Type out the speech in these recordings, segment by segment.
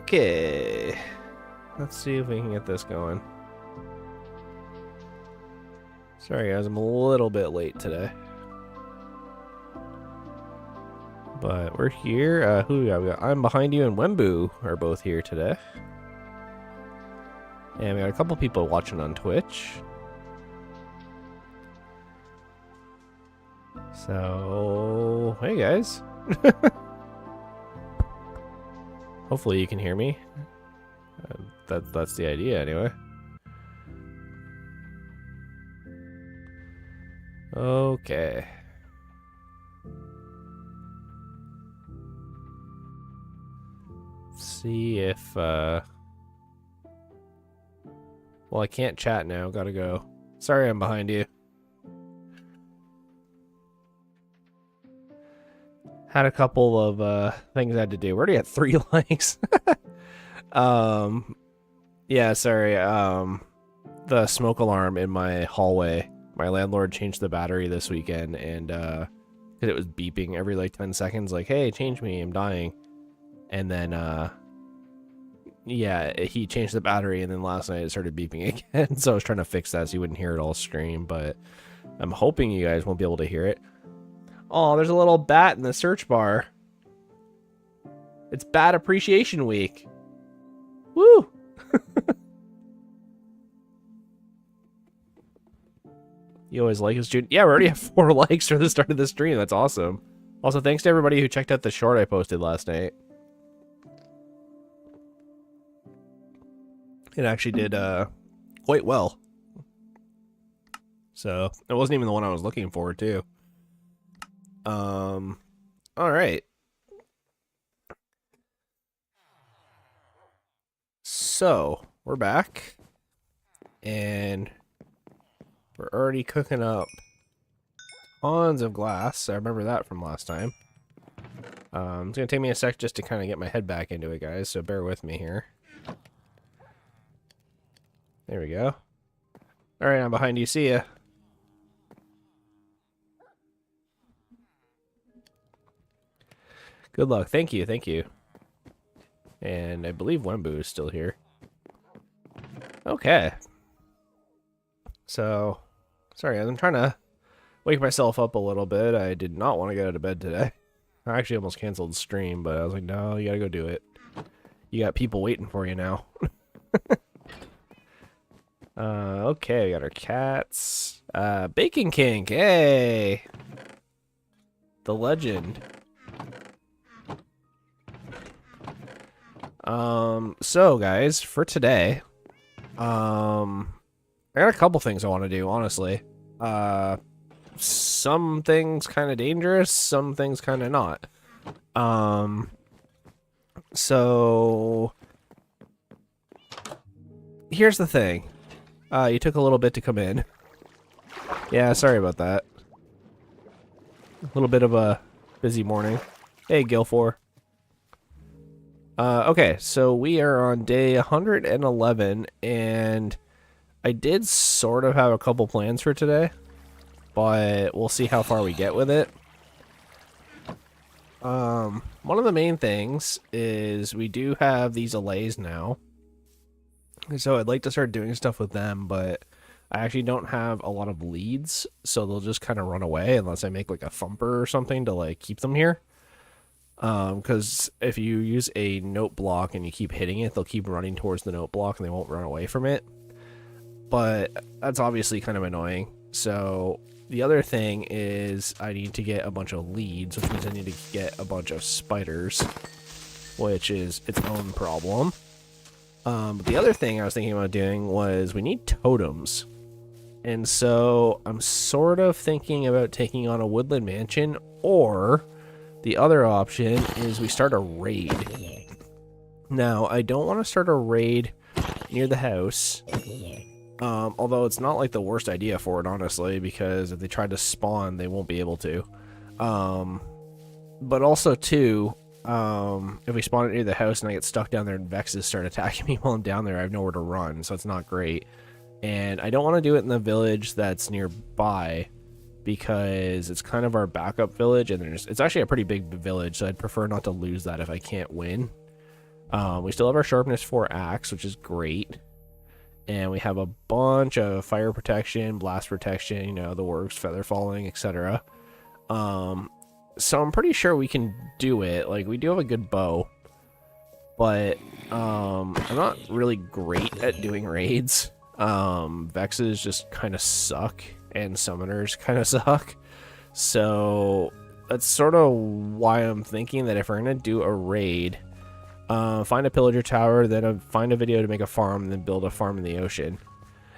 Okay. Let's see if we can get this going. Sorry guys, I'm a little bit late today. But we're here. Who we got? We got I'm Behind You and Wembu are both here today. And we got a couple people watching on Twitch. So, hey guys. Hopefully you can hear me. That's the idea anyway. Okay. Let's see if well, I can't chat now, gotta go. Sorry I'm behind you. Had a couple of things I had to do. We're already at 3 likes. Yeah, sorry. The smoke alarm in my hallway. My landlord changed the battery this weekend, and because it was beeping every like 10 seconds, like, "Hey, change me, I'm dying." And then yeah, he changed the battery, and then last night it started beeping again. So I was trying to fix that so you wouldn't hear it all scream, but I'm hoping you guys won't be able to hear it. Oh, there's a little bat in the search bar. It's Bat Appreciation Week. Woo! You always like us, Jude. Yeah, we already have 4 likes for the start of the stream. That's awesome. Also, thanks to everybody who checked out the short I posted last night. It actually did quite well. So, it wasn't even the one I was looking for, too. All right. So, we're back. And we're already cooking up tons of glass. I remember that from last time. It's going to take me a sec just to kind of get my head back into it, guys, so bear with me here. There we go. All right, I'm behind you. See ya. Good luck. Thank you. Thank you. And I believe Wembu is still here. Okay. So, sorry, I'm trying to wake myself up a little bit. I did not want to get out of bed today. I actually almost canceled the stream, but I was like, no, you gotta go do it. You got people waiting for you now. Okay, we got our cats. Bacon King, hey! The legend. So guys, for today, I got a couple things I want to do, honestly. Some things kind of dangerous, some things kind of not. So here's the thing. You took a little bit to come in. Yeah, sorry about that. A little bit of a busy morning. Hey, Gilfor. Okay, so we are on day 111, and I did sort of have a couple plans for today, but we'll see how far we get with it. One of the main things is we do have these allays now, so I'd like to start doing stuff with them, but I actually don't have a lot of leads, so they'll just kind of run away unless I make like a thumper or something to like keep them here. Because if you use a note block and you keep hitting it, they'll keep running towards the note block and they won't run away from it. But that's obviously kind of annoying. So the other thing is I need to get a bunch of leads, which means I need to get a bunch of spiders, which is its own problem. But the other thing I was thinking about doing was we need totems. And so I'm sort of thinking about taking on a woodland mansion, or the other option is we start a raid. Now, I don't want to start a raid near the house, although it's not like the worst idea for it, honestly, because if they try to spawn, they won't be able to. But also, too, if we spawn it near the house and I get stuck down there and Vexes start attacking me while I'm down there, I have nowhere to run, so it's not great. And I don't want to do it in the village that's nearby, because it's kind of our backup village, and it's actually a pretty big village, so I'd prefer not to lose that if I can't win. We still have our sharpness 4 axe, which is great. And we have a bunch of fire protection, blast protection, you know, the works, feather falling, etc. So I'm pretty sure we can do it. Like, we do have a good bow, but I'm not really great at doing raids. Vexes just kind of suck, and summoners kind of suck. So that's sort of why I'm thinking that if we're gonna do a raid, find a pillager tower, then find a video to make a farm, and then build a farm in the ocean.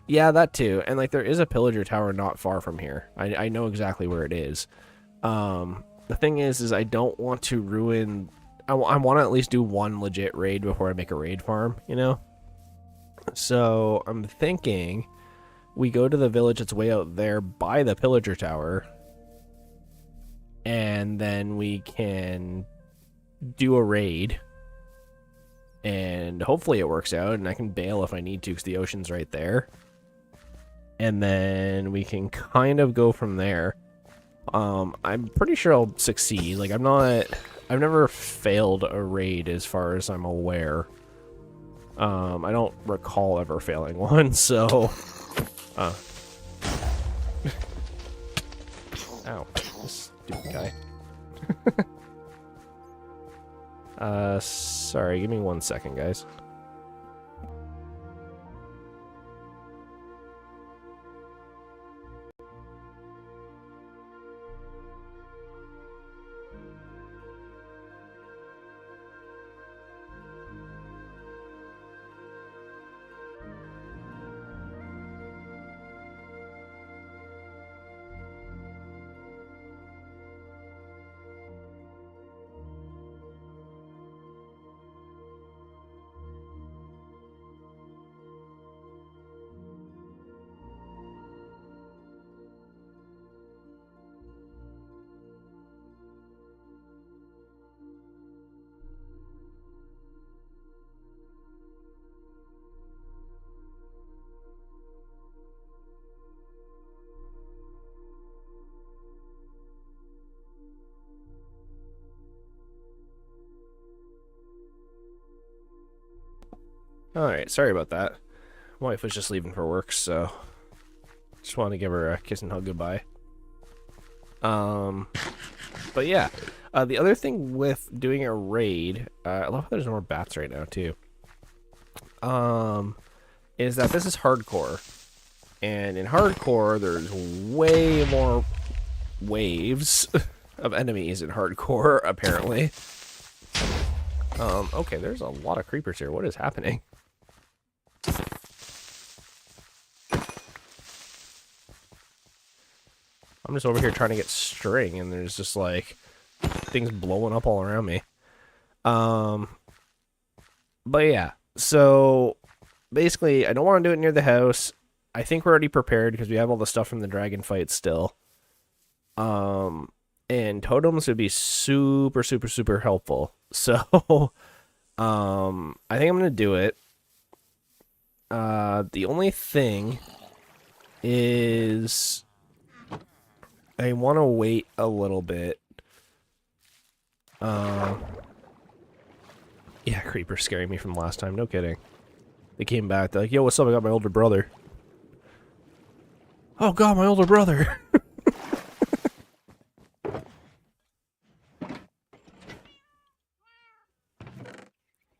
Yeah, that too. And like, there is a pillager tower not far from here. I know exactly where it is. The thing is I don't want to ruin. I want to at least do one legit raid before I make a raid farm, you know. So I'm thinking we go to the village that's way out there by the pillager tower, and then we can do a raid. And hopefully it works out, and I can bail if I need to because the ocean's right there. And then we can kind of go from there. I'm pretty sure I'll succeed. Like, I've never failed a raid as far as I'm aware. I don't recall ever failing one, so... Ow, this stupid guy. Sorry, give me 1 second, guys. Alright, sorry about that. My wife was just leaving for work, so just wanted to give her a kiss and hug goodbye. But yeah, the other thing with doing a raid, I love how there's more bats right now too, is that this is hardcore. And in hardcore, there's way more waves of enemies in hardcore, apparently. Okay, there's a lot of creepers here. What is happening? I'm just over here trying to get string, and there's just, like, things blowing up all around me. But yeah, so basically, I don't want to do it near the house. I think we're already prepared because we have all the stuff from the dragon fight still. And totems would be super, super, super helpful. So, I think I'm going to do it. The only thing is I want to wait a little bit. Yeah, creepers scaring me from last time. No kidding. They came back. They're like, yo, what's up? I got my older brother. Oh, God, my older brother.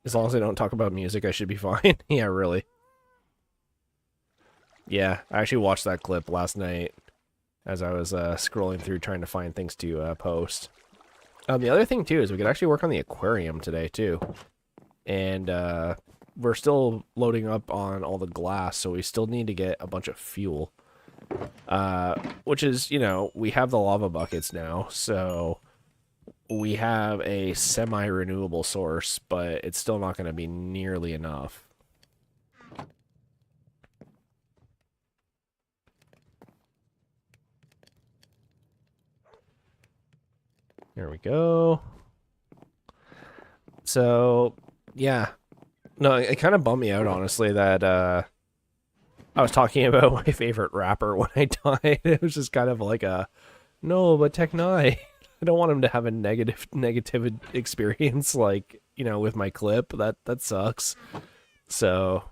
As long as I don't talk about music, I should be fine. Yeah, really. Yeah, I actually watched that clip last night as I was scrolling through trying to find things to post. The other thing, too, is we could actually work on the aquarium today, too. And we're still loading up on all the glass, so we still need to get a bunch of fuel. Which is, you know, we have the lava buckets now, so we have a semi-renewable source, but it's still not going to be nearly enough. There we go. So, yeah. No, it kind of bummed me out, honestly, that I was talking about my favorite rapper when I died. It was just kind of like a no, but Tech9. I don't want him to have a negative experience like, you know, with my clip. That sucks. So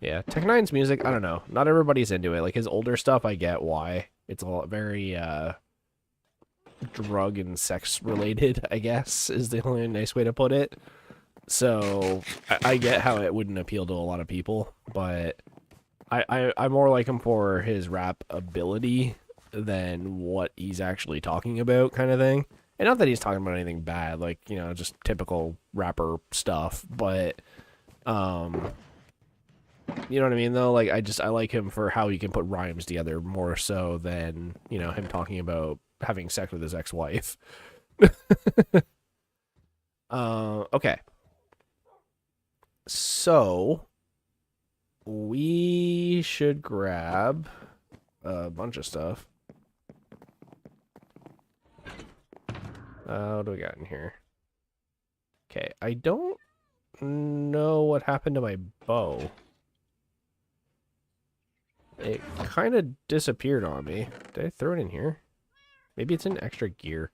yeah, Tech9's music, I don't know. Not everybody's into it. Like his older stuff I get why. It's a lot very drug and sex related, I guess, is the only nice way to put it. So I get how it wouldn't appeal to a lot of people, but I more like him for his rap ability than what he's actually talking about, kind of thing. And not that he's talking about anything bad, like, you know, just typical rapper stuff, but you know what I mean though? Like I like him for how he can put rhymes together more so than, you know, him talking about having sex with his ex-wife. Okay. So we should grab a bunch of stuff. What do we got in here? Okay, I don't know what happened to my bow. It kind of disappeared on me. Did I throw it in here? Maybe it's in extra gear.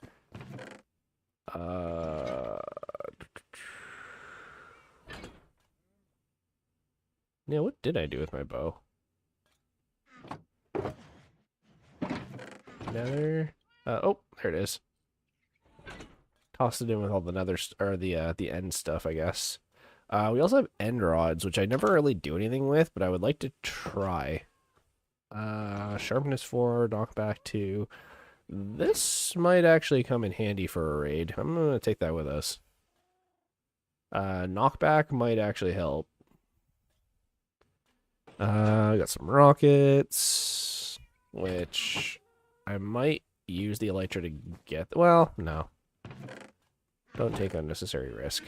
Yeah, what did I do with my bow? Nether. Oh, there it is. Tossed it in with all the nether or the end stuff, I guess. We also have end rods, which I never really do anything with, but I would like to try. Sharpness 4, knockback 2. This might actually come in handy for a raid. I'm gonna take that with us. Knockback might actually help. I got some rockets, which I might use the elytra to get. Well, no. Don't take unnecessary risk.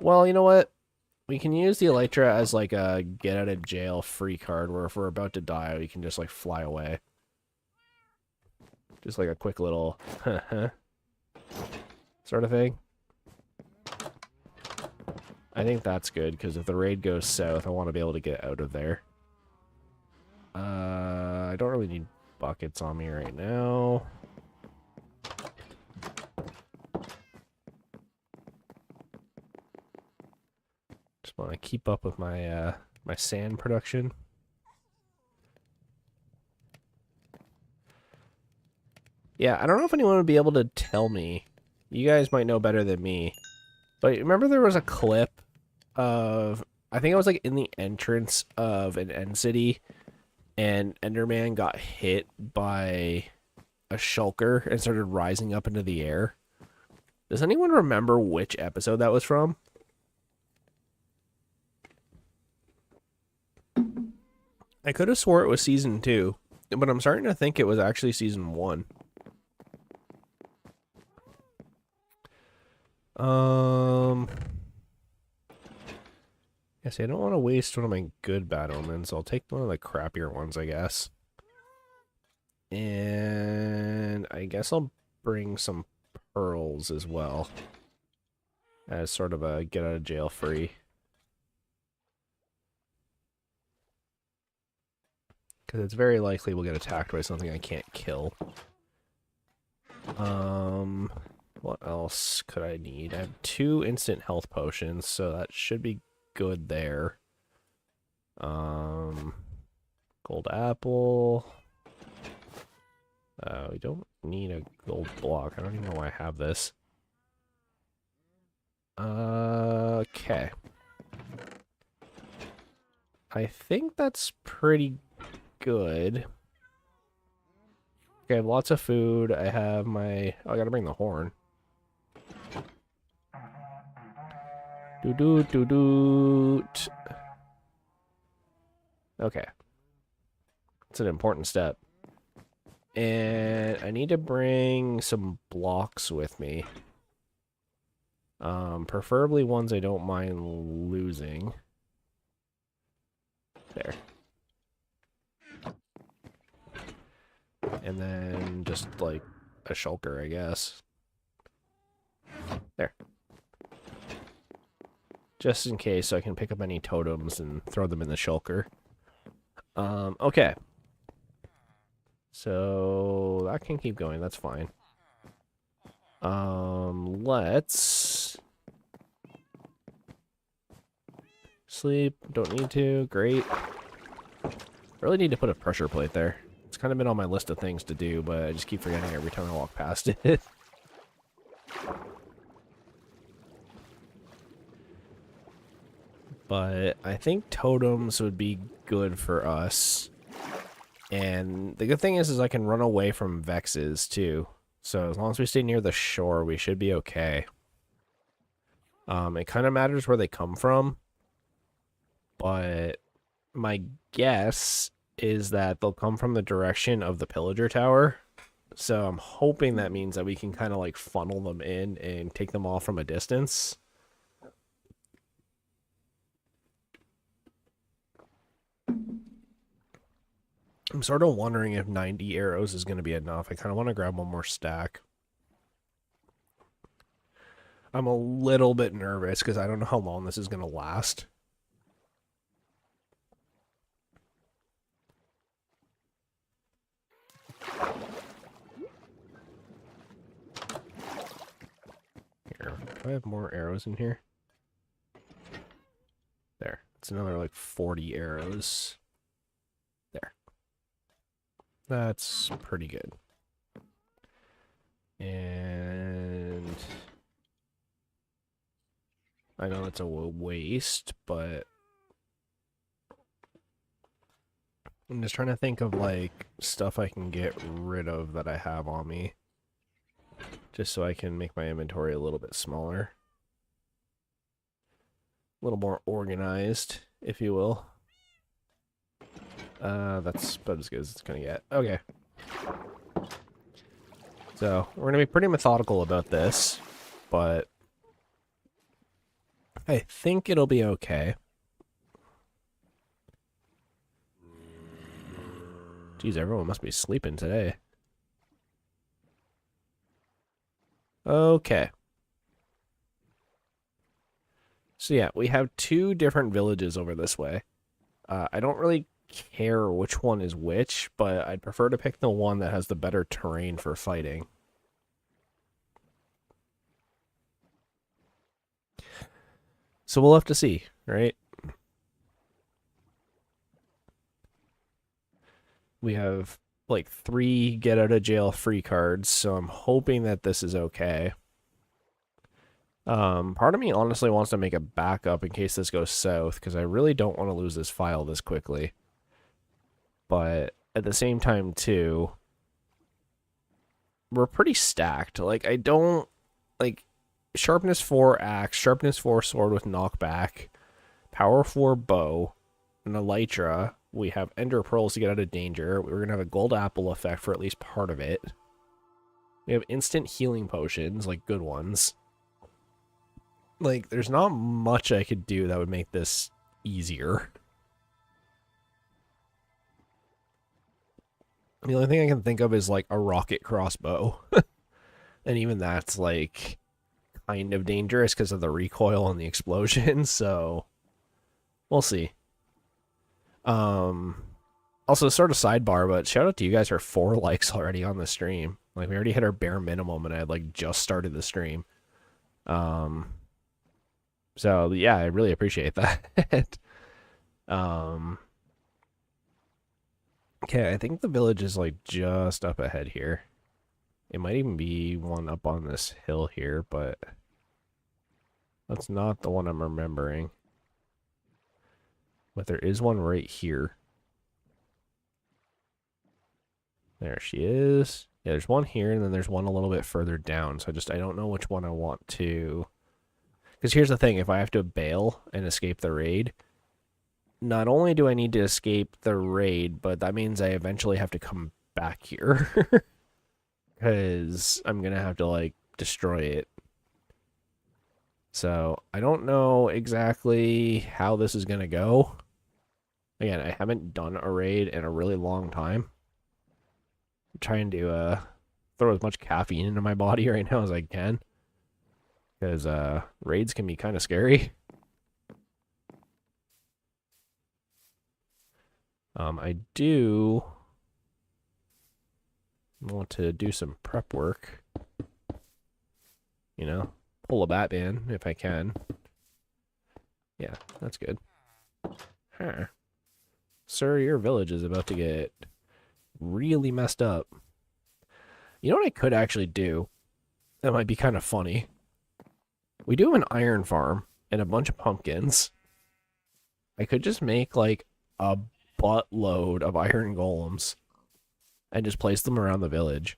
Well, you know what? We can use the elytra as like a get out of jail free card where if we're about to die, we can just like fly away. Just like a quick little sort of thing. I think that's good because if the raid goes south, I want to be able to get out of there. I don't really need buckets on me right now. Just want to keep up with my my sand production. Yeah, I don't know if anyone would be able to tell me. You guys might know better than me. But remember there was a clip of, I think it was like in the entrance of an end city, and Enderman got hit by a shulker and started rising up into the air. Does anyone remember which episode that was from? I could have swore it was season 2, but I'm starting to think it was actually season 1. Yeah, see, I don't want to waste one of my good bad omens. So I'll take one of the crappier ones, I guess. And I guess I'll bring some pearls as well. As sort of a get out of jail free. Because it's very likely we'll get attacked by something I can't kill. What else could I need? I have 2 instant health potions, so that should be good there. Gold apple. We don't need a gold block. I don't even know why I have this. Okay. I think that's pretty good. Okay, I have lots of food. I have my... Oh, I gotta bring the horn. Doo-doo-doo-doot. Okay. It's an important step. And I need to bring some blocks with me. Preferably ones I don't mind losing. There. And then just like a shulker, I guess. There. just in case, so I can pick up any totems and throw them in the shulker. Okay. So that can keep going. That's fine. Let's sleep. Don't need to. Great. Really need to put a pressure plate there. It's kind of been on my list of things to do, but I just keep forgetting every time I walk past it. But I think totems would be good for us. And the good thing is I can run away from Vexes too. So as long as we stay near the shore, we should be okay. It kind of matters where they come from. But my guess is that they'll come from the direction of the Pillager Tower. So I'm hoping that means that we can kind of like funnel them in and take them all from a distance. I'm sort of wondering if 90 arrows is going to be enough. I kind of want to grab one more stack. I'm a little bit nervous because I don't know how long this is going to last. Here, do I have more arrows in here? There. It's another like 40 arrows. There. That's pretty good. And I know it's a waste, but I'm just trying to think of like stuff I can get rid of that I have on me. Just so I can make my inventory a little bit smaller. A little more organized, if you will. That's about as good as it's gonna get. Okay. So, we're gonna be pretty methodical about this, but I think it'll be okay. Geez, everyone must be sleeping today. Okay. So yeah, we have two different villages over this way. I don't really care which one is which, but I'd prefer to pick the one that has the better terrain for fighting. So we'll have to see, right? We have like 3 get out of jail free cards, so I'm hoping that this is okay. Part of me honestly wants to make a backup in case this goes south, because I really don't want to lose this file this quickly. But at the same time, too, we're pretty stacked. Like, I don't, like, sharpness 4 axe, sharpness 4 sword with knockback, power 4 bow, an elytra. We have ender pearls to get out of danger. We're going to have a gold apple effect for at least part of it. We have instant healing potions, like good ones. Like, there's not much I could do that would make this easier. The only thing I can think of is, like, a rocket crossbow. And even that's, like, kind of dangerous because of the recoil and the explosion, so we'll see. Also, sort of sidebar, but shout out to you guys for 4 likes already on the stream. Like, we already hit our bare minimum, and I had, like, just started the stream. So, yeah, I really appreciate that. Okay, I think the village is, like, just up ahead here. It might even be one up on this hill here, but that's not the one I'm remembering. But there is one right here. There she is. Yeah, there's one here, and then there's one a little bit further down. So I don't know which one I want to... Because here's the thing, if I have to bail and escape the raid, not only do I need to escape the raid, but that means I eventually have to come back here. Because I'm going to have to, like, destroy it. So, I don't know exactly how this is going to go. Again, I haven't done a raid in a really long time. I'm trying to throw as much caffeine into my body right now as I can. Because raids can be kind of scary. I do want to do some prep work. You know, pull a Batman if I can. Yeah, that's good. Huh. Sir, your village is about to get really messed up. You know what I could actually do? That might be kind of funny. We do have an iron farm and a bunch of pumpkins. I could just make like a buttload of iron golems and just place them around the village.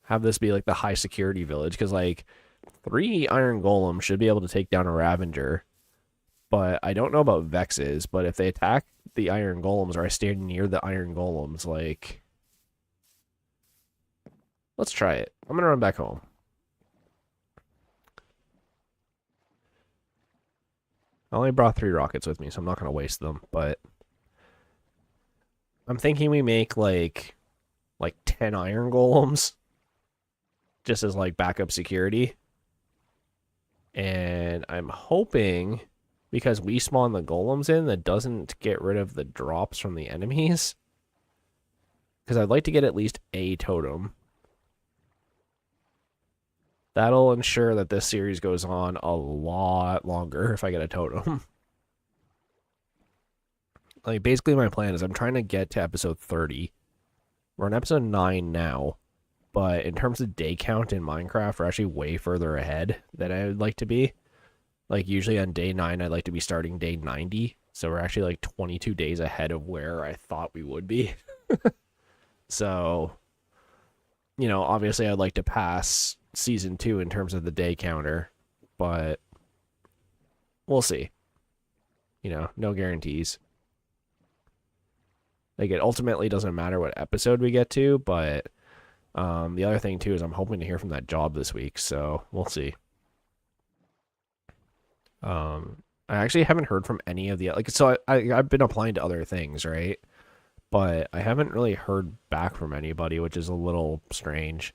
Have this be like the high security village, because like 3 iron golems should be able to take down a Ravager. But I don't know about Vexes, but if they attack the iron golems or I stand near the iron golems, like... Let's try it. I'm going to run back home. I only brought 3 rockets with me, so I'm not going to waste them, but... I'm thinking we make like 10 iron golems. Just as like backup security. And I'm hoping, because we spawn the golems in, that doesn't get rid of the drops from the enemies. Because I'd like to get at least a totem. That'll ensure that this series goes on a lot longer if I get a totem. Like, basically my plan is I'm trying to get to episode 30. We're on episode 9 now. But in terms of day count in Minecraft, we're actually way further ahead than I would like to be. Like, usually on day 9, I'd like to be starting day 90. So we're actually like 22 days ahead of where I thought we would be. So, you know, obviously I'd like to pass season 2 in terms of the day counter. But we'll see. You know, no guarantees. Like, it ultimately doesn't matter what episode we get to, but the other thing, too, is I'm hoping to hear from that job this week, so we'll see. I actually haven't heard from any of the... Like, so I've been applying to other things, right? But I haven't really heard back from anybody, which is a little strange.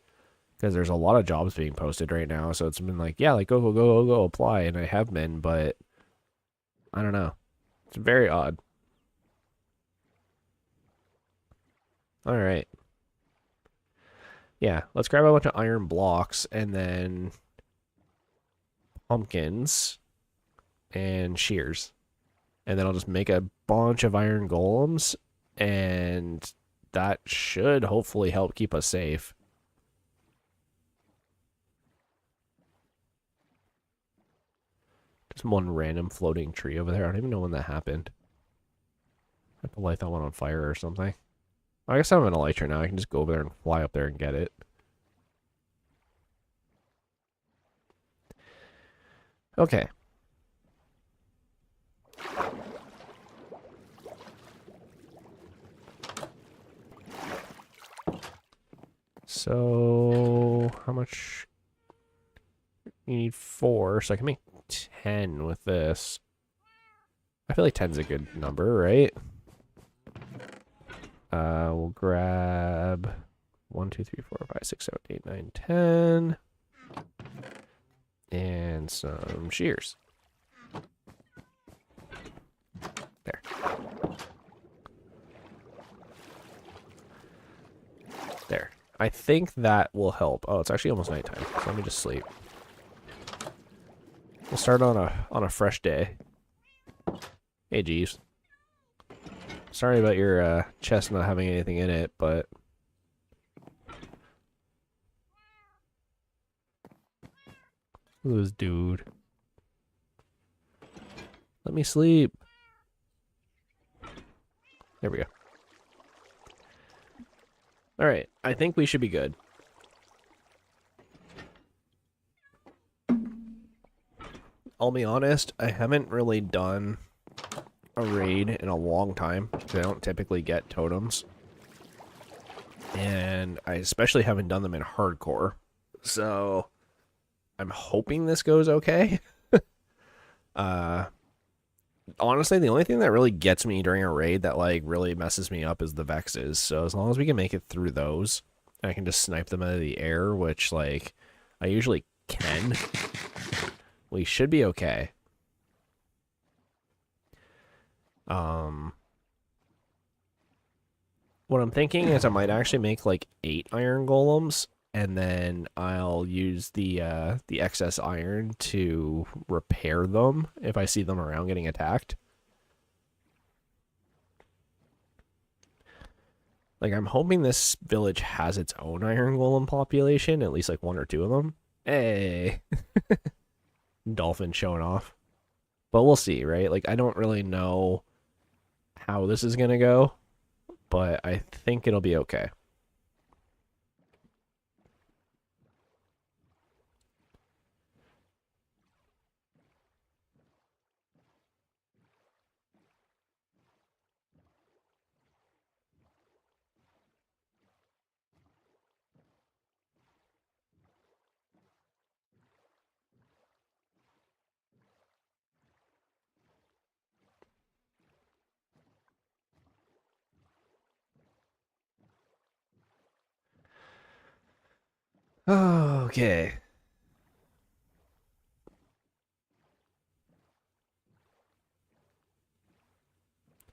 Because there's a lot of jobs being posted right now, so it's been like, yeah, like, go, apply, and I have been, but... I don't know. It's very odd. Alright. Yeah, let's grab a bunch of iron blocks and then pumpkins and shears. And then I'll just make a bunch of iron golems, and that should hopefully help keep us safe. Just one random floating tree over there. I don't even know when that happened. I have to light that one on fire or something. I guess I'm an elytra now. I can just go over there and fly up there and get it. Okay. So, how much? You need 4, so I can make 10 with this. I feel like 10's a good number, right? We'll grab 1, 2, 3, 4, 5, 6, 7, 8, 9, 10. And some shears. There. There. I think that will help. Oh, it's actually almost nighttime, so let me just sleep. We'll start on a fresh day. Hey, Jeeves. Sorry about your chest not having anything in it, but... Look at this dude. Let me sleep. There we go. Alright, I think we should be good. I'll be honest, I haven't really done a raid in a long time, because I don't typically get totems. And I especially haven't done them in hardcore. So, I'm hoping this goes okay. Honestly, the only thing that really gets me during a raid that, like, really messes me up is the Vexes. So as long as we can make it through those, I can just snipe them out of the air, which, like, I usually can. We should be okay. Um, what I'm thinking is I might actually make like 8 iron golems, and then I'll use the excess iron to repair them if I see them around getting attacked. Like, I'm hoping this village has its own iron golem population, at least like 1 or 2 of them. Hey, dolphin showing off. But we'll see, right? Like, I don't really know how this is gonna go, but I think it'll be okay. Okay.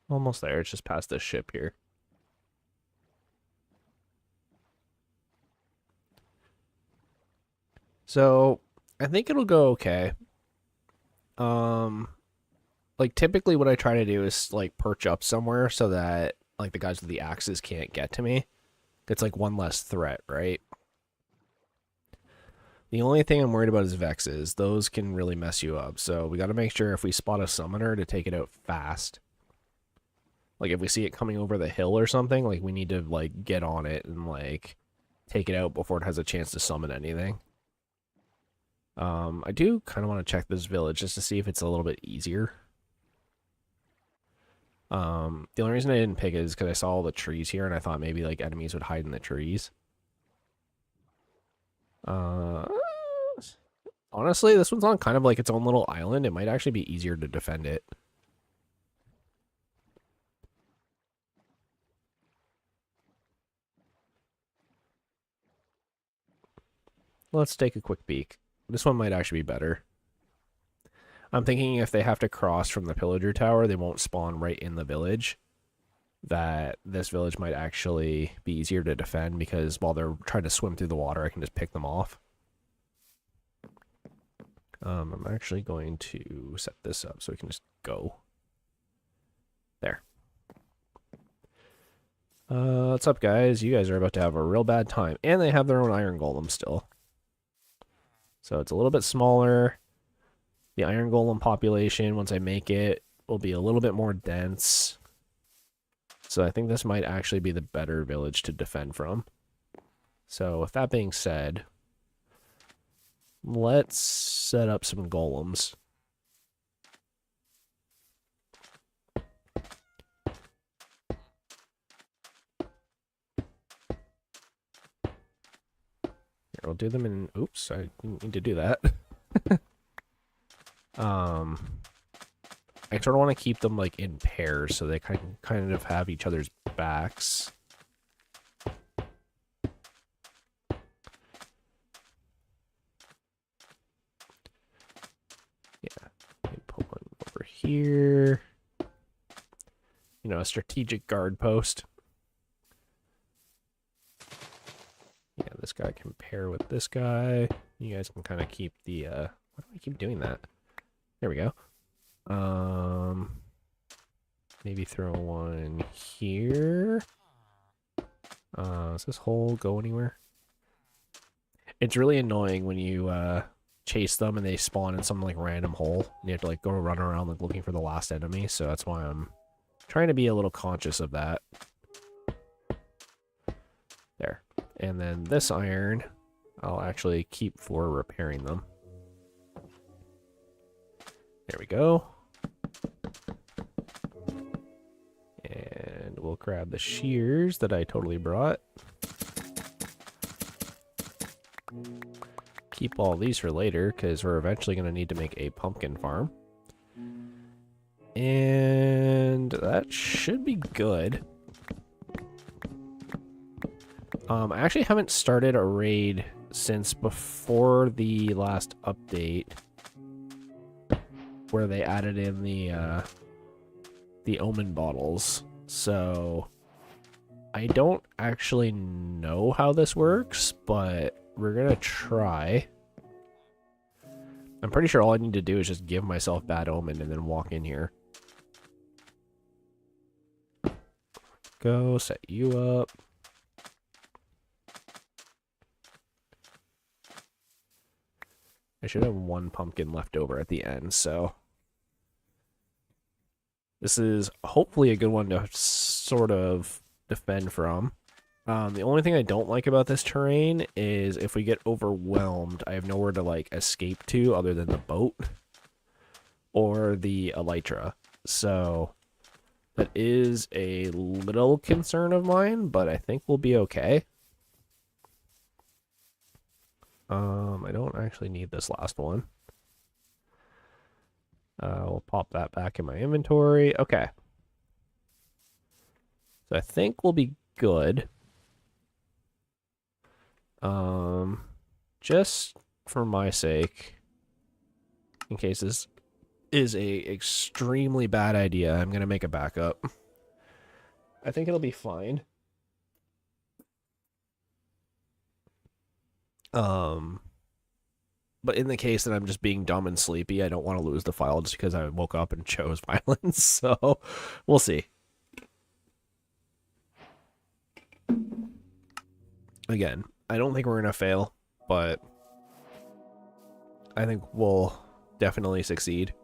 Almost there. It's just past this ship here. So, I think it'll go okay. Um, like typically what I try to do is like perch up somewhere so that like the guys with the axes can't get to me. It's like 1 less threat, right? The only thing I'm worried about is Vexes. Those can really mess you up. So we got to make sure if we spot a summoner to take it out fast. Like if we see it coming over the hill or something, like we need to like get on it and like take it out before it has a chance to summon anything. I do kind of want to check this village just to see if it's a little bit easier. The only reason I didn't pick it is because I saw all the trees here and I thought maybe like enemies would hide in the trees. Honestly, this one's on kind of like its own little island. It might actually be easier to defend it. Let's take a quick peek. This one might actually be better. I'm thinking if they have to cross from the pillager tower, they won't spawn right in the village. That this village might actually be easier to defend because while they're trying to swim through the water, I can just pick them off. I'm actually going to set this up so we can just go. There. What's up, guys? You guys are about to have a real bad time. And they have their own iron golem still. So it's a little bit smaller. The iron golem population, once I make it, will be a little bit more dense. So I think this might actually be the better village to defend from. So with that being said, let's set up some golems. Here, we'll do them in... Oops, I didn't need to do that. I sort of want to keep them like in pairs so they kind of have each other's backs. Yeah, put one over here. You know, a strategic guard post. Yeah, this guy can pair with this guy. You guys can kind of keep the, why do I keep doing that? There we go. Maybe throw one here. Does this hole go anywhere? It's really annoying when you, chase them and they spawn in some, like, random hole. And you have to, like, go run around, like, looking for the last enemy. So that's why I'm trying to be a little conscious of that. There. And then this iron, I'll actually keep for repairing them. There we go. And we'll grab the shears that I totally brought. Keep all these for later, because we're eventually going to need to make a pumpkin farm. And that should be good. I actually haven't started a raid since before the last update, where they added in the the omen bottles. So I don't actually know how this works, but we're gonna try. I'm pretty sure all I need to do is just give myself bad omen and then walk in here. Go set you up. I should have one pumpkin left over at the end, so this is hopefully a good one to sort of defend from. The only thing I don't like about this terrain is if we get overwhelmed, I have nowhere to like escape to other than the boat or the elytra. So that is a little concern of mine, but I think we'll be okay. I don't actually need this last one. We'll pop that back in my inventory. Okay. So I think we'll be good. Just for my sake, in case this is a extremely bad idea, I'm gonna make a backup. I think it'll be fine. But in the case that I'm just being dumb and sleepy, I don't want to lose the file just because I woke up and chose violence. So we'll see. Again, I don't think we're going to fail, but I think we'll definitely succeed.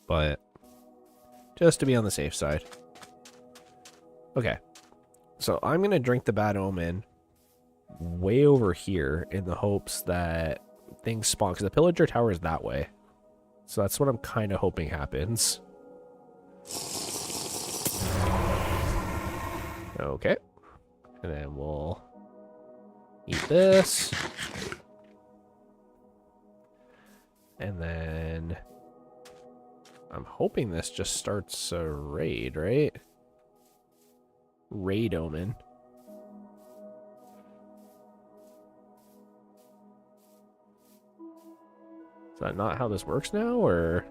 But just to be on the safe side. Okay. So I'm going to drink the bad omen way over here in the hopes that things spawn, because the pillager tower is that way. So that's what I'm kind of hoping happens. Okay. And then we'll eat this. And then I'm hoping this just starts a raid, right? Raid omen. Is that not how this works now, or?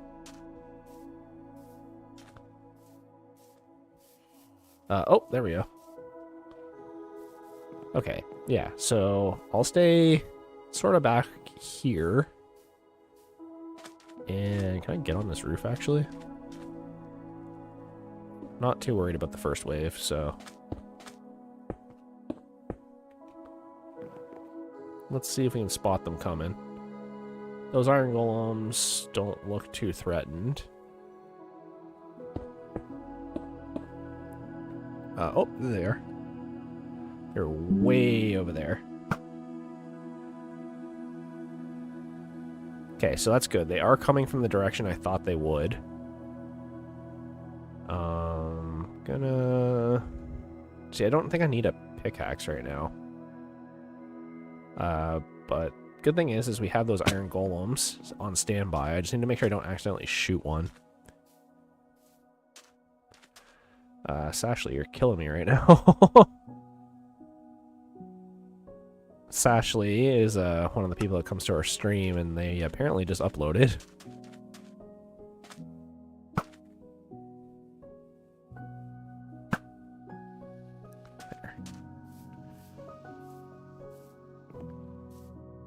Oh, there we go. Okay, yeah, so I'll stay sort of back here. And can I get on this roof, actually? Not too worried about the first wave, so. Let's see if we can spot them coming. Those iron golems don't look too threatened. Oh, there they are. They're way over there. Okay, so that's good. They are coming from the direction I thought they would. Gonna... See, I don't think I need a pickaxe right now. But good thing is we have those iron golems on standby. I just need to make sure I don't accidentally shoot one. Sashley, you're killing me right now. Sashley is one of the people that comes to our stream, and they apparently just uploaded. There.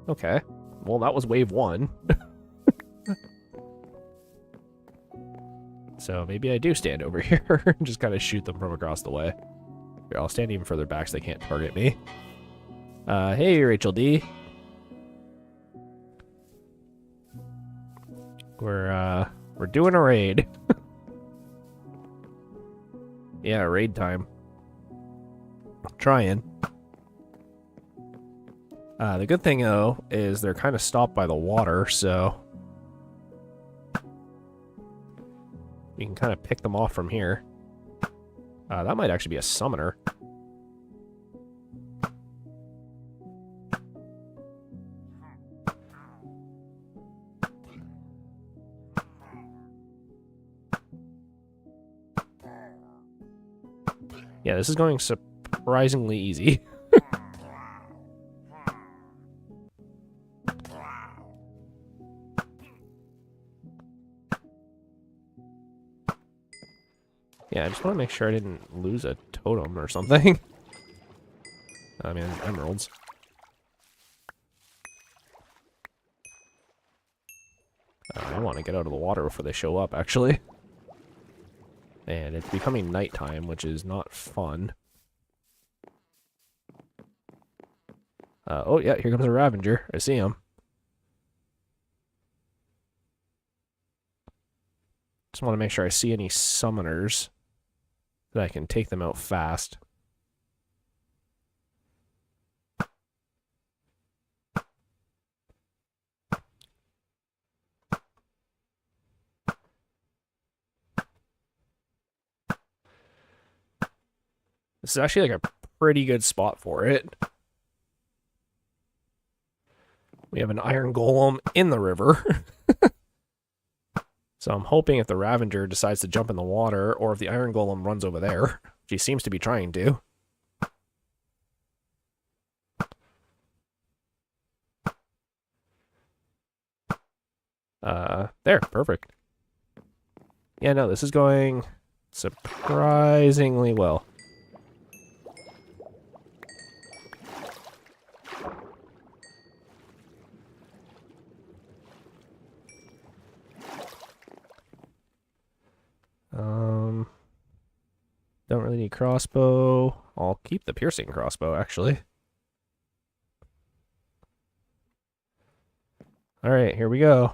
Okay. Well, that was wave 1. So maybe I do stand over here and just kind of shoot them from across the way. Here, I'll stand even further back so they can't target me. Hey, Rachel D. We're doing a raid. Yeah, raid time. I'm trying. The good thing, though, is they're kind of stopped by the water, so you can kind of pick them off from here. That might actually be a summoner. Yeah, this is going surprisingly easy. Yeah, I just want to make sure I didn't lose a totem or something. I mean, emeralds. I want to get out of the water before they show up, actually. And it's becoming nighttime, which is not fun. Oh, yeah, here comes a Ravager. I see him. Just want to make sure I see any summoners that I can take them out fast. This is actually like a pretty good spot for it. We have an iron golem in the river. So I'm hoping if the Ravager decides to jump in the water, or if the iron golem runs over there, which he seems to be trying to. There, perfect. Yeah, no, this is going surprisingly well. Don't really need crossbow. I'll keep the piercing crossbow, actually. Alright, here we go.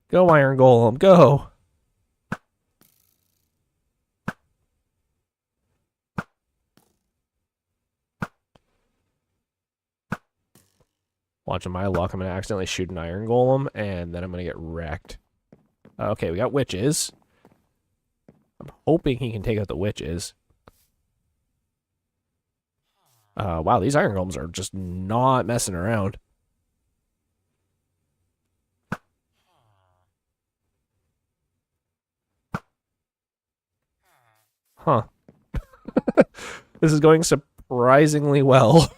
Go, Iron Golem, go! Watching my luck, I'm going to accidentally shoot an Iron Golem, and then I'm going to get wrecked. Okay, we got witches. I'm hoping he can take out the witches. Wow, these Iron Golems are just not messing around. Huh. This is going surprisingly well.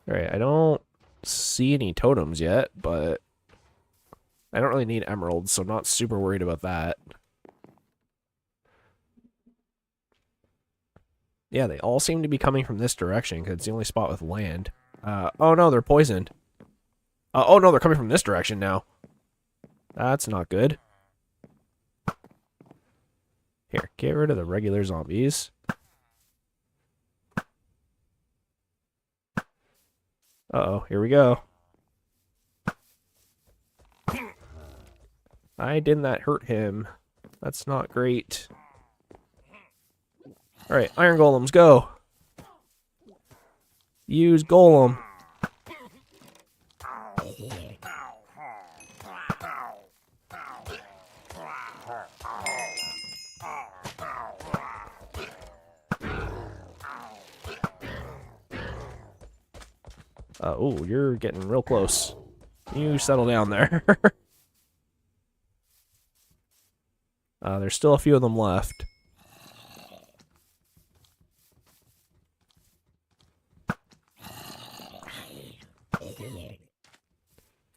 Alright, I don't see any totems yet, but I don't really need emeralds, so I'm not super worried about that. Yeah, they all seem to be coming from this direction, because it's the only spot with land. Oh no, they're poisoned. Oh no, they're coming from this direction now. That's not good. Here, get rid of the regular zombies. Uh-oh, here we go. Why didn't that hurt him? That's not great. Alright, Iron Golems, go! Use Golem. Oh, you're getting real close. You settle down there. There's still a few of them left.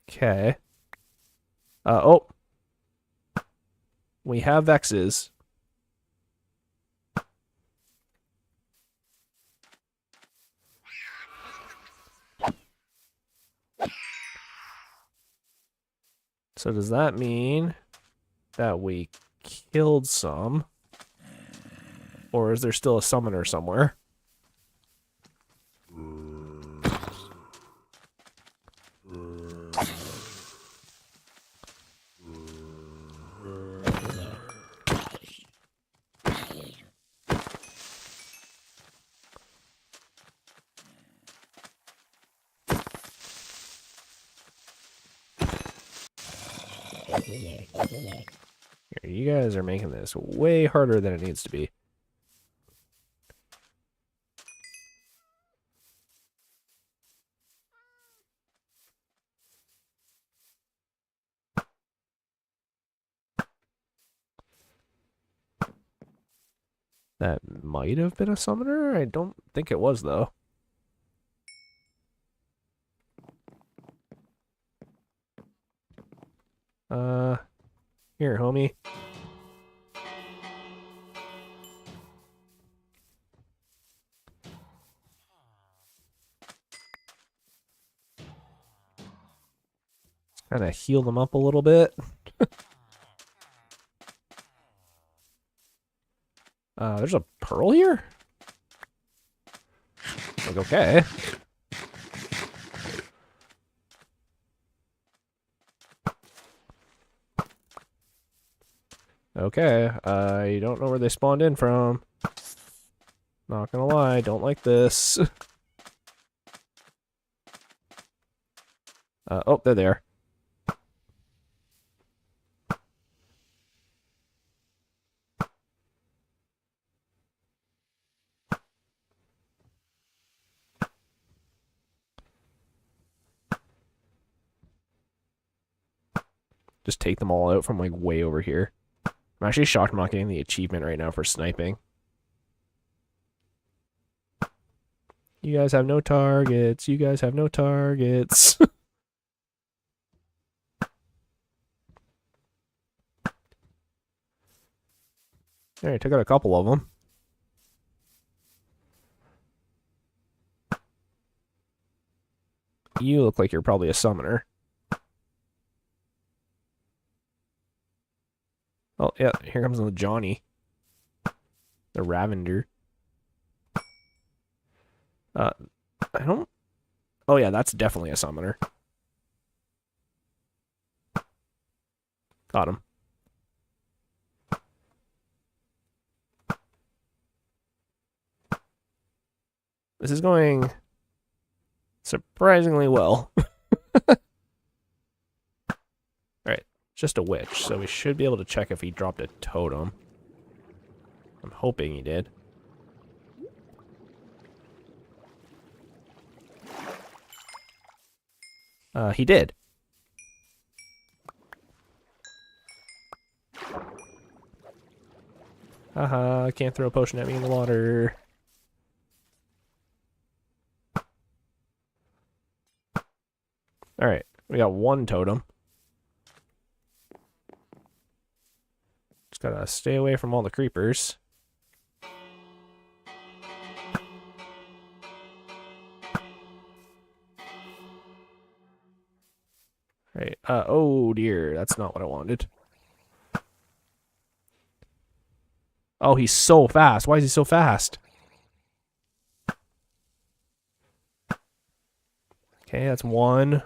Okay. Oh. We have Vexes. So does that mean that we killed some? Or is there still a summoner somewhere? Here, you guys are making this way harder than it needs to be. That might have been a summoner? I don't think it was, though. Here, homie. Kind of heal them up a little bit. There's a pearl here? Like, okay. Okay, I don't know where they spawned in from. Not gonna lie, don't like this. Oh, they're there. Just take them all out from, like, way over here. I'm actually shocked I'm not getting the achievement right now for sniping. You guys have no targets. You guys have no targets. Alright, took out a couple of them. You look like you're probably a summoner. Oh, yeah, here comes the Johnny. The Ravender. I don't... Oh, yeah, that's definitely a summoner. Got him. This is going surprisingly well. Alright, just a witch, so we should be able to check if he dropped a totem. I'm hoping he did. He did. Haha, can't throw a potion at me in the water. Alright, we got one totem. Just gotta stay away from all the creepers. Right, oh dear, that's not what I wanted. Oh, he's so fast. Why is he so fast? Okay, that's one.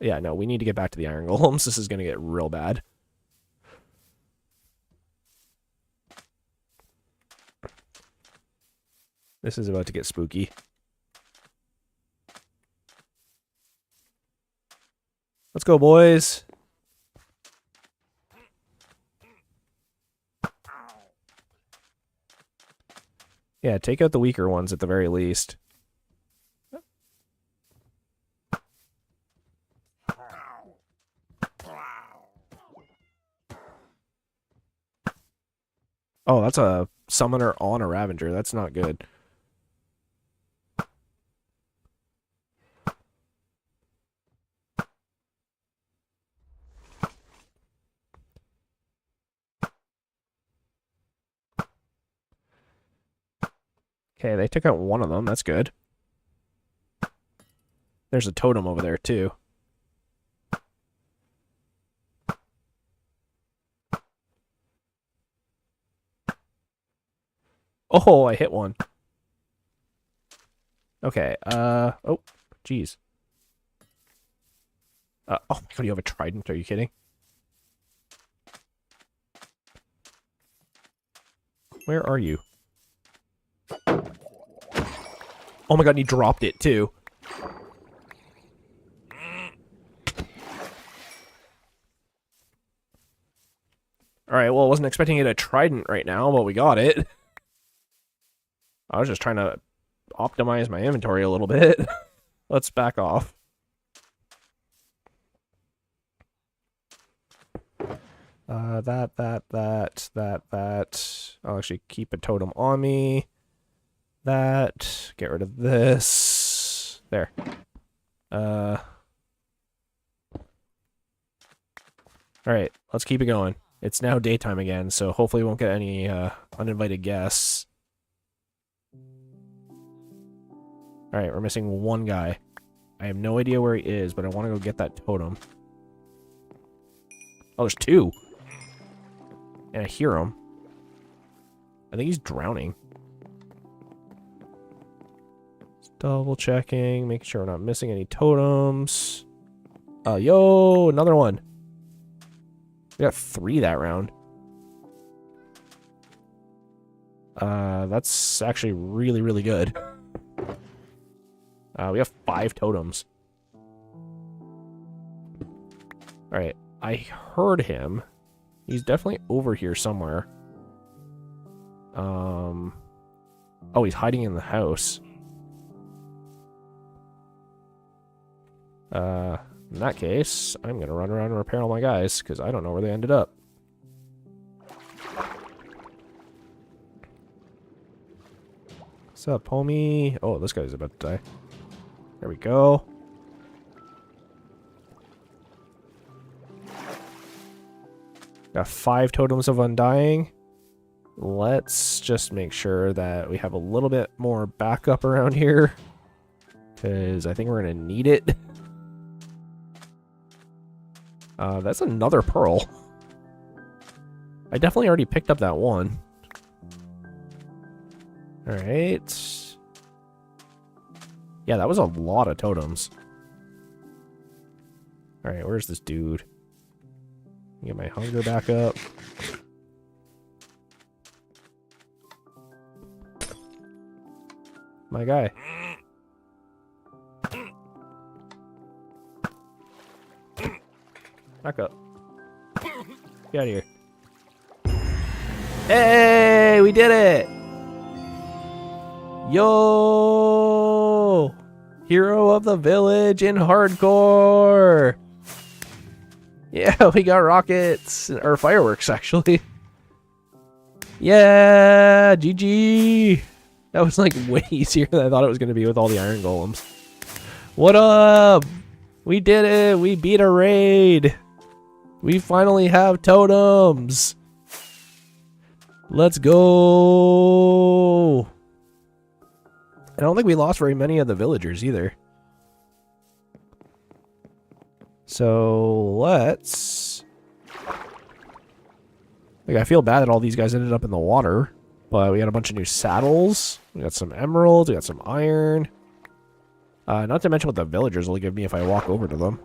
Yeah, no, we need to get back to the iron golems. This is gonna get real bad. This is about to get spooky. Let's go, boys. Yeah, take out the weaker ones at the very least. Oh, that's a summoner on a Ravager. That's not good. Okay, they took out one of them. That's good. There's a totem over there, too. Oh, I hit one. Okay, oh, jeez. Oh my god, you have a trident? Are you kidding? Where are you? Oh my god, and he dropped it, too. Alright, well, I wasn't expecting it a trident right now, but we got it. I was just trying to optimize my inventory a little bit. Let's back off. That. I'll actually keep a totem on me. That. Get rid of this. There. Alright, let's keep it going. It's now daytime again, so hopefully we won't get any uninvited guests. Alright, we're missing one guy. I have no idea where he is, but I want to go get that totem. Oh, there's two! And I hear him. I think he's drowning. Just double checking, making sure we're not missing any totems. Yo, another one. We got 3 that round. That's actually really, really good. We have 5 totems. Alright, I heard him. He's definitely over here somewhere. Oh, he's hiding in the house. In that case, I'm gonna run around and repair all my guys, because I don't know where they ended up. What's up, homie? Oh, this guy's about to die. There we go. Got 5 totems of undying. Let's just make sure that we have a little bit more backup around here, because I think we're gonna need it. That's another pearl. I definitely already picked up that one. Alright. Yeah, that was a lot of totems. Alright, where's this dude? Get my hunger back up. My guy. Back up. Get out of here. Hey, we did it! Yo! Hero of the village in hardcore! Yeah, we got rockets, or fireworks, actually. Yeah, GG! That was like way easier than I thought it was going to be with all the iron golems. What up? We did it! We beat a raid! We finally have totems! Let's go! I don't think we lost very many of the villagers either. So let's... Like, I feel bad that all these guys ended up in the water, but we got a bunch of new saddles. We got some emeralds. We got some iron. Not to mention what the villagers will give me if I walk over to them.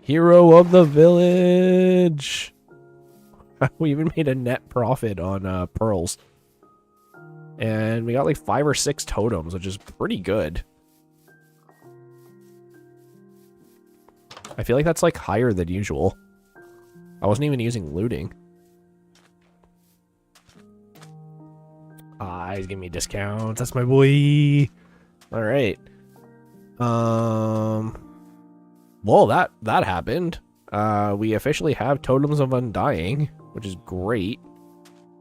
Hero of the village! We even made a net profit on pearls. And we got like 5 or 6 totems, which is pretty good. I feel like that's like higher than usual. I wasn't even using looting. Ah, he's giving me discounts. That's my boy. All right. Well, that happened. We officially have totems of undying, which is great.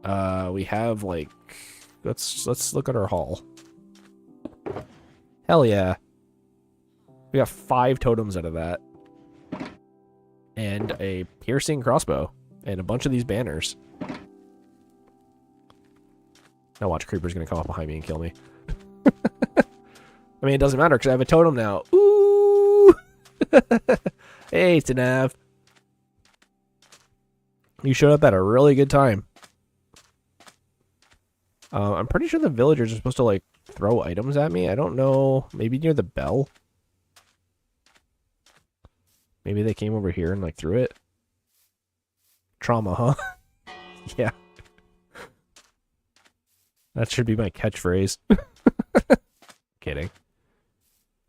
We have like, let's look at our haul. Hell yeah. We got 5 totems out of that. And a piercing crossbow. And a bunch of these banners. Now watch, Creeper's gonna come up behind me and kill me. I mean, it doesn't matter because I have a totem now. Ooh! Hey, Tanav. You showed up at a really good time. I'm pretty sure the villagers are supposed to, like, throw items at me. I don't know. Maybe near the bell? Maybe they came over here and, like, threw it? Trauma, huh? Yeah. That should be my catchphrase. Kidding.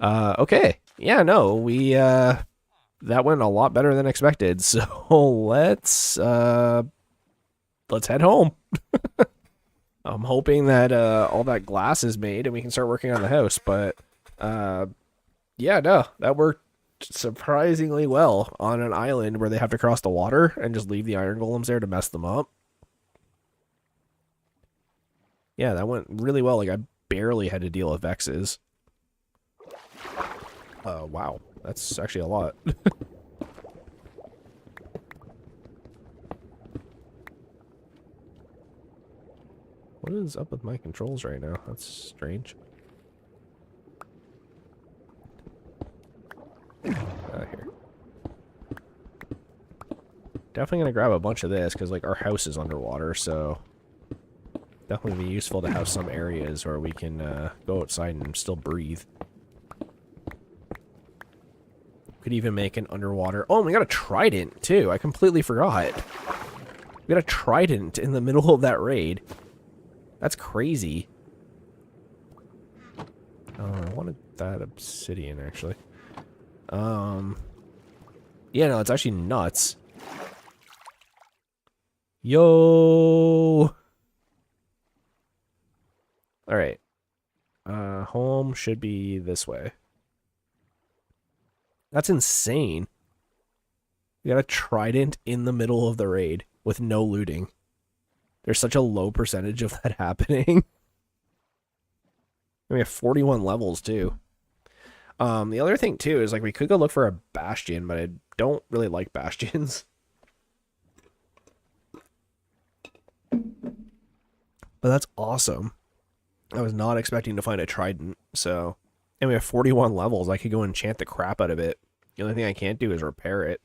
Okay. Yeah, no, we, that went a lot better than expected, so let's head home. I'm hoping that, all that glass is made and we can start working on the house, but, yeah, no, that worked surprisingly well on an island where they have to cross the water and just leave the iron golems there to mess them up. Yeah, that went really well. Like, I barely had to deal with Vexes. Wow. That's actually a lot. is up with my controls right now? That's strange. Here. Definitely gonna grab a bunch of this, because, like, our house is underwater, so... Definitely be useful to have some areas where we can go outside and still breathe. Could even make an underwater... Oh, we got a trident, too. I completely forgot. We got a trident in the middle of that raid. That's crazy. I wanted that obsidian, actually. Yeah, no, it's actually nuts. Yo! Alright. Home should be this way. That's insane. We got a trident in the middle of the raid with no looting. There's such a low percentage of that happening. And we have 41 levels, too. The other thing, too, is, like, we could go look for a bastion, but I don't really like bastions. But that's awesome. I was not expecting to find a trident, so... And we have 41 levels. I could go enchant the crap out of it. The only thing I can't do is repair it.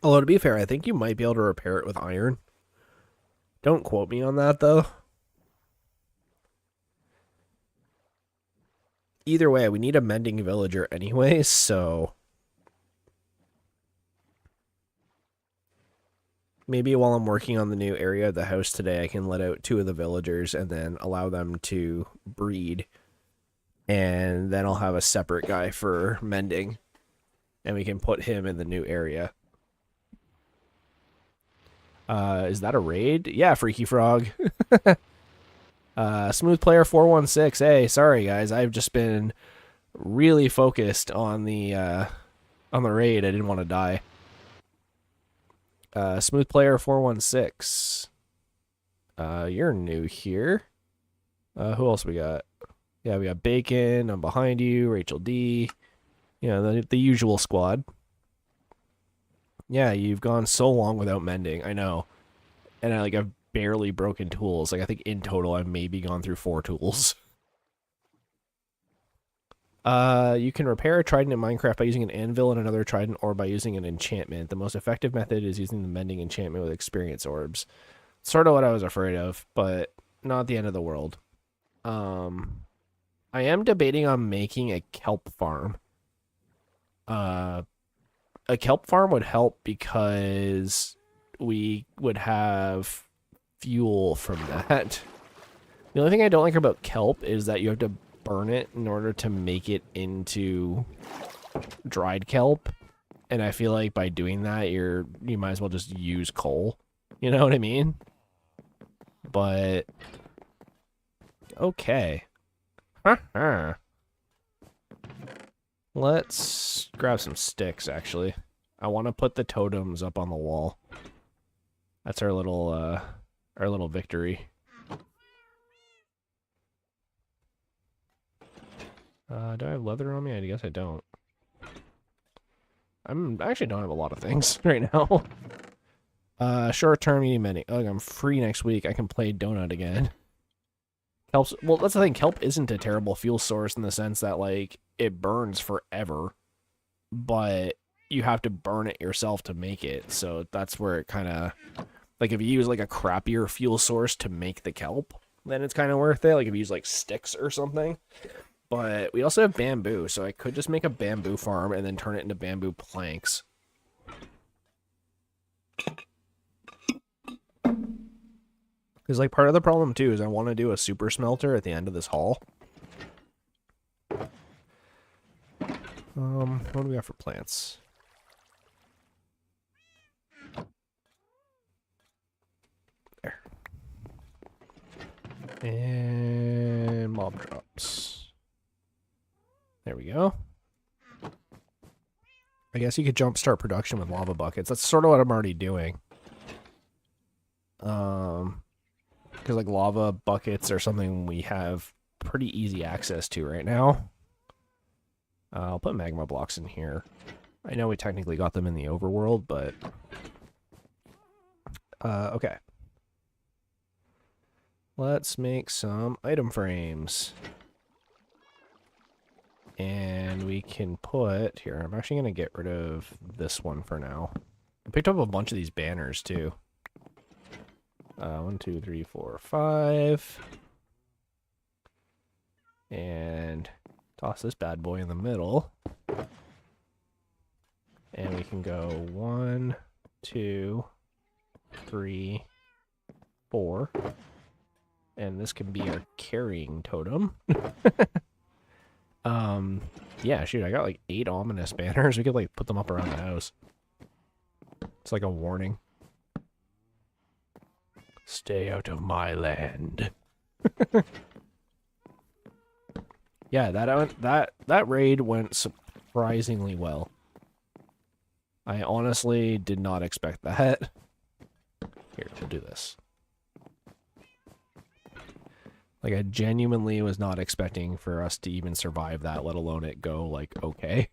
Although, to be fair, I think you might be able to repair it with iron. Don't quote me on that, though. Either way, we need a mending villager anyway, so... Maybe while I'm working on the new area of the house today, I can let out 2 of the villagers and then allow them to breed. And then I'll have a separate guy for mending. And we can put him in the new area. Is that a raid? Yeah, Freaky Frog. Smooth Player 416. Hey, sorry guys, I've just been really focused on the raid. I didn't want to die. Smooth Player 416. You're new here. Who else we got? Yeah, we got Bacon. I'm behind you. Rachel D. Yeah, the usual squad. Yeah, you've gone so long without mending. I know. And I've barely broken tools. Like, I think in total I've maybe gone through 4 tools. You can repair a trident in Minecraft by using an anvil and another trident, or by using an enchantment. The most effective method is using the mending enchantment with experience orbs. Sort of what I was afraid of, but not the end of the world. I am debating on making a kelp farm. A kelp farm would help because we would have fuel from that. The only thing I don't like about kelp is that you have to burn it in order to make it into dried kelp. And I feel like by doing that, you might as well just use coal. You know what I mean? But okay. Let's grab some sticks, actually. I want to put the totems up on the wall. That's our little victory. Do I have leather on me? I guess I don't. I actually don't have a lot of things right now. Short term, medium, many. Oh, I'm free next week. I can play Donut again. Kelp's, well, that's the thing. Kelp isn't a terrible fuel source in the sense that, like, it burns forever, but you have to burn it yourself to make it. So that's where it kind of, like, if you use, like, a crappier fuel source to make the kelp, then it's kind of worth it. Like, if you use, like, sticks or something. But we also have bamboo, so I could just make a bamboo farm and then turn it into bamboo planks. Because, like, part of the problem, too, is I want to do a super smelter at the end of this hall. What do we got for plants? There. And mob drops. There we go. I guess you could jumpstart production with lava buckets. That's sort of what I'm already doing. Because, like, lava buckets are something we have pretty easy access to right now. I'll put magma blocks in here. I know we technically got them in the overworld, but... okay. let's make some item frames. And we can put, here, I'm actually going to get rid of this one for now. I picked up a bunch of these banners too. 1, 2, 3, 4, 5. And toss this bad boy in the middle. And we can go 1, 2, 3, 4. And this can be our carrying totem. Yeah, shoot, I got like 8 ominous banners. We could like put them up around the house. It's like a warning. Stay out of my land. Yeah, that raid went surprisingly well. I honestly did not expect that. Here, we'll do this. Like, I genuinely was not expecting for us to even survive that, let alone it go, like, okay.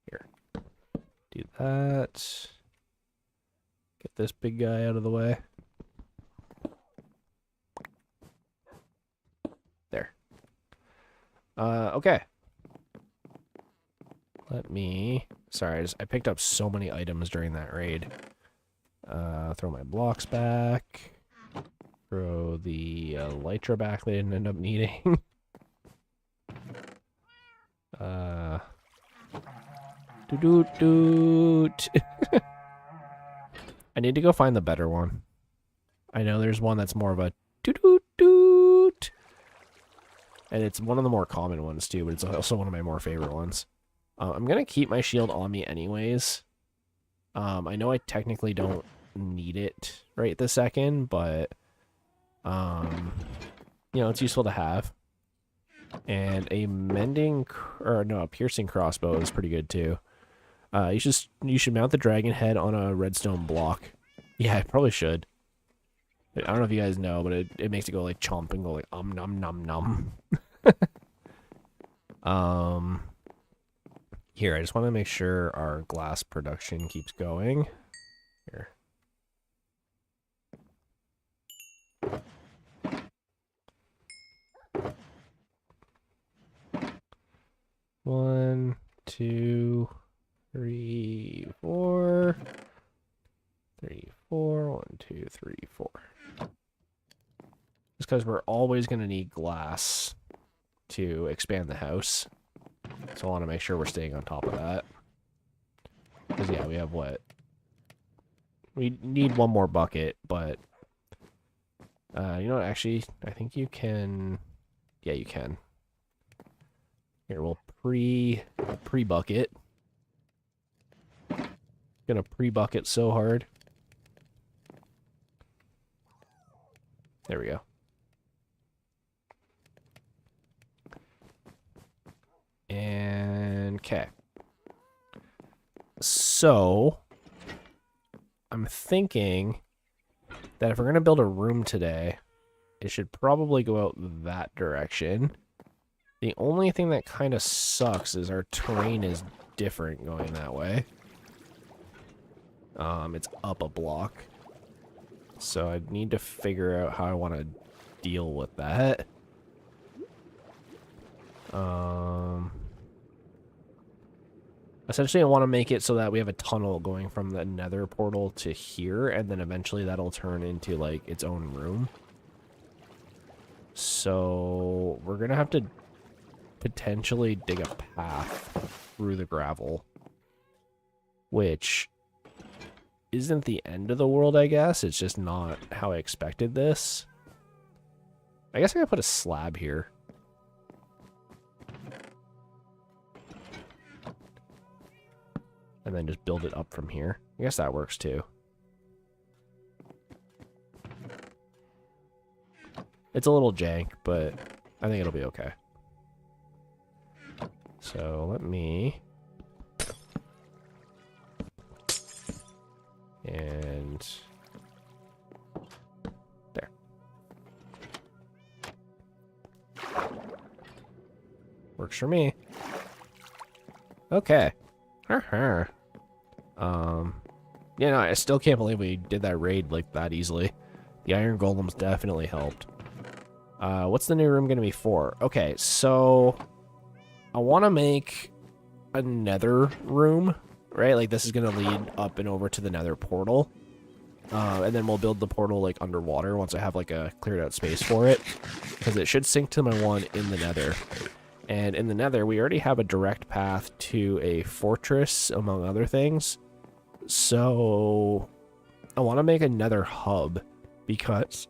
Here. Do that. Get this big guy out of the way. There. Okay. Let me... Sorry, I picked up so many items during that raid. Throw my blocks back. Throw the elytra back that I didn't end up needing. Doot. I need to go find the better one. I know there's one that's more of a doot. And it's one of the more common ones too, but it's also one of my more favorite ones. I'm gonna keep my shield on me anyways. I know I technically don't need it right this second, but you know, it's useful to have. And a a piercing crossbow is pretty good too. You should mount the dragon head on a redstone block. Yeah, I probably should. I don't know if you guys know, but it makes it go like chomp and go like nom nom. Here, I just want to make sure our glass production keeps going. Here. One, 2, 3, 4. 3, 4. 1, 2, 3, 4. Just because we're always going to need glass to expand the house. So I want to make sure we're staying on top of that. Because, yeah, we have what? We need one more bucket, but... you know what, actually, I think you can... Yeah, you can. Here, we'll pre-bucket. Gonna pre-bucket so hard. There we go. And, okay. So, I'm thinking that if we're going to build a room today, it should probably go out that direction. The only thing that kind of sucks is our terrain is different going that way. It's up a block. So I need to figure out how I want to deal with that. Essentially, I want to make it so that we have a tunnel going from the nether portal to here, and then eventually that'll turn into, like, its own room. So, we're going to have to potentially dig a path through the gravel, which isn't the end of the world, I guess. It's just not how I expected this. I guess I gotta put a slab here. And then just build it up from here. I guess that works too. It's a little jank, but I think it'll be okay. So let me... And... There. Works for me. Okay. Yeah, Yeah, no, I still can't believe we did that raid like that easily. The iron golems definitely helped. What's the new room going to be for? Okay, so I want to make a nether room, right? Like this is going to lead up and over to the nether portal. And then we'll build the portal like underwater once I have like a cleared out space for it. Because it should sync to my one in the nether. And in the nether, we already have a direct path to a fortress, among other things. So I want to make another hub. Because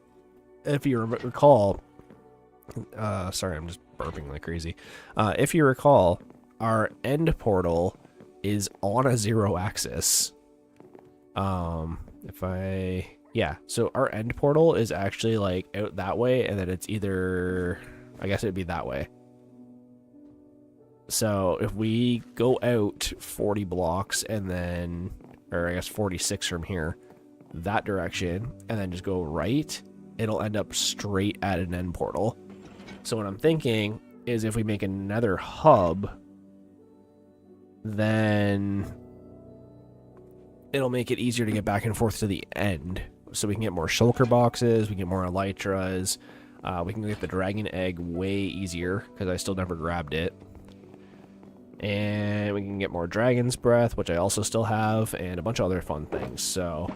if you recall... sorry, I'm just burping like crazy. If you recall, our end portal is on a 0 axis. Yeah, so our end portal is actually like out that way, and then it's either, I guess it'd be that way. So if we go out 40 blocks and then, or I guess 46 from here, that direction, and then just go right, it'll end up straight at an end portal. So what I'm thinking is if we make another hub, then it'll make it easier to get back and forth to the end. So we can get more shulker boxes, we can get more elytras, we can get the dragon egg way easier, because I still never grabbed it. And we can get more dragon's breath, which I also still have, and a bunch of other fun things. So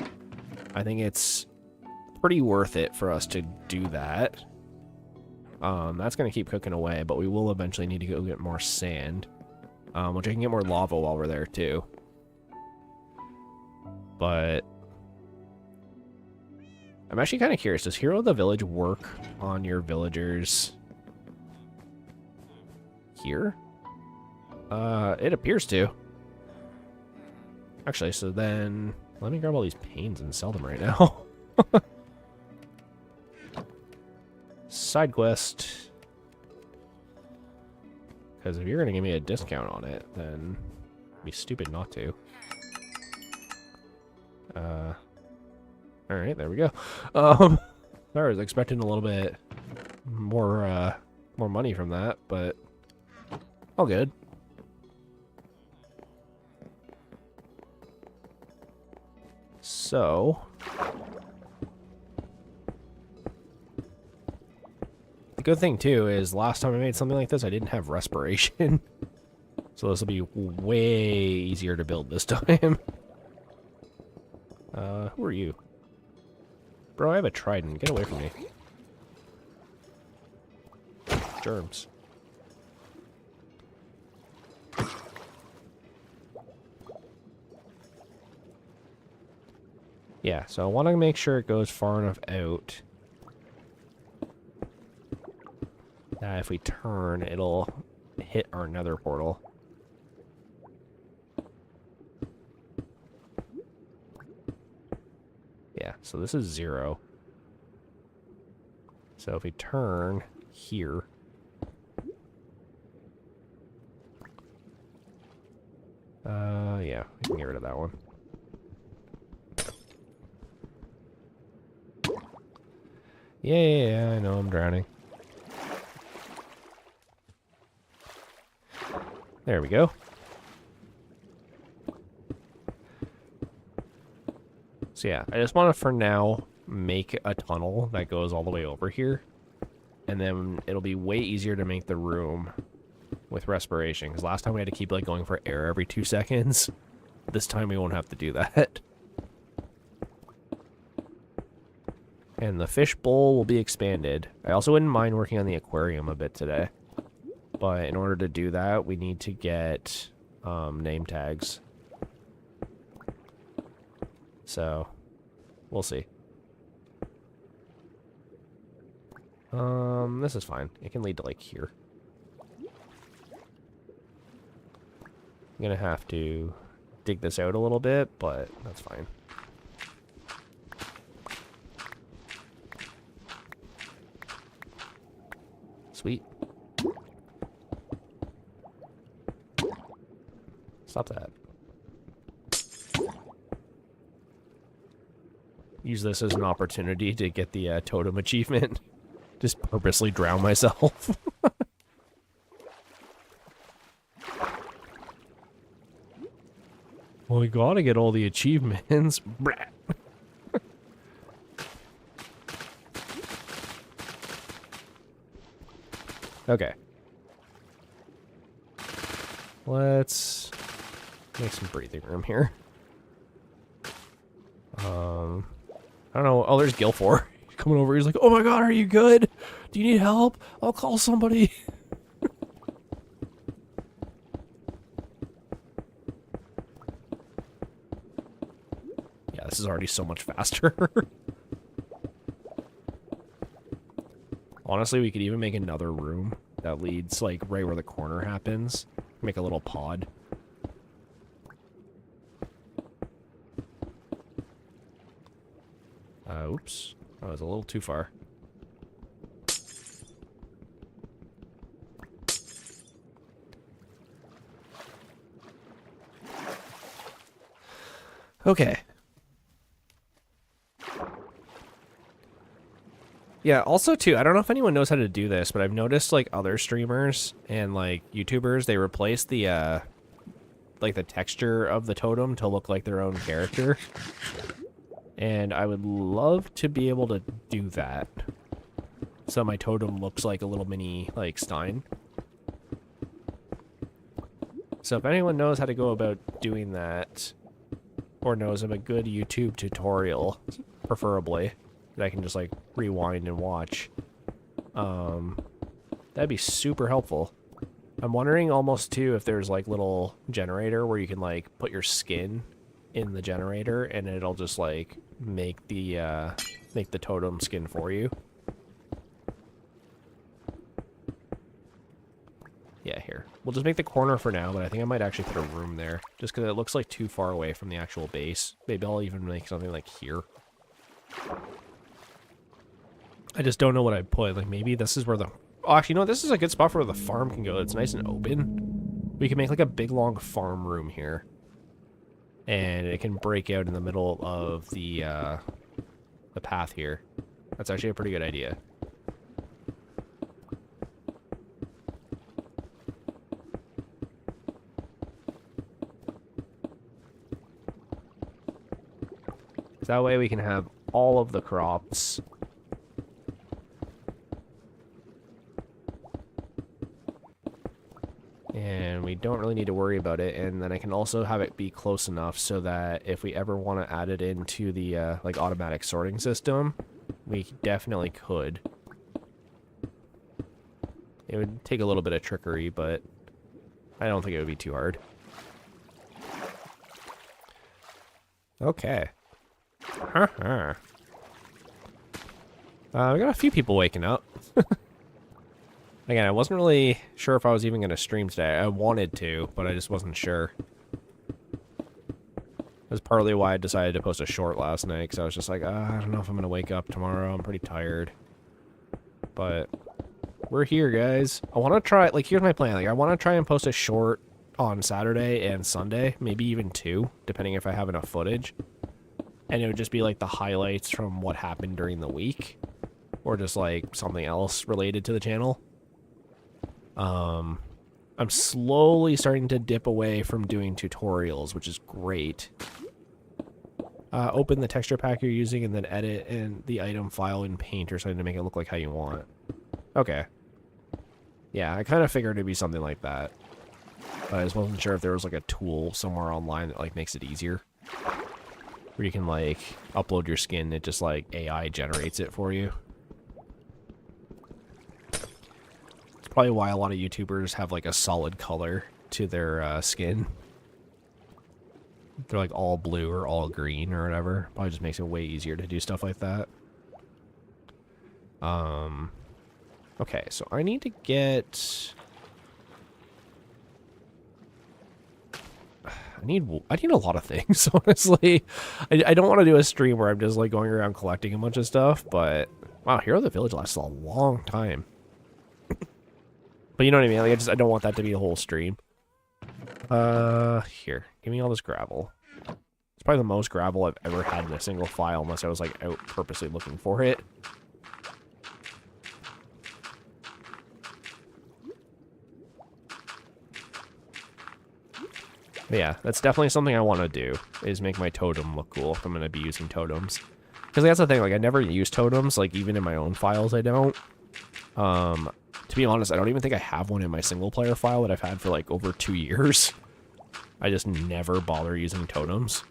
I think it's pretty worth it for us to do that. That's going to keep cooking away, but we will eventually need to go get more sand, which I can get more lava while we're there too. But I'm actually kind of curious, does Hero of the Village work on your villagers here? It appears to. Actually, so then let me grab all these panes and sell them right now. Side quest. Because if you're going to give me a discount on it, then it'd be stupid not to. Alright, there we go. I was expecting a little bit more money from that, but all good. So the good thing too is last time I made something like this, I didn't have respiration. So this will be way easier to build this time. Who are you? Bro, I have a trident. Get away from me. Germs. Yeah, so I want to make sure it goes far enough out that if we turn, it'll hit our nether portal. Yeah, so this is 0. So if we turn here, yeah, we can get rid of that one. Yeah, I know I'm drowning. There we go. So yeah, I just want to, for now, make a tunnel that goes all the way over here. And then it'll be way easier to make the room with respiration. Because last time we had to keep like going for air every 2 seconds. This time we won't have to do that. And the fish bowl will be expanded. I also wouldn't mind working on the aquarium a bit today. But in order to do that, we need to get name tags. So, we'll see. This is fine. It can lead to, like, here. I'm gonna have to dig this out a little bit, but that's fine. Sweet. Stop that. Use this as an opportunity to get the totem achievement. Just purposely drown myself. Well, we gotta get all the achievements. Brat. Okay. Let's make some breathing room here. I don't know. Oh, there's Gilfor. He's coming over. He's like, oh my god, are you good? Do you need help? I'll call somebody. Yeah, this is already so much faster. Honestly, we could even make another room that leads, like, right where the corner happens. Make a little pod. Oops. That was a little too far. Okay. Yeah, also, too, I don't know if anyone knows how to do this, but I've noticed, like, other streamers and, like, YouTubers, they replace the, like, the texture of the totem to look like their own character. And I would love to be able to do that. So my totem looks like a little mini, like, Stein. So if anyone knows how to go about doing that, or knows of a good YouTube tutorial, preferably, that I can just, like, rewind and watch, that'd be super helpful. I'm wondering almost, too, if there's, like, little generator where you can, like, put your skin in the generator and it'll just, like, make the totem skin for you. Yeah, here. We'll just make the corner for now, but I think I might actually put a room there, just because it looks like too far away from the actual base. Maybe I'll even make something like here. I just don't know what I'd put. Like, maybe this is where the... Oh, actually, no, this is a good spot for where the farm can go. It's nice and open. We can make, like, a big, long farm room here. And it can break out in the middle of the path here. That's actually a pretty good idea. That way we can have all of the crops. And we don't really need to worry about it. And then I can also have it be close enough so that if we ever want to add it into the like automatic sorting system, we definitely could. It would take a little bit of trickery, but I don't think it would be too hard. Okay. We got a few people waking up. Again, I wasn't really sure if I was even going to stream today. I wanted to, but I just wasn't sure. That's partly why I decided to post a short last night, because I was just like, I don't know if I'm going to wake up tomorrow. I'm pretty tired. But we're here, guys. I want to try, like, here's my plan. Like, I want to try and post a short on Saturday and Sunday, maybe even 2, depending if I have enough footage. And it would just be, like, the highlights from what happened during the week. Or just, like, something else related to the channel. I'm slowly starting to dip away from doing tutorials, which is great. Open the texture pack you're using and then edit in the item file in Paint or something to make it look like how you want. Okay. Yeah, I kind of figured it'd be something like that. I just wasn't sure if there was, like, a tool somewhere online that, like, makes it easier. Where you can, like, upload your skin, it just, like, AI generates it for you. It's probably why a lot of YouTubers have, like, a solid color to their skin. They're, like, all blue or all green or whatever. Probably just makes it way easier to do stuff like that. Okay, so I need to get... I need a lot of things, honestly. I don't want to do a stream where I'm just, like, going around collecting a bunch of stuff, but... Wow, Hero of the Village lasts a long time. But you know what I mean? Like, I don't want that to be a whole stream. Here. Give me all this gravel. It's probably the most gravel I've ever had in a single file, unless I was, like, out purposely looking for it. But yeah, that's definitely something I want to do, is make my totem look cool if I'm going to be using totems. Because that's the thing, like, I never use totems, like, even in my own files I don't. To be honest, I don't even think I have one in my single-player file that I've had for, like, over 2 years. I just never bother using totems.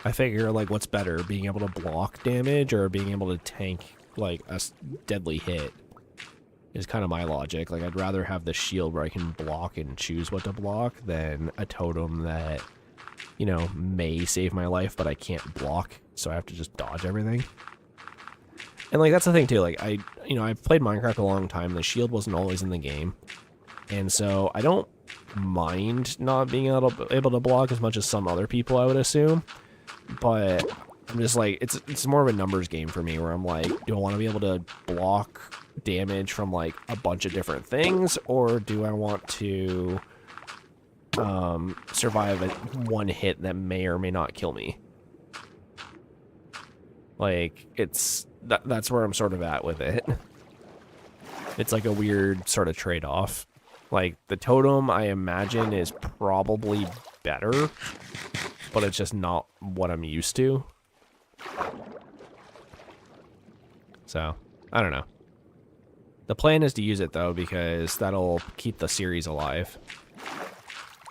I figure, like, what's better, being able to block damage or being able to tank, like, a deadly hit is kind of my logic. Like, I'd rather have the shield where I can block and choose what to block than a totem that, you know, may save my life, but I can't block, so I have to just dodge everything. And, like, that's the thing, too. Like, I've played Minecraft a long time. The shield wasn't always in the game. And so I don't mind not being able to block as much as some other people, I would assume. But I'm just like, it's more of a numbers game for me, where I'm like, do I want to be able to block damage from, like, a bunch of different things, or do I want to survive one hit that may or may not kill me? Like, that's where I'm sort of at with it. It's like a weird sort of trade-off. Like, the totem, I imagine, is probably better, but it's just not what I'm used to. So, I don't know. The plan is to use it, though, because that'll keep the series alive.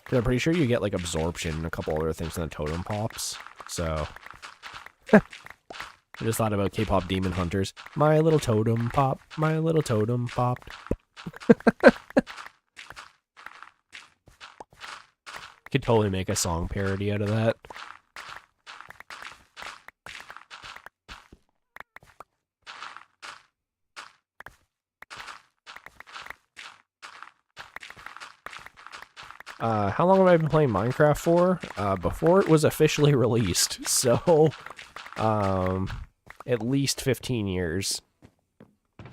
Because I'm pretty sure you get, like, absorption and a couple other things in the totem pops. So, I just thought about K-pop demon hunters. My little totem pop, my little totem popped. Could totally make a song parody out of that. How long have I been playing Minecraft for? Before it was officially released, so at least 15 years.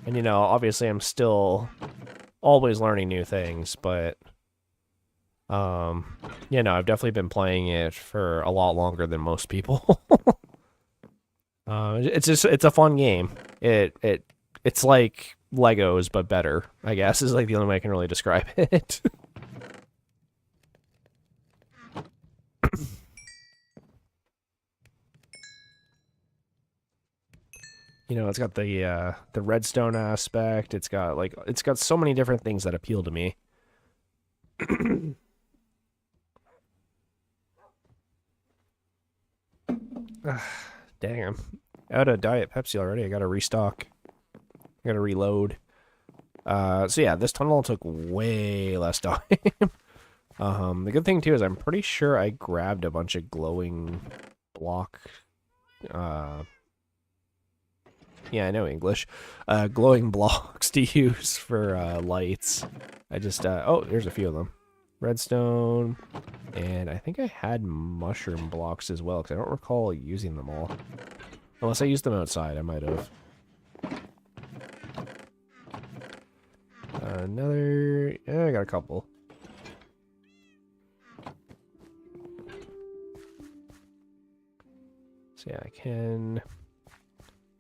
And, you know, obviously I'm still always learning new things, but yeah, no, I've definitely been playing it for a lot longer than most people. It's a fun game. It's like Legos, but better, I guess, is like the only way I can really describe it. You know, it's got the redstone aspect. It's got so many different things that appeal to me. Dang, I'm out of Diet Pepsi already. I gotta restock. I gotta reload. So yeah, this tunnel took way less time. The good thing too is I'm pretty sure I grabbed a bunch of glowing block. Yeah, I know English. Glowing blocks to use for lights. I just oh, there's a few of them. Redstone, and I think I had mushroom blocks as well, because I don't recall using them all. Unless I used them outside, I might have. Another... Yeah, I got a couple. So yeah, I can...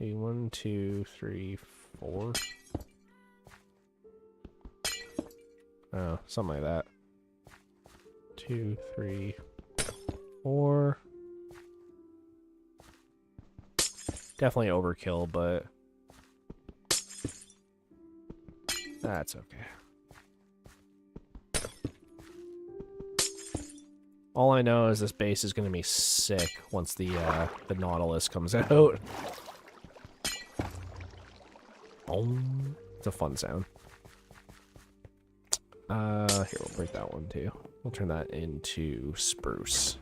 do 1, 2, 3, 4. Oh, something like that. 2, 3, 4. Definitely overkill, but that's okay. All I know is this base is going to be sick once the Nautilus comes out. It's a fun sound. Here, we'll break that one too. We'll turn that into spruce.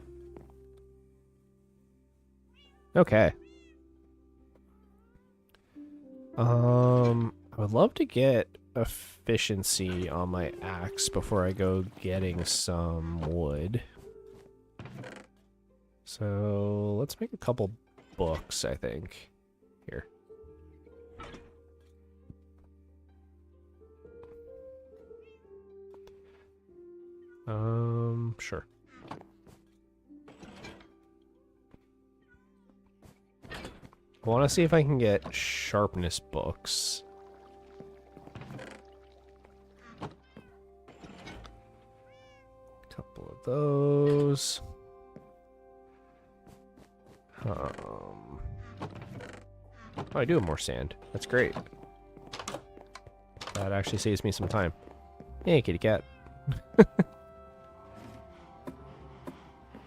Okay. I would love to get efficiency on my axe before I go getting some wood. So let's make a couple books, I think. Here. Sure. I want to see if I can get sharpness books. those. Oh, I do have more sand. That's great. That actually saves me some time. Hey, kitty cat.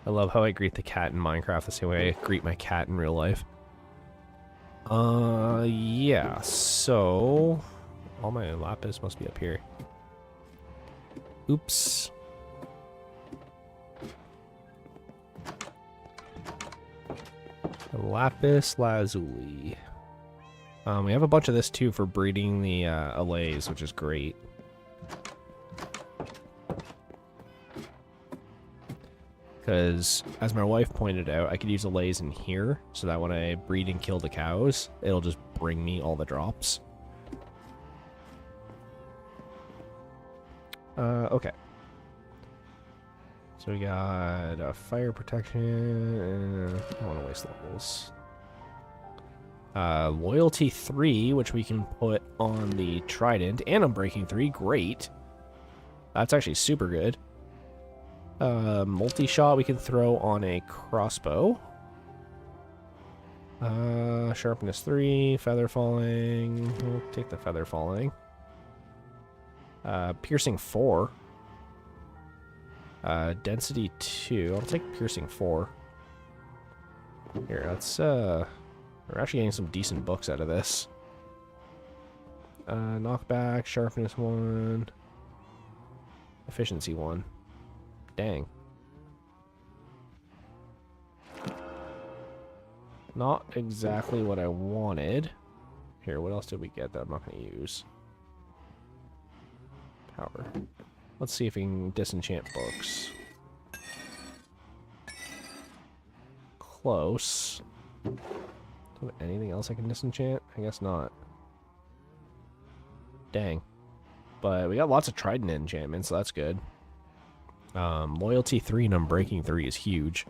I love how I greet the cat in Minecraft the same way I greet my cat in real life. Yeah, so... all my lapis must be up here. Oops. Lapis lazuli. We have a bunch of this too for breeding the allays, which is great. Because, as my wife pointed out, I could use allays in here, so that when I breed and kill the cows, it'll just bring me all the drops. Okay. So we got fire protection. I don't want to waste levels. Loyalty 3, which we can put on the trident, and Unbreaking 3. Great. That's actually super good. Multi-shot we can throw on a crossbow. Sharpness 3, feather falling. We'll take the feather falling. Piercing 4. Density 2. I'll take piercing 4. Here, let's we're actually getting some decent books out of this. Knockback, sharpness 1. Efficiency 1. Dang. Not exactly what I wanted. Here, what else did we get that I'm not going to use? Power. Let's see if we can disenchant books. Close. Anything else I can disenchant? I guess not. Dang. But we got lots of trident enchantments, so that's good. Loyalty 3 and Unbreaking 3 is huge.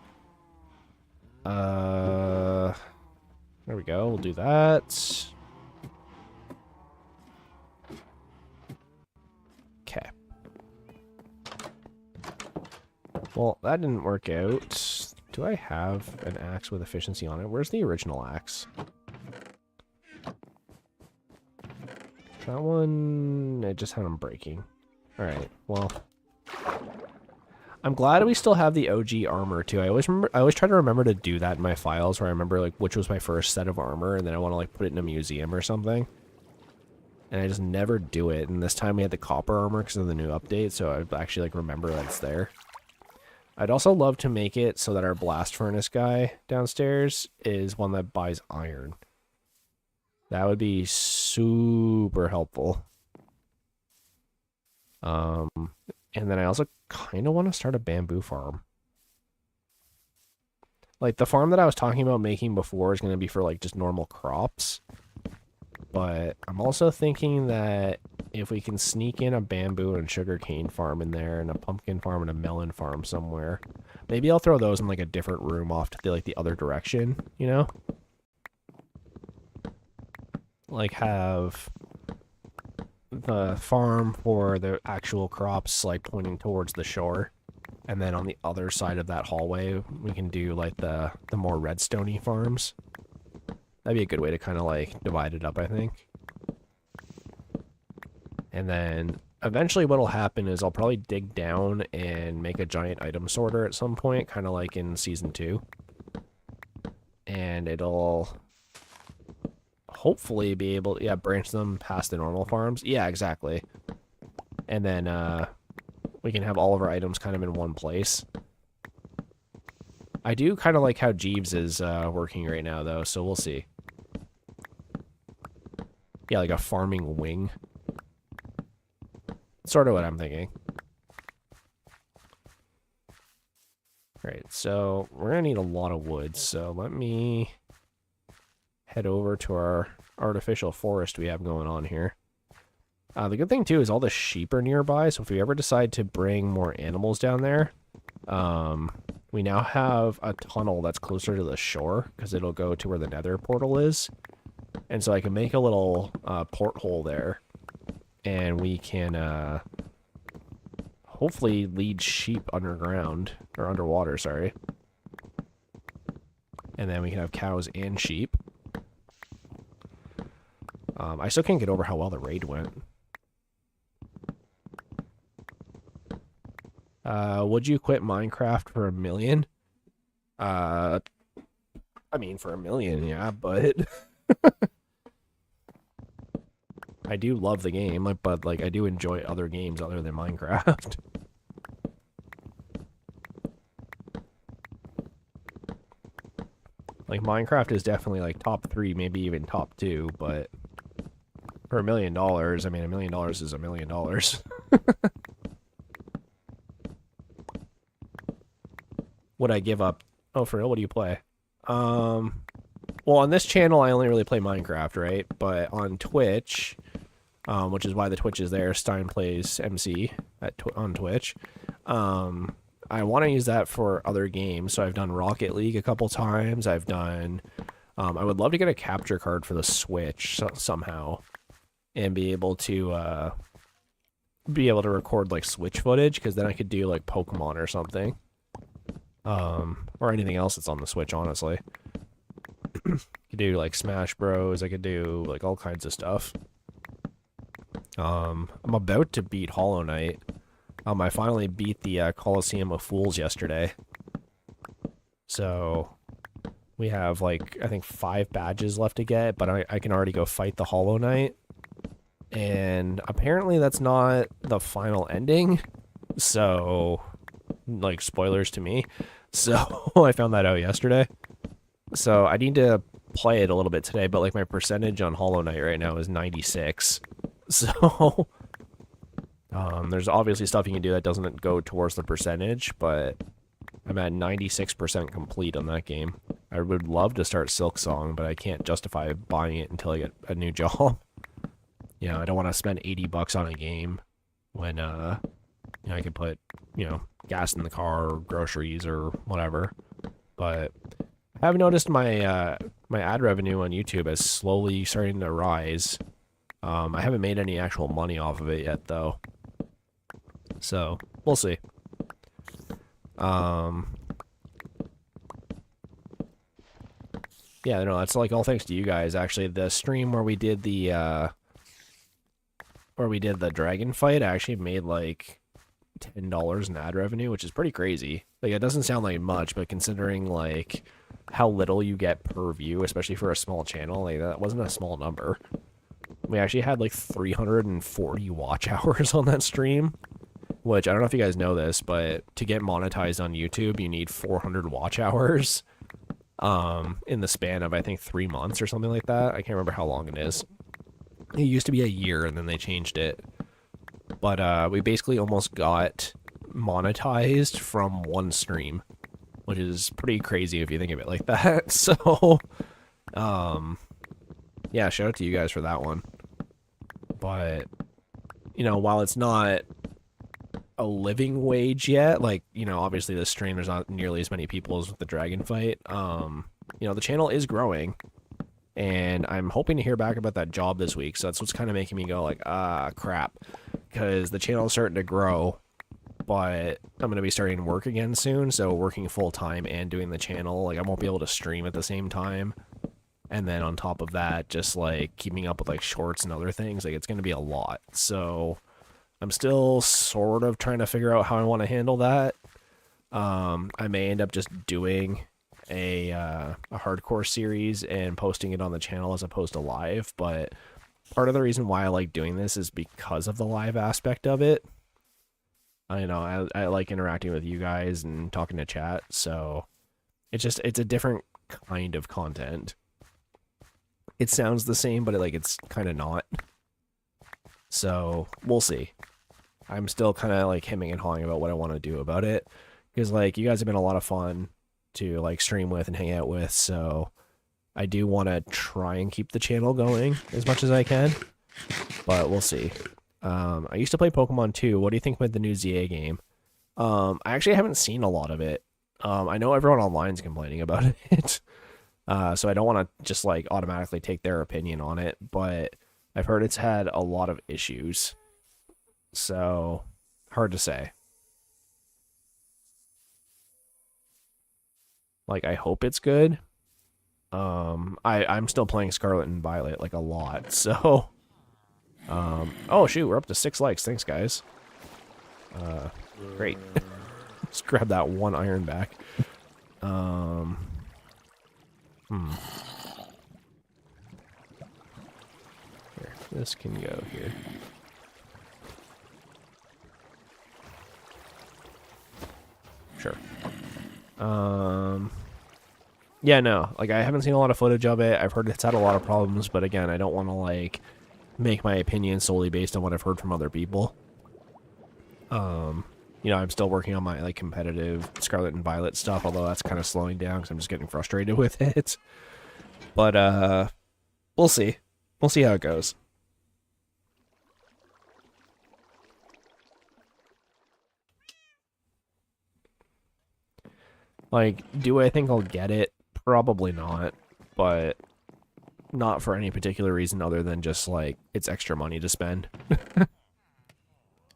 There we go. We'll do that. Okay. Well, that didn't work out. Do I have an axe with efficiency on it? Where's the original axe? That one, it just had Unbreaking. Alright, well... I'm glad we still have the OG armor too. I always try to remember to do that in my files where I remember like which was my first set of armor and then I want to like put it in a museum or something. And I just never do it. And this time we had the copper armor because of the new update, so I actually like remember that it's there. I'd also love to make it so that our blast furnace guy downstairs is one that buys iron. That would be super helpful. And then I also kind of want to start a bamboo farm. Like, the farm that I was talking about making before is going to be for, like, just normal crops. But I'm also thinking that if we can sneak in a bamboo and sugarcane farm in there, and a pumpkin farm and a melon farm somewhere, maybe I'll throw those in, like, a different room off to, like, the other direction, you know? Like, have... the farm for the actual crops like pointing towards the shore, and then on the other side of that hallway we can do like the more redstone-y farms. That'd be a good way to kind of like divide it up, I think. And then eventually what'll happen is I'll probably dig down and make a giant item sorter at some point, kind of like in season 2, and it'll hopefully be able to, yeah, branch them past the normal farms. Yeah, exactly. And then we can have all of our items kind of in one place. I do kind of like how Jeeves is working right now, though, so we'll see. Yeah, like a farming wing. Sort of what I'm thinking. Alright, so we're going to need a lot of wood, so let me head over to our artificial forest we have going on here. The good thing too is all the sheep are nearby, so if we ever decide to bring more animals down there, we now have a tunnel that's closer to the shore because it'll go to where the nether portal is. And so I can make a little porthole there, and we can hopefully lead sheep underground, or underwater, sorry. And then we can have cows and sheep. I still can't get over how well the raid went. Would you quit Minecraft for $1 million? I mean, for $1 million, yeah, but I do love the game, but like I do enjoy other games other than Minecraft. Like Minecraft is definitely like top 3, maybe even top 2, but for $1 million, I mean, $1 million is $1 million. Would I give up? Oh, for real? What do you play? Well, on this channel, I only really play Minecraft, right? But on Twitch, which is why the Twitch is there, Stein plays MC on Twitch. I want to use that for other games. So I've done Rocket League a couple times. I've done. I would love to get a capture card for the Switch somehow, and be able to record like Switch footage, because then I could do like Pokemon or something. Or anything else that's on the Switch, honestly. Could do like Smash Bros. I could do like all kinds of stuff. I'm about to beat Hollow Knight. I finally beat the Coliseum of Fools yesterday. So we have like, I think 5 badges left to get, but I can already go fight the Hollow Knight. And apparently that's not the final ending. So, like, spoilers to me. So I found that out yesterday. So I need to play it a little bit today, but like my percentage on Hollow Knight right now is 96. So there's obviously stuff you can do that doesn't go towards the percentage, but I'm at 96% complete on that game. I would love to start Silksong, but I can't justify buying it until I get a new job. You know, I don't want to spend $80 on a game when you know, I could put, you know, gas in the car or groceries or whatever. But I have noticed my my ad revenue on YouTube is slowly starting to rise. I haven't made any actual money off of it yet, though. So, we'll see. Yeah, no, that's like all thanks to you guys. Actually, the stream where we did the dragon fight, I actually made like $10 in ad revenue, which is pretty crazy. Like, it doesn't sound like much, but considering like how little you get per view, especially for a small channel, like that wasn't a small number. We actually had like 340 watch hours on that stream, which I don't know if you guys know this, but to get monetized on YouTube, you need 400 watch hours in the span of, I think, 3 months or something like that. I can't remember how long it is. It used to be a year, and then they changed it. But we basically almost got monetized from one stream, which is pretty crazy if you think of it like that. So, yeah, shout out to you guys for that one. But, you know, while it's not a living wage yet, like, you know, obviously this stream, there's not nearly as many people as with the dragon fight. You know, the channel is growing, and I'm hoping to hear back about that job this week. So that's what's kind of making me go like, crap, because the channel is starting to grow, but I'm going to be starting work again soon. So working full time and doing the channel, like I won't be able to stream at the same time. And then on top of that, just like keeping up with like shorts and other things, like it's going to be a lot. So I'm still sort of trying to figure out how I want to handle that. I may end up just doing a hardcore series and posting it on the channel as opposed to live, but part of the reason why I like doing this is because of the live aspect of it. I know I like interacting with you guys and talking to chat, so it's a different kind of content. It sounds the same, but it's kind of not. So we'll see. I'm still kind of like hemming and hawing about what I want to do about it, because like you guys have been a lot of fun to like stream with and hang out with, so I do want to try and keep the channel going as much as I can, but we'll see. I used to play Pokemon too. What do you think about the new ZA game? I actually haven't seen a lot of it. I know everyone online's complaining about it. So I don't want to just like automatically take their opinion on it, but I've heard it's had a lot of issues. So hard to say. Like, I hope it's good. I'm still playing Scarlet and Violet, like, a lot, so... oh, shoot, we're up to 6 likes. Thanks, guys. Great. Let's grab that 1 iron back. Here, this can go here. Sure. Yeah, no, like, I haven't seen a lot of footage of it. I've heard it's had a lot of problems, but again, I don't want to, like, make my opinion solely based on what I've heard from other people. You know, I'm still working on my, like, competitive Scarlet and Violet stuff, although that's kind of slowing down because I'm just getting frustrated with it. But, we'll see. We'll see how it goes. Like, do I think I'll get it? Probably not, but not for any particular reason other than just, like, it's extra money to spend.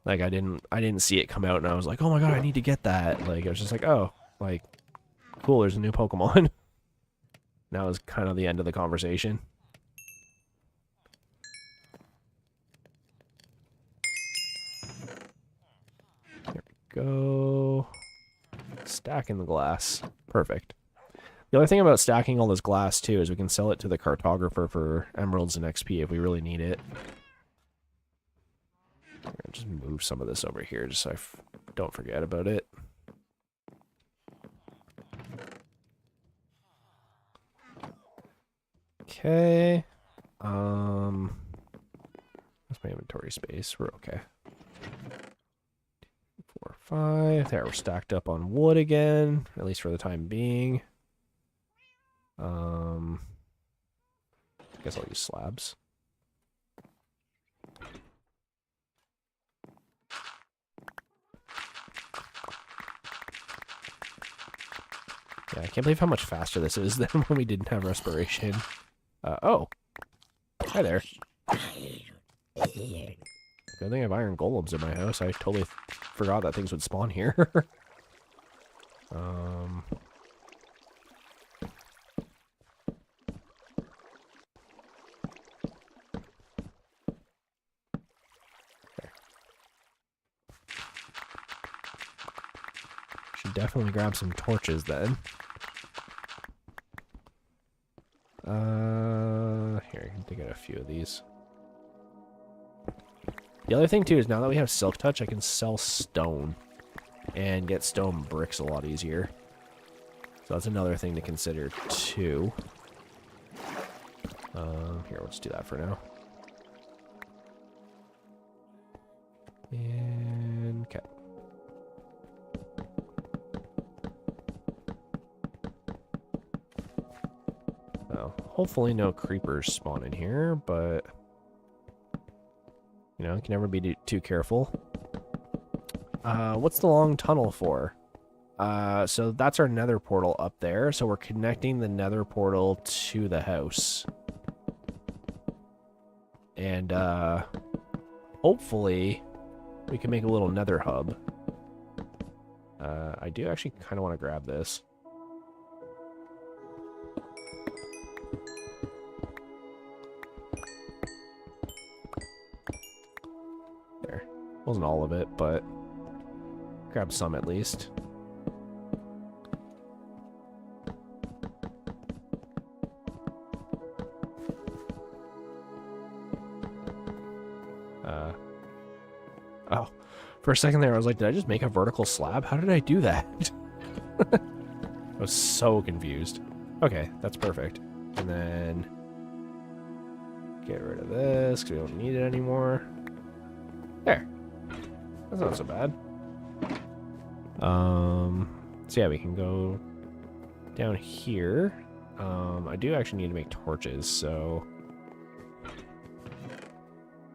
Like, I didn't see it come out and I was like, oh my god, I need to get that. Like, I was just like, oh, like, cool, there's a new Pokemon. That was kind of the end of the conversation. There we go. Stacking the glass. Perfect. The other thing about stacking all this glass, too, is we can sell it to the cartographer for emeralds and XP if we really need it. I'm gonna just move some of this over here just so I don't forget about it. Okay. What's my inventory space? We're okay. 4, 5. There, we're stacked up on wood again, at least for the time being. I guess I'll use slabs. Yeah, I can't believe how much faster this is than when we didn't have respiration. Oh. Hi there. Good thing I have iron golems in my house. I totally forgot that things would spawn here. Should definitely grab some torches then. Here, I can dig out a few of these. The other thing, too, is now that we have Silk Touch, I can sell stone and get stone bricks a lot easier. So that's another thing to consider, too. Here, let's do that for now. And, okay. Well, hopefully no creepers spawn in here, but... You know, you can never be too careful. What's the long tunnel for? So that's our nether portal up there. So we're connecting the nether portal to the house. And, hopefully we can make a little nether hub. I do actually kind of want to grab this. There. Wasn't all of it, but grab some at least. Oh, for a second there I was like, did I just make a vertical slab? How did I do that? I was so confused. Okay, that's perfect. And then get rid of this because we don't need it anymore. There. That's not so bad. So yeah, we can go down here. I do actually need to make torches, so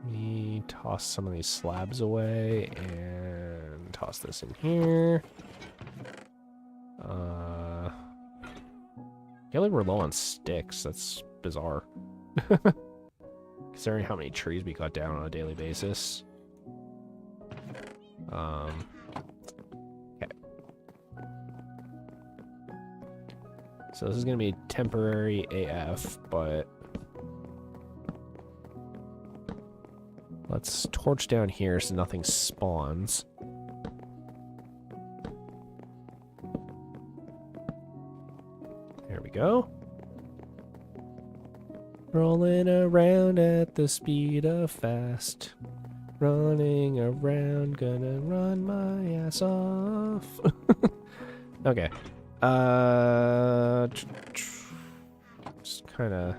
let me toss some of these slabs away and toss this in here. Can't believe we're low on sticks. That's bizarre. Considering how many trees we cut down on a daily basis. Okay. So this is going to be temporary AF, but let's torch down here so nothing spawns. There we go. Rolling around at the speed of fast. Running around, gonna run my ass off. Okay. Just kind of...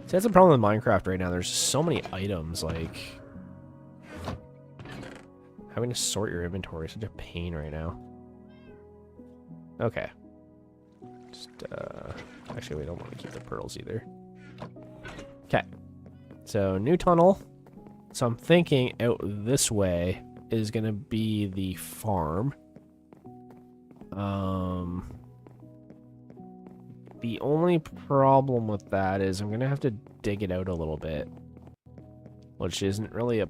See, that's a problem with Minecraft right now. There's so many items, like... Having to sort your inventory is such a pain right now. Okay. Just, actually, we don't want to keep the pearls either. Okay. So, new tunnel. So I'm thinking out this way is going to be the farm. The only problem with that is I'm going to have to dig it out a little bit. Which isn't really a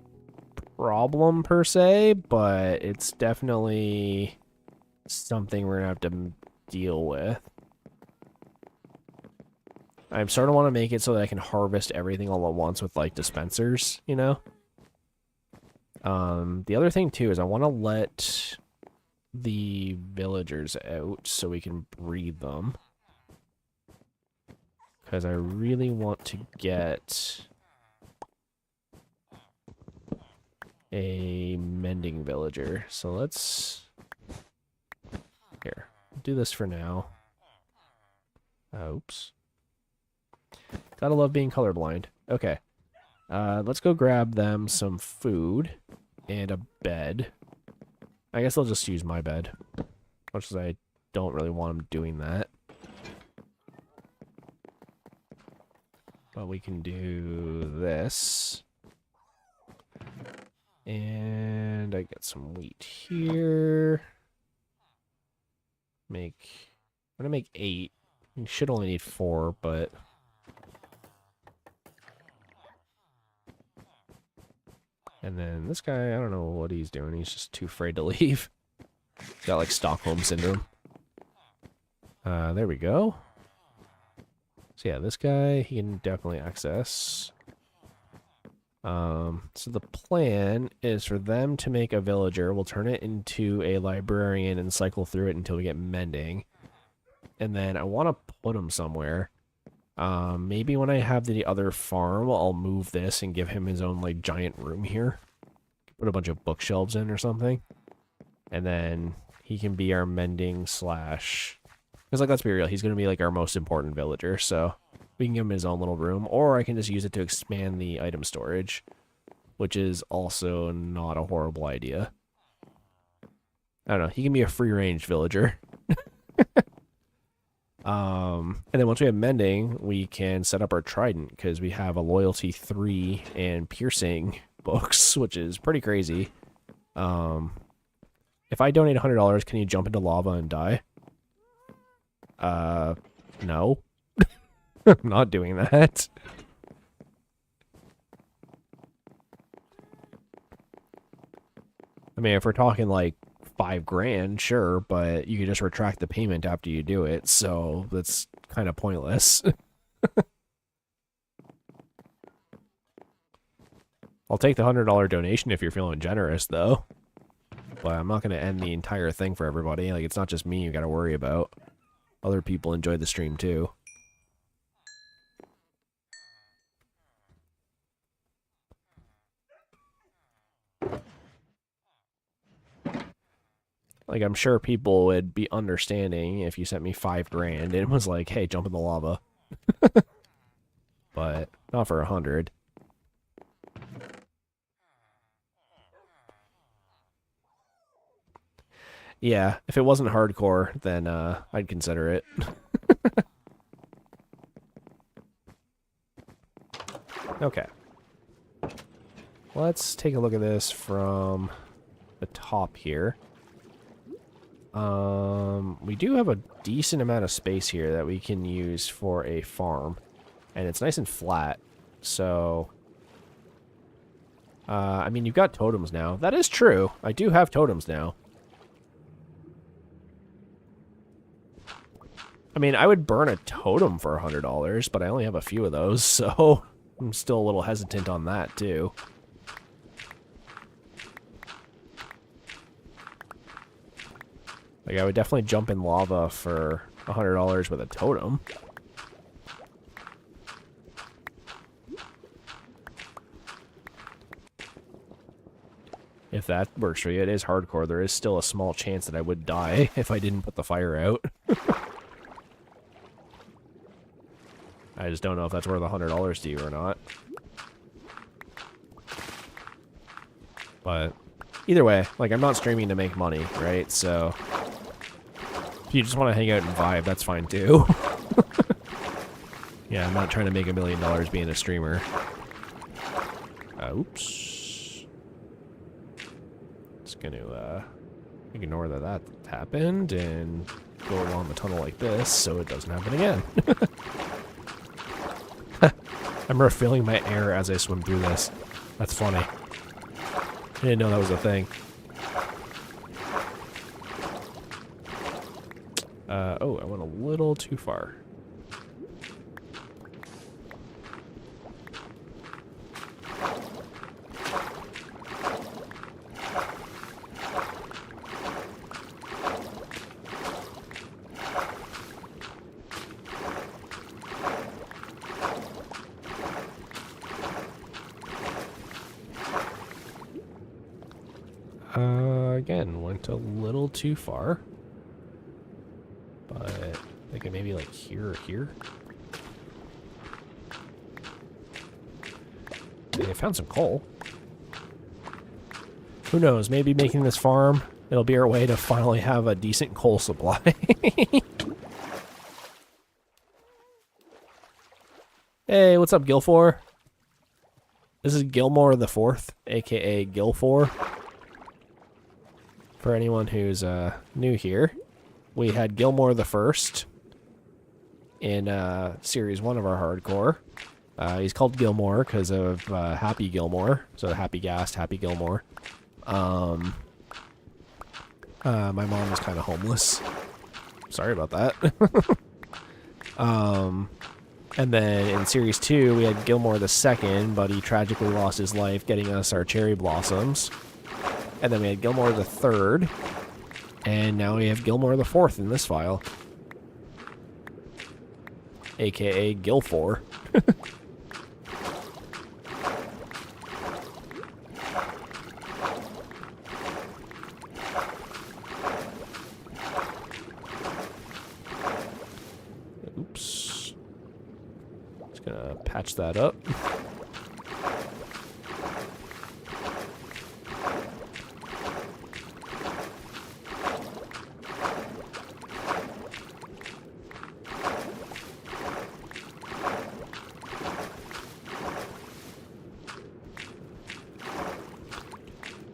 problem per se, but it's definitely something we're going to have to deal with. I sort of want to make it so that I can harvest everything all at once with, like, dispensers, you know? The other thing, too, is I want to let the villagers out so we can breed them. Because I really want to get a mending villager. So let's... Here, do this for now. Oops. Gotta love being colorblind. Okay. Let's go grab them some food and a bed. I guess I'll just use my bed. Much as I don't really want them doing that. But we can do this. And I get some wheat here. I'm gonna make 8. You should only need 4, but... And then this guy, I don't know what he's doing. He's just too afraid to leave. He's got, like, Stockholm Syndrome. There we go. So, yeah, this guy, he can definitely access. So the plan is for them to make a villager. We'll turn it into a librarian and cycle through it until we get mending. And then I want to put him somewhere. Maybe when I have the other farm, I'll move this and give him his own, like, giant room here. Put a bunch of bookshelves in or something. And then he can be our mending slash... Because, like, let's be real, he's going to be, like, our most important villager, so we can give him his own little room. Or I can just use it to expand the item storage, which is also not a horrible idea. I don't know, he can be a free-range villager. And then once we have mending, we can set up our trident because we have a loyalty 3 and piercing books, which is pretty crazy. If I donate $100, can you jump into lava and die? No. I'm not doing that. I mean, if we're talking like $5 grand, sure, but you can just retract the payment after you do it, so that's kind of pointless. I'll take the $100 donation if you're feeling generous, though. But I'm not going to end the entire thing for everybody. Like, it's not just me you got to worry about. Other people enjoy the stream, too. Like, I'm sure people would be understanding if you sent me $5 grand and was like, hey, jump in the lava. But not for 100. Yeah, if it wasn't hardcore, then I'd consider it. Okay. Let's take a look at this from the top here. We do have a decent amount of space here that we can use for a farm. And it's nice and flat, so... I mean, you've got totems now. That is true. I do have totems now. I mean, I would burn a totem for $100, but I only have a few of those, so I'm still a little hesitant on that, too. Like, I would definitely jump in lava for $100 with a totem. If that works for you, it is hardcore. There is still a small chance that I would die if I didn't put the fire out. I just don't know if that's worth $100 to you or not. But either way, like, I'm not streaming to make money, right? So if you just want to hang out and vibe, that's fine too. Yeah, I'm not trying to make $1 million being a streamer. Oops. Just gonna ignore that happened and go along the tunnel like this so it doesn't happen again. I'm refilling my air as I swim through this. That's funny. I didn't know that was a thing. Oh, I went a little too far. Again, went a little too far. But I think I maybe like here or here. Okay, I found some coal. Who knows, maybe making this farm, it'll be our way to finally have a decent coal supply. Hey, what's up, Gilfor? This is Gilmore the Fourth, aka Gilfor. For anyone who's new here, we had Gilmore the First in Series 1 of our hardcore. He's called Gilmore because of Happy Gilmore, so Happy Gast, Happy Gilmore. My mom was kind of homeless. Sorry about that. And then in Series 2, we had Gilmore the Second, but he tragically lost his life getting us our cherry blossoms. And then we had Gilmore the Third, and now we have Gilmore the Fourth in this file. AKA Gilfor. Oops. Just gonna patch that up.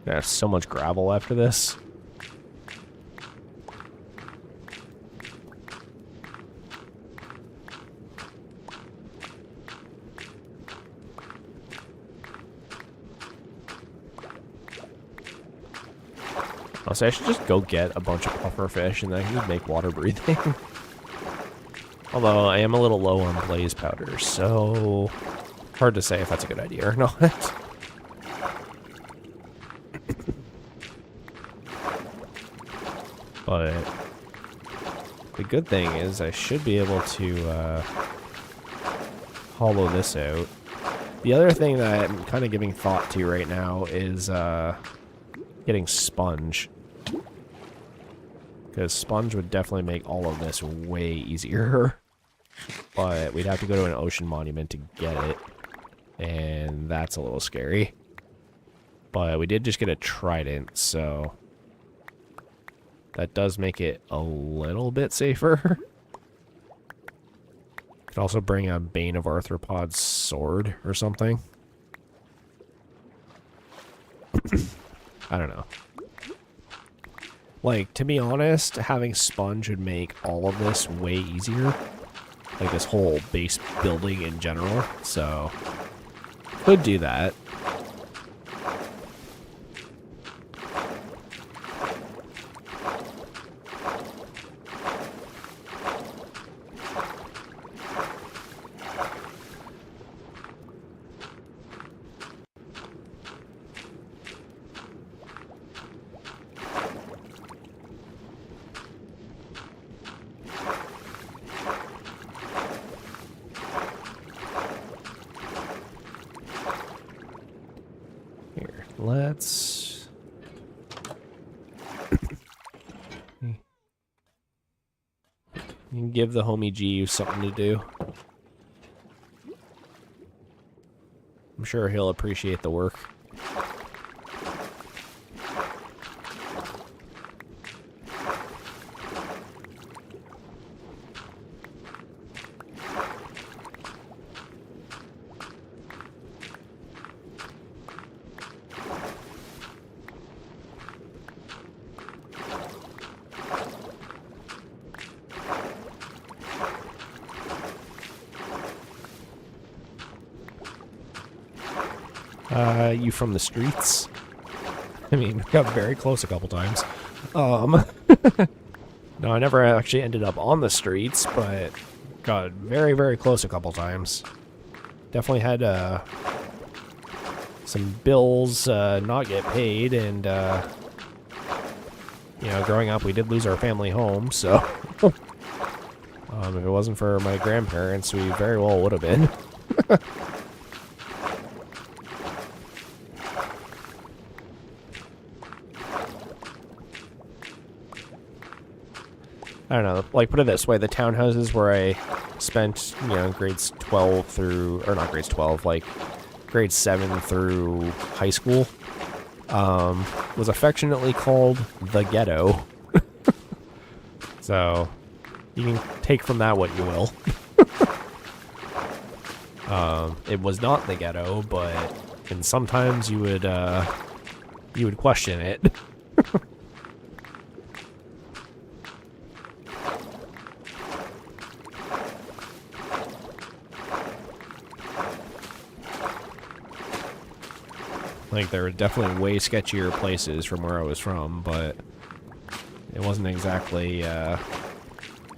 There's so much gravel after this. Honestly, I should just go get a bunch of puffer fish and then I can make water breathing. Although I am a little low on blaze powder, so hard to say if that's a good idea or not. But the good thing is I should be able to hollow this out. The other thing that I'm kind of giving thought to right now is getting sponge. Because sponge would definitely make all of this way easier. But we'd have to go to an ocean monument to get it. And that's a little scary. But we did just get a trident, so that does make it a little bit safer. Could also bring a Bane of Arthropods sword or something. I don't know. Like, to be honest, having sponge would make all of this way easier. Like, this whole base building in general. So, could do that. And give the homie G something to do. I'm sure he'll appreciate the work. You from the streets? I mean, we got very close a couple times. No, I never actually ended up on the streets, but got very, very close a couple times. Definitely had some bills not get paid, and you know, growing up, we did lose our family home, so if it wasn't for my grandparents, we very well would have been. I don't know, like, put it this way, the townhouses where I spent, you know, grades 12 through, or not grades 12, like, grades 7 through high school, was affectionately called the ghetto. So, you can take from that what you will. It was not the ghetto, but, and sometimes you would question it. Like, there were definitely way sketchier places from where I was from, but it wasn't exactly,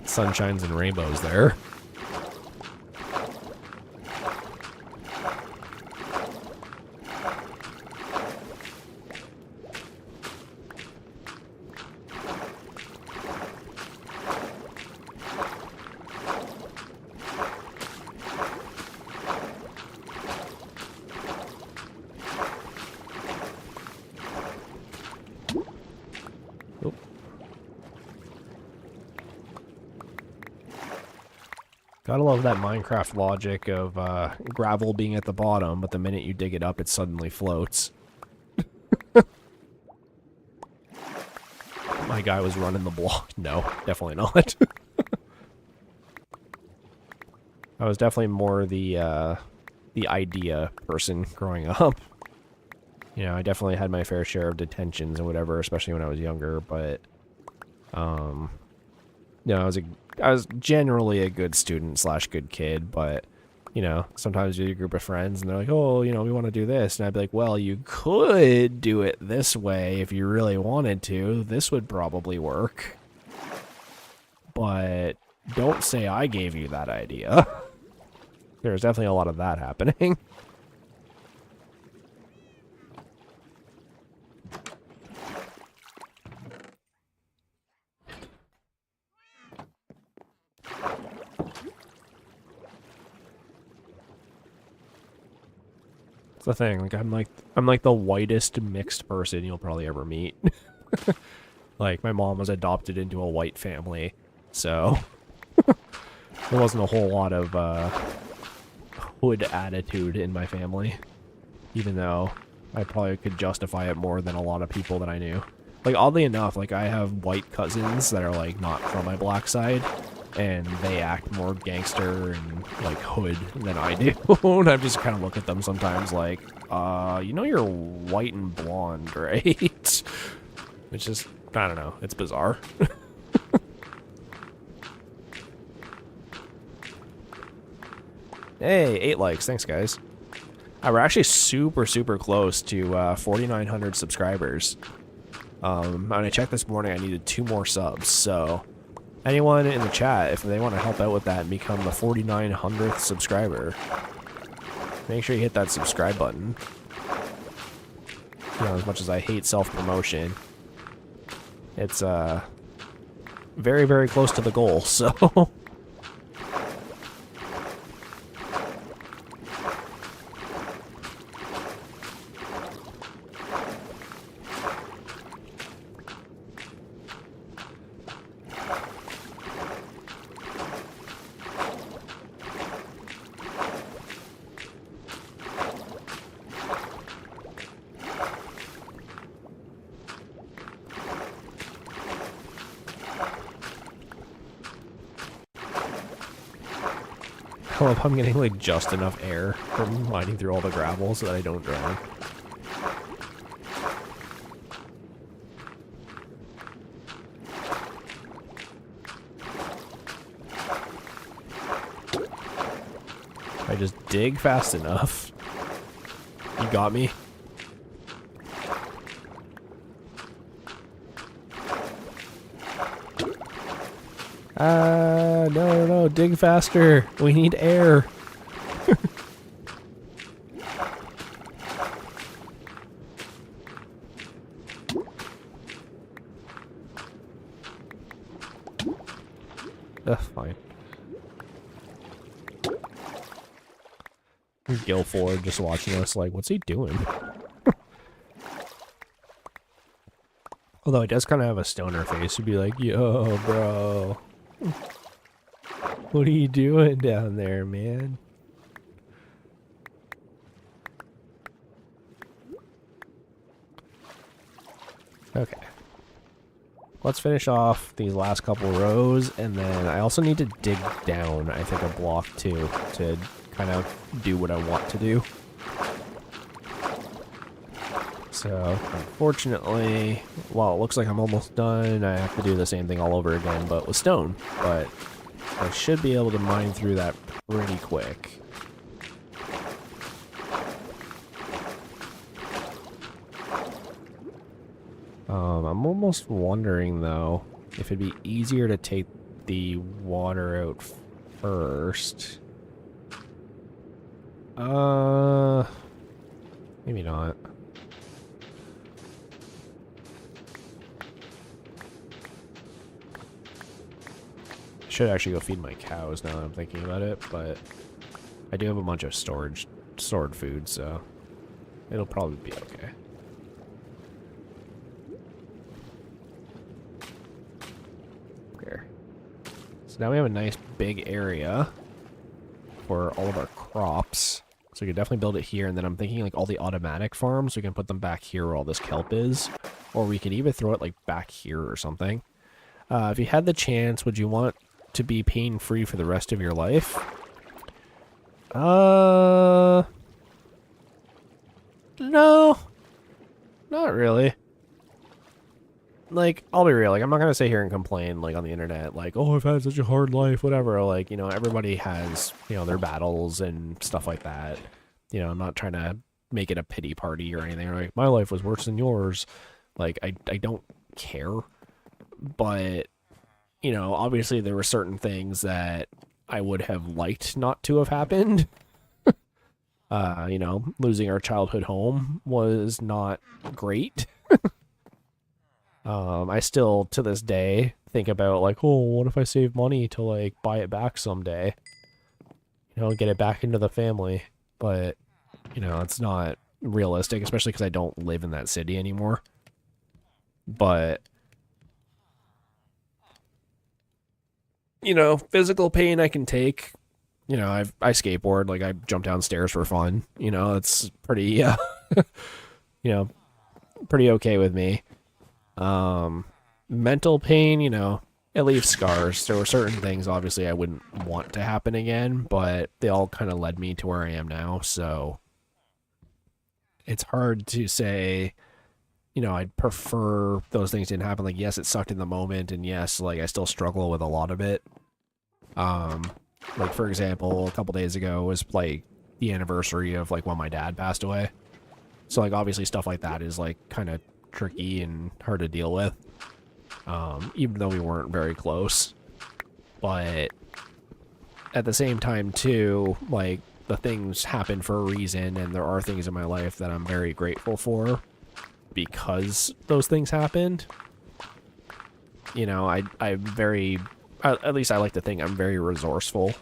sunshines and rainbows there. Gotta love that Minecraft logic of gravel being at the bottom, but the minute you dig it up, it suddenly floats. My guy was running the block. No, definitely not. I was definitely more the idea person growing up. You know, I definitely had my fair share of detentions and whatever, especially when I was younger, but you know, I was generally a good student slash good kid, but, you know, sometimes you have a group of friends and they're like, oh, you know, we want to do this. And I'd be like, well, you could do it this way if you really wanted to. This would probably work. But don't say I gave you that idea. There's definitely a lot of that happening. That's the thing, like I'm like the whitest mixed person you'll probably ever meet. Like, my mom was adopted into a white family, so there wasn't a whole lot of hood attitude in my family, even though I probably could justify it more than a lot of people that I knew. Like, oddly enough, like, I have white cousins that are, like, not from my black side, and they act more gangster and, like, hood than I do. And I just kind of look at them sometimes like, you know you're white and blonde, right? Which is, I don't know, it's bizarre. Hey, 8 likes, thanks guys. We're actually super, super close to 4,900 subscribers. When I checked this morning, I needed 2 more subs, so anyone in the chat, if they want to help out with that and become the 4,900th subscriber, make sure you hit that subscribe button. You know, as much as I hate self-promotion, it's very, very close to the goal, so hope I'm getting like just enough air from mining through all the gravel so that I don't drown. If I just dig fast enough. You got me? No, dig faster. We need air. Fine. Guilford just watching us like, what's he doing? Although he does kind of have a stoner face. He'd be like, yo, bro. What are you doing down there, man? Okay. Let's finish off these last couple rows, and then I also need to dig down, I think, a block too, to kind of do what I want to do. So, unfortunately, while it looks like I'm almost done, I have to do the same thing all over again, but with stone. But I should be able to mine through that pretty quick. I'm almost wondering, though, if it'd be easier to take the water out first. Maybe not. Should actually go feed my cows now that I'm thinking about it, but I do have a bunch of stored food, so it'll probably be okay. Okay. So now we have a nice big area for all of our crops. So we could definitely build it here, and then I'm thinking like all the automatic farms, we can put them back here where all this kelp is. Or we could even throw it like back here or something. If you had the chance, would you want to be pain-free for the rest of your life? No. Not really. Like, I'll be real, like, I'm not gonna sit here and complain, like, on the internet, like, oh, I've had such a hard life, whatever. Like, you know, everybody has, you know, their battles and stuff like that. You know, I'm not trying to make it a pity party or anything. Like, my life was worse than yours. Like, I don't care. But, you know, obviously there were certain things that I would have liked not to have happened. You know, losing our childhood home was not great. I still, to this day, think about, like, oh, what if I save money to, like, buy it back someday? You know, get it back into the family. But, you know, it's not realistic, especially because I don't live in that city anymore. But, you know, physical pain I can take. You know, I skateboard, like, I jump downstairs for fun. You know, it's pretty, you know, pretty okay with me. Mental pain, you know, it leaves scars. There were certain things, obviously, I wouldn't want to happen again, but they all kind of led me to where I am now, so it's hard to say, you know, I'd prefer those things didn't happen. Like, yes, it sucked in the moment, and yes, like, I still struggle with a lot of it. Like, for example, a couple days ago was, like, the anniversary of, like, when my dad passed away. So, like, obviously stuff like that is, like, kind of tricky and hard to deal with, even though we weren't very close. But at the same time too, like, the things happen for a reason, and there are things in my life that I'm very grateful for because those things happened. You know, I'm very, at least I like to think I'm very resourceful,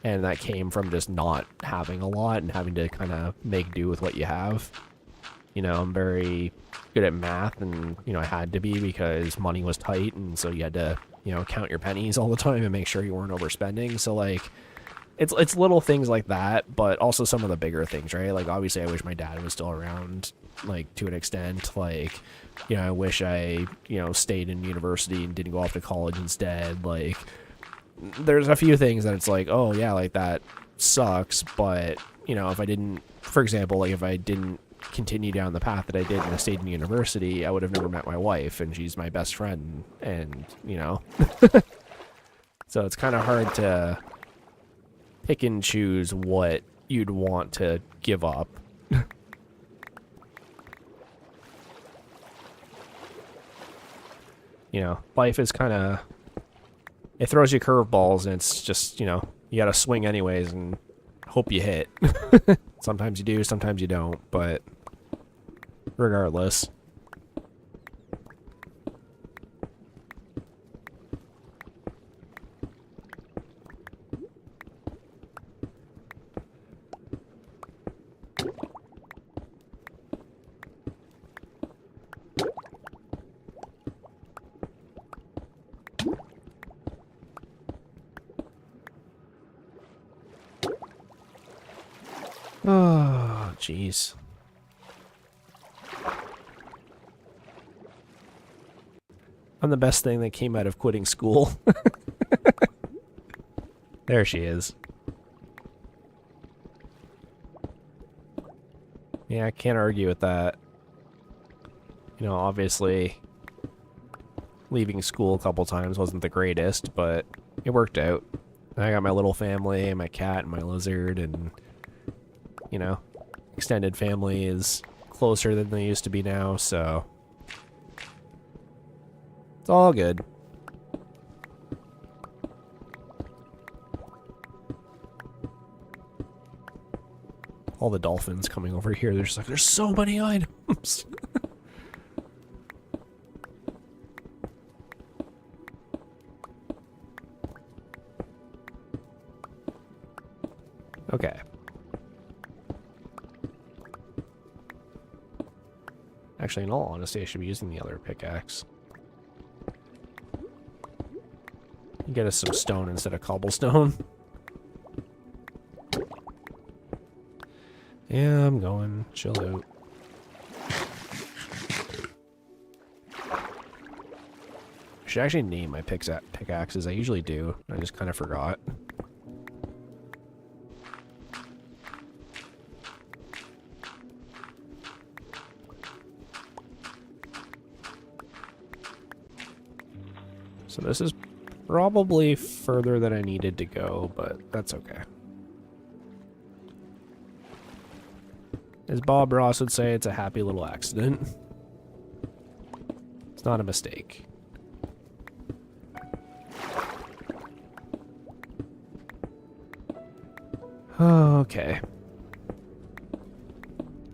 and that came from just not having a lot and having to kind of make do with what you have. You know, I'm very good at math, and, you know, I had to be because money was tight, and so you had to, you know, count your pennies all the time and make sure you weren't overspending. So, like, it's little things like that, but also some of the bigger things, right? Like, obviously, I wish my dad was still around, like, to an extent. Like, you know, I wish I, you know, stayed in university and didn't go off to college instead. Like, there's a few things that it's like, oh yeah, like that sucks, but you know, if I didn't, for example, like if I didn't continue down the path that I did and I stayed in university, I would have never met my wife, and she's my best friend, and you know, so it's kind of hard to pick and choose what you'd want to give up. You know, life is kind of, it throws you curveballs, and it's just, you know, you gotta swing anyways and hope you hit. Sometimes you do, sometimes you don't, but regardless. Oh, jeez. I'm the best thing that came out of quitting school. There she is. Yeah, I can't argue with that. You know, obviously, leaving school a couple times wasn't the greatest, but it worked out. I got my little family, my cat and my lizard, and you know, extended family is closer than they used to be now, so it's all good. All the dolphins coming over here, they're just like, there's so many items. Okay. Actually, in all honesty, I should be using the other pickaxe. Get us some stone instead of cobblestone. Yeah, I'm going. Chill out. I should actually name my pickaxes. I usually do. I just kind of forgot. So this is probably further than I needed to go, but that's okay. As Bob Ross would say, it's a happy little accident. It's not a mistake. Okay.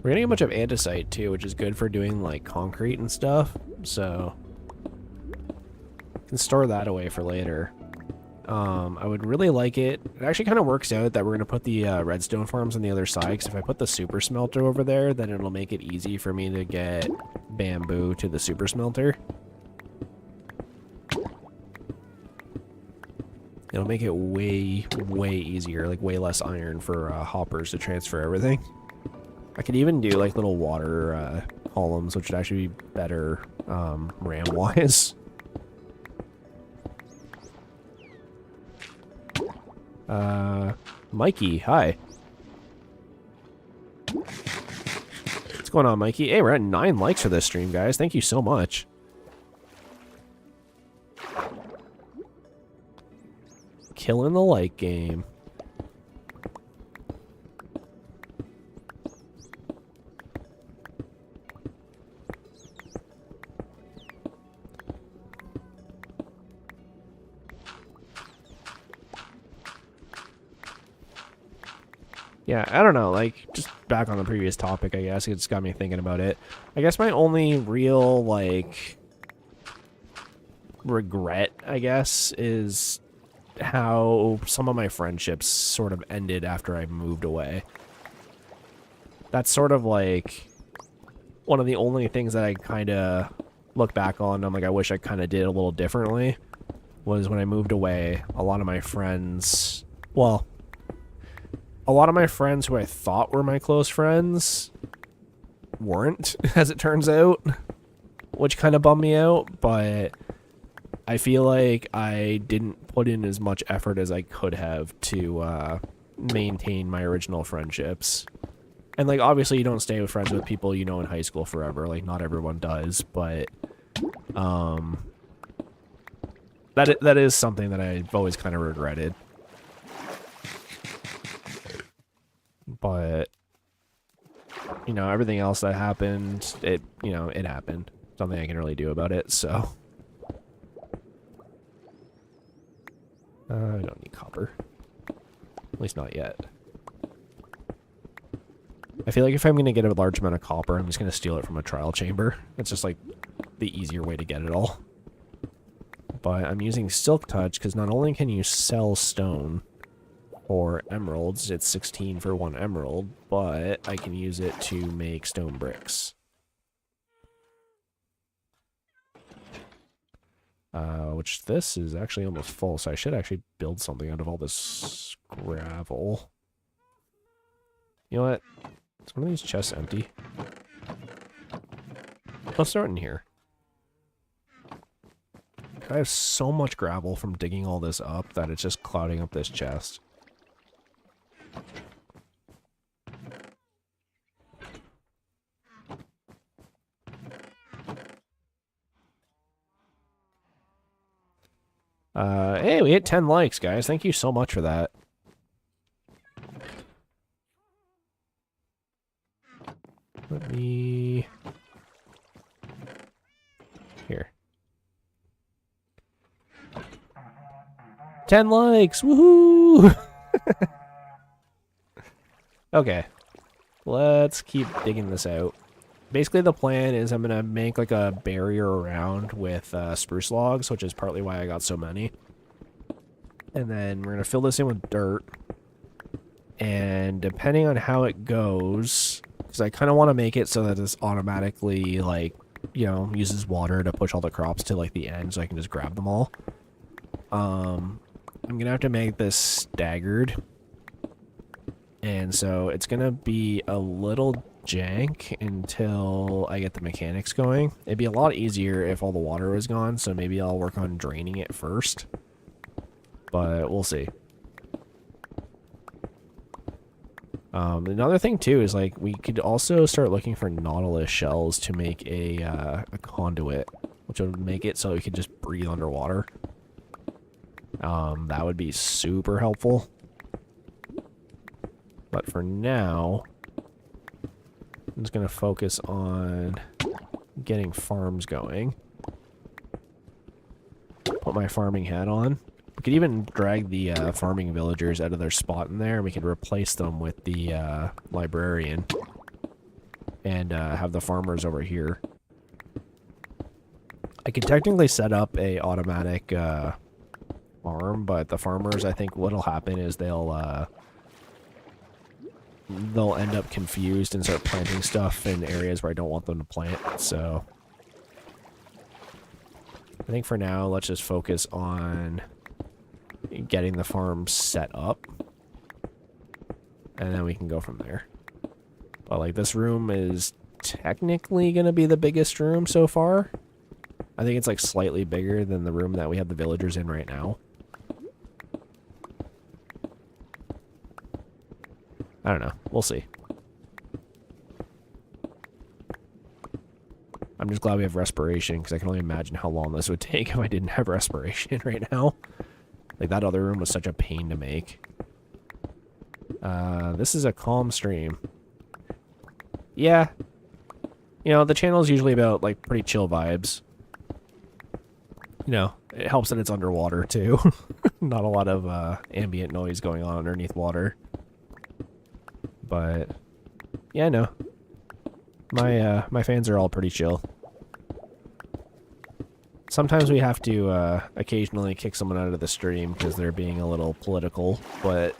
We're getting a bunch of andesite too, which is good for doing like concrete and stuff, so can store that away for later. I would really like it. It actually kind of works out that we're going to put the redstone farms on the other side, because if I put the super smelter over there, then it'll make it easy for me to get bamboo to the super smelter. It'll make it way, way easier, like way less iron for hoppers to transfer everything. I could even do like little water columns, which would actually be better RAM-wise. Mikey, hi. What's going on, Mikey? Hey, we're at 9 likes for this stream, guys. Thank you so much. Killing the like game. Yeah, I don't know, like, just back on the previous topic, I guess, it just got me thinking about it. I guess my only real, like, regret, I guess, is how some of my friendships sort of ended after I moved away. That's sort of, like, one of the only things that I kind of look back on, I'm like, I wish I kind of did a little differently, was when I moved away, a lot of my friends, well, a lot of my friends who I thought were my close friends weren't, as it turns out, which kind of bummed me out, but I feel like I didn't put in as much effort as I could have to maintain my original friendships. And, like, obviously you don't stay with friends with people you know in high school forever. Like, not everyone does, but, that is something that I've always kind of regretted. But, you know, everything else that happened, it happened. Something I can really do about it, so. I don't need copper. At least not yet. I feel like if I'm going to get a large amount of copper, I'm just going to steal it from a trial chamber. It's just, like, the easier way to get it all. But I'm using Silk Touch because not only can you sell stone for emeralds, it's 16 for 1 emerald, but I can use it to make stone bricks. Which this is actually almost full, so I should actually build something out of all this gravel. You know what? Is one of these chests empty? Let's start in here. I have so much gravel from digging all this up that it's just clouding up this chest. Hey, we hit 10 likes, guys. Thank you so much for that. Let me... Here. 10 likes! Woohoo! Okay. Let's keep digging this out. Basically, the plan is I'm going to make like a barrier around with spruce logs, which is partly why I got so many. And then we're going to fill this in with dirt. And depending on how it goes, because I kind of want to make it so that it's automatically, like, you know, uses water to push all the crops to, like, the end so I can just grab them all. I'm going to have to make this staggered. And so it's going to be a little jank until I get the mechanics going. It'd be a lot easier if all the water was gone, so maybe I'll work on draining it first. But we'll see. Another thing, too, is, like, we could also start looking for nautilus shells to make a conduit, which would make it so we could just breathe underwater. That would be super helpful. But for now, I'm just going to focus on getting farms going. Put my farming hat on. We could even drag the farming villagers out of their spot in there, and we could replace them with the librarian. And have the farmers over here. I could technically set up a automatic farm, but the farmers, I think what'll happen is they'll end up confused and start planting stuff in areas where I don't want them to plant, so I think for now, let's just focus on getting the farm set up, and then we can go from there. But, like, this room is technically going to be the biggest room so far. I think it's, like, slightly bigger than the room that we have the villagers in right now. I don't know. We'll see. I'm just glad we have respiration, because I can only imagine how long this would take if I didn't have respiration right now. Like, that other room was such a pain to make. This is a calm stream. Yeah. You know, the channel is usually about, like, pretty chill vibes. You know, it helps that it's underwater, too. Not a lot of ambient noise going on underneath water. But, yeah, no. My fans are all pretty chill. Sometimes we have to occasionally kick someone out of the stream because they're being a little political, but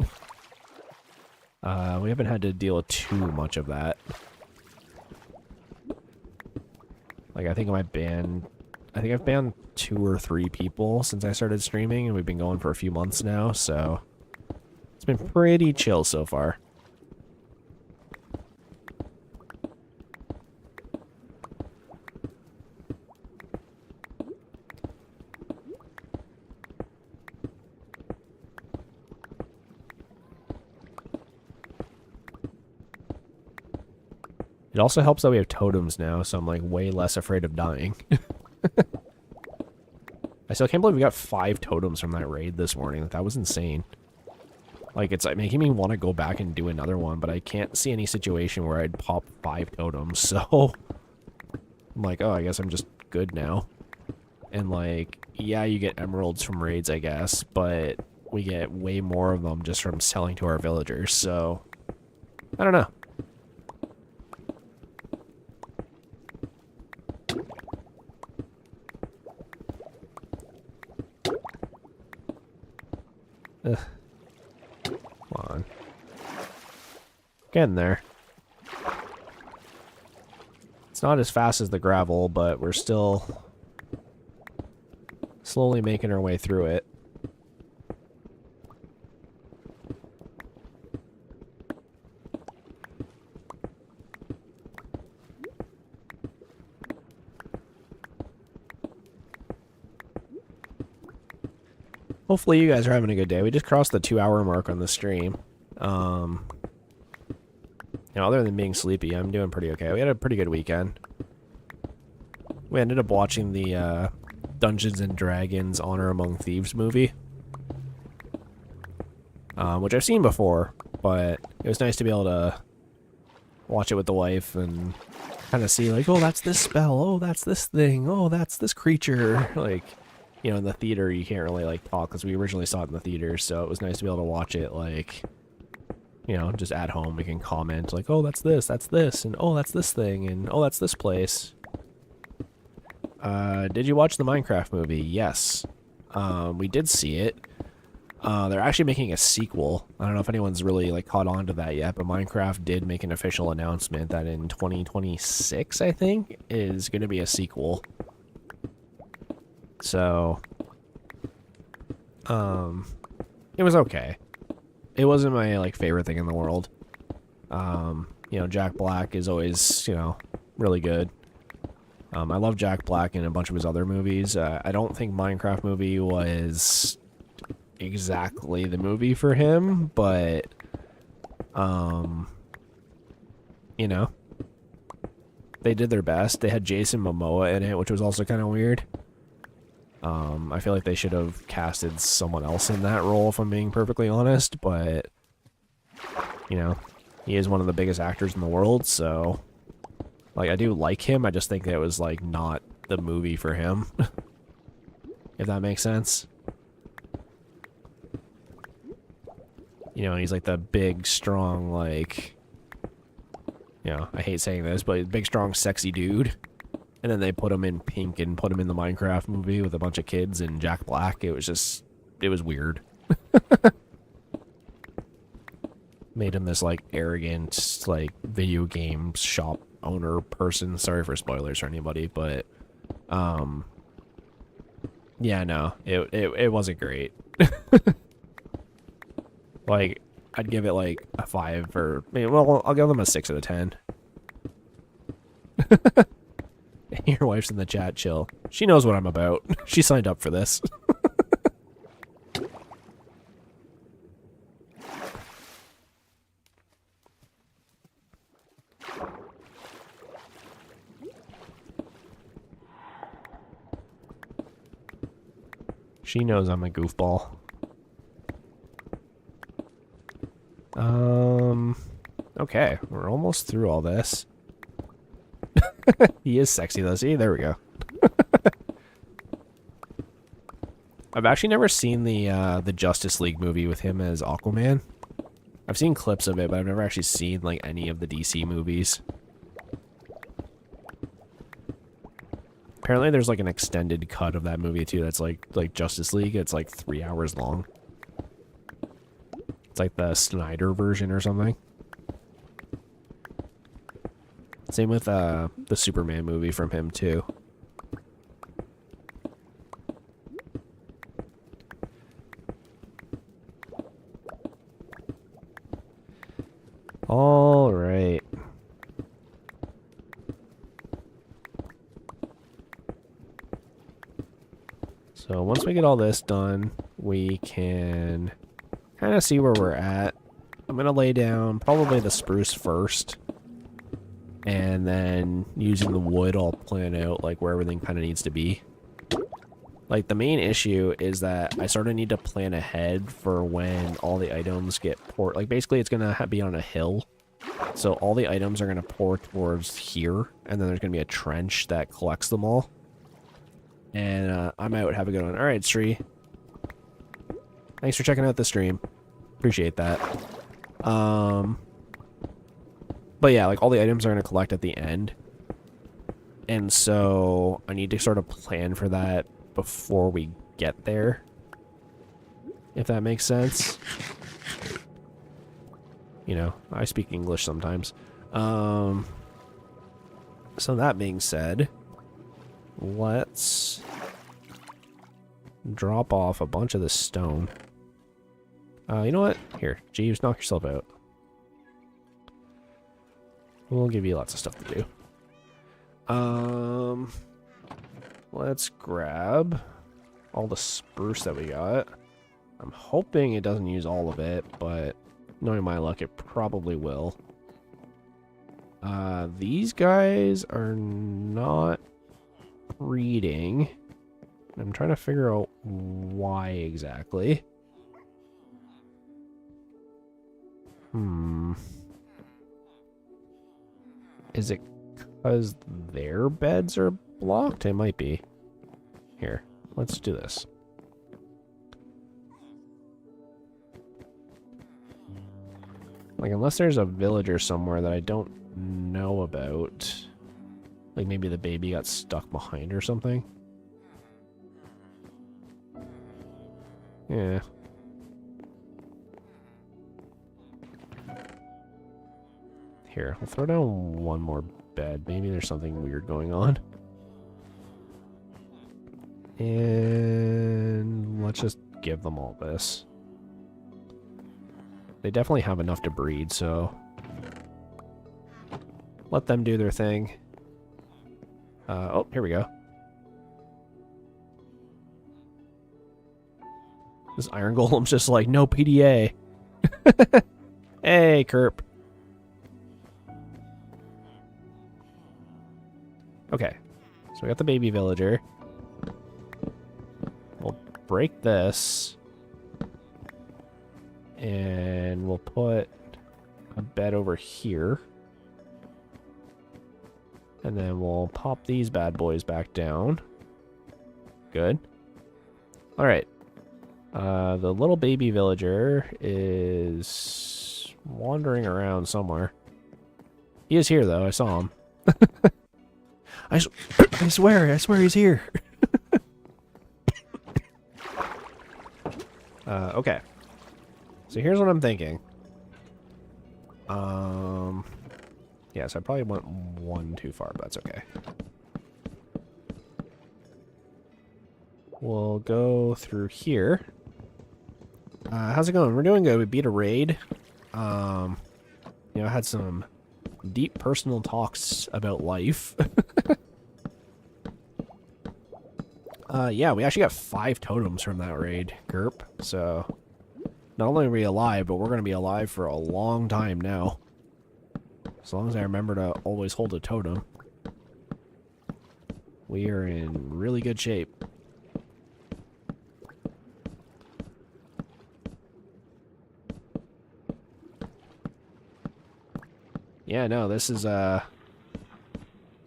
we haven't had to deal with too much of that. Like, I think I've banned 2 or 3 people since I started streaming, and we've been going for a few months now, so it's been pretty chill so far. It also helps that we have totems now, so I'm like way less afraid of dying. I still can't believe we got 5 totems from that raid this morning. That was insane. Like, it's like making me want to go back and do another one, but I can't see any situation where I'd pop 5 totems, so I'm like, oh, I guess I'm just good now. And like, yeah, you get emeralds from raids, I guess, but we get way more of them just from selling to our villagers, so I don't know. Ugh. Come on. Getting there. It's not as fast as the gravel, but we're still slowly making our way through it. Hopefully you guys are having a good day. We just crossed the 2-hour mark on the stream. You know, other than being sleepy, I'm doing pretty okay. We had a pretty good weekend. We ended up watching the Dungeons and Dragons Honor Among Thieves movie. Which I've seen before, but it was nice to be able to watch it with the wife and kind of see like, oh, that's this spell, oh, that's this thing, oh, that's this creature. Like, you know, in the theater you can't really like talk because we originally saw it in the theater, so it was nice to be able to watch it like, you know, just at home. We can comment like, oh, that's this, and oh, that's this thing, and oh, that's this place. Did you watch the Minecraft movie? Yes. We did see it. They're actually making a sequel. I don't know if anyone's really like caught on to that yet, but Minecraft did make an official announcement that in 2026, I think, is going to be a sequel. So, it was okay. It wasn't my like favorite thing in the world. You know, Jack Black is always, you know, really good. I love Jack Black in a bunch of his other movies. I don't think Minecraft movie was exactly the movie for him, but you know, they did their best. They had Jason Momoa in it, which was also kind of weird. I feel like they should have casted someone else in that role, if I'm being perfectly honest, but you know, he is one of the biggest actors in the world, so like, I do like him. I just think that it was like not the movie for him. If that makes sense. You know, he's like the big, strong, like, you know, I hate saying this, but big, strong, sexy dude. And then they put him in pink and put him in the Minecraft movie with a bunch of kids and Jack Black. It was just, it was weird. Made him this, like, arrogant, like, video game shop owner person. Sorry for spoilers for anybody, but, yeah, no, it wasn't great. Like, I'd give it, like, a 5 or, well, I'll give them a 6 out of 10. Your wife's in the chat, chill. She knows what I'm about. She signed up for this. She knows I'm a goofball. Okay, we're almost through all this. He is sexy though, see? There we go. I've actually never seen the Justice League movie with him as Aquaman. I've seen clips of it, but I've never actually seen like any of the DC movies. Apparently there's like an extended cut of that movie too that's like Justice League. It's like 3 hours long. It's like the Snyder version or something. Same with the Superman movie from him too. All right. So once we get all this done, we can kind of see where we're at. I'm going to lay down probably the spruce first. And then using the wood, I'll plan out like where everything kind of needs to be. Like the main issue is that I sort of need to plan ahead for when all the items get poured. Like basically it's going to be on a hill. So all the items are going to pour towards here. And then there's going to be a trench that collects them all. And I'm out. Have a good one. All right, Sri. Thanks for checking out the stream. Appreciate that. But yeah, like all the items are going to collect at the end. And so I need to sort of plan for that before we get there. If that makes sense. You know, I speak English sometimes. So that being said, let's drop off a bunch of this stone. You know what? Here, Jeeves, knock yourself out. We'll give you lots of stuff to do. Let's grab all the spruce that we got. I'm hoping it doesn't use all of it, but knowing my luck, it probably will. These guys are not breeding. I'm trying to figure out why exactly. Is it because their beds are blocked? It might be. Here, let's do this. Like, unless there's a villager somewhere that I don't know about. Like, maybe the baby got stuck behind or something. Yeah. Here, I'll throw down one more bed. Maybe there's something weird going on. And let's just give them all this. They definitely have enough to breed, so let them do their thing. Oh, here we go. This iron golem's just like, no PDA. Hey, Kerp. Okay, so we got the baby villager. We'll break this. And we'll put a bed over here. And then we'll pop these bad boys back down. Good. Alright. The little baby villager is wandering around somewhere. He is here, though. I saw him. I swear he's here. Okay. So here's what I'm thinking. Yeah, so I probably went one too far, but that's okay. We'll go through here. How's it going? We're doing good. We beat a raid. You know, I had some deep personal talks about life. Yeah, we actually got 5 totems from that raid, Gerp. So, not only are we alive, but we're going to be alive for a long time now. As long as I remember to always hold a totem. We are in really good shape. Yeah, no, this is, I'm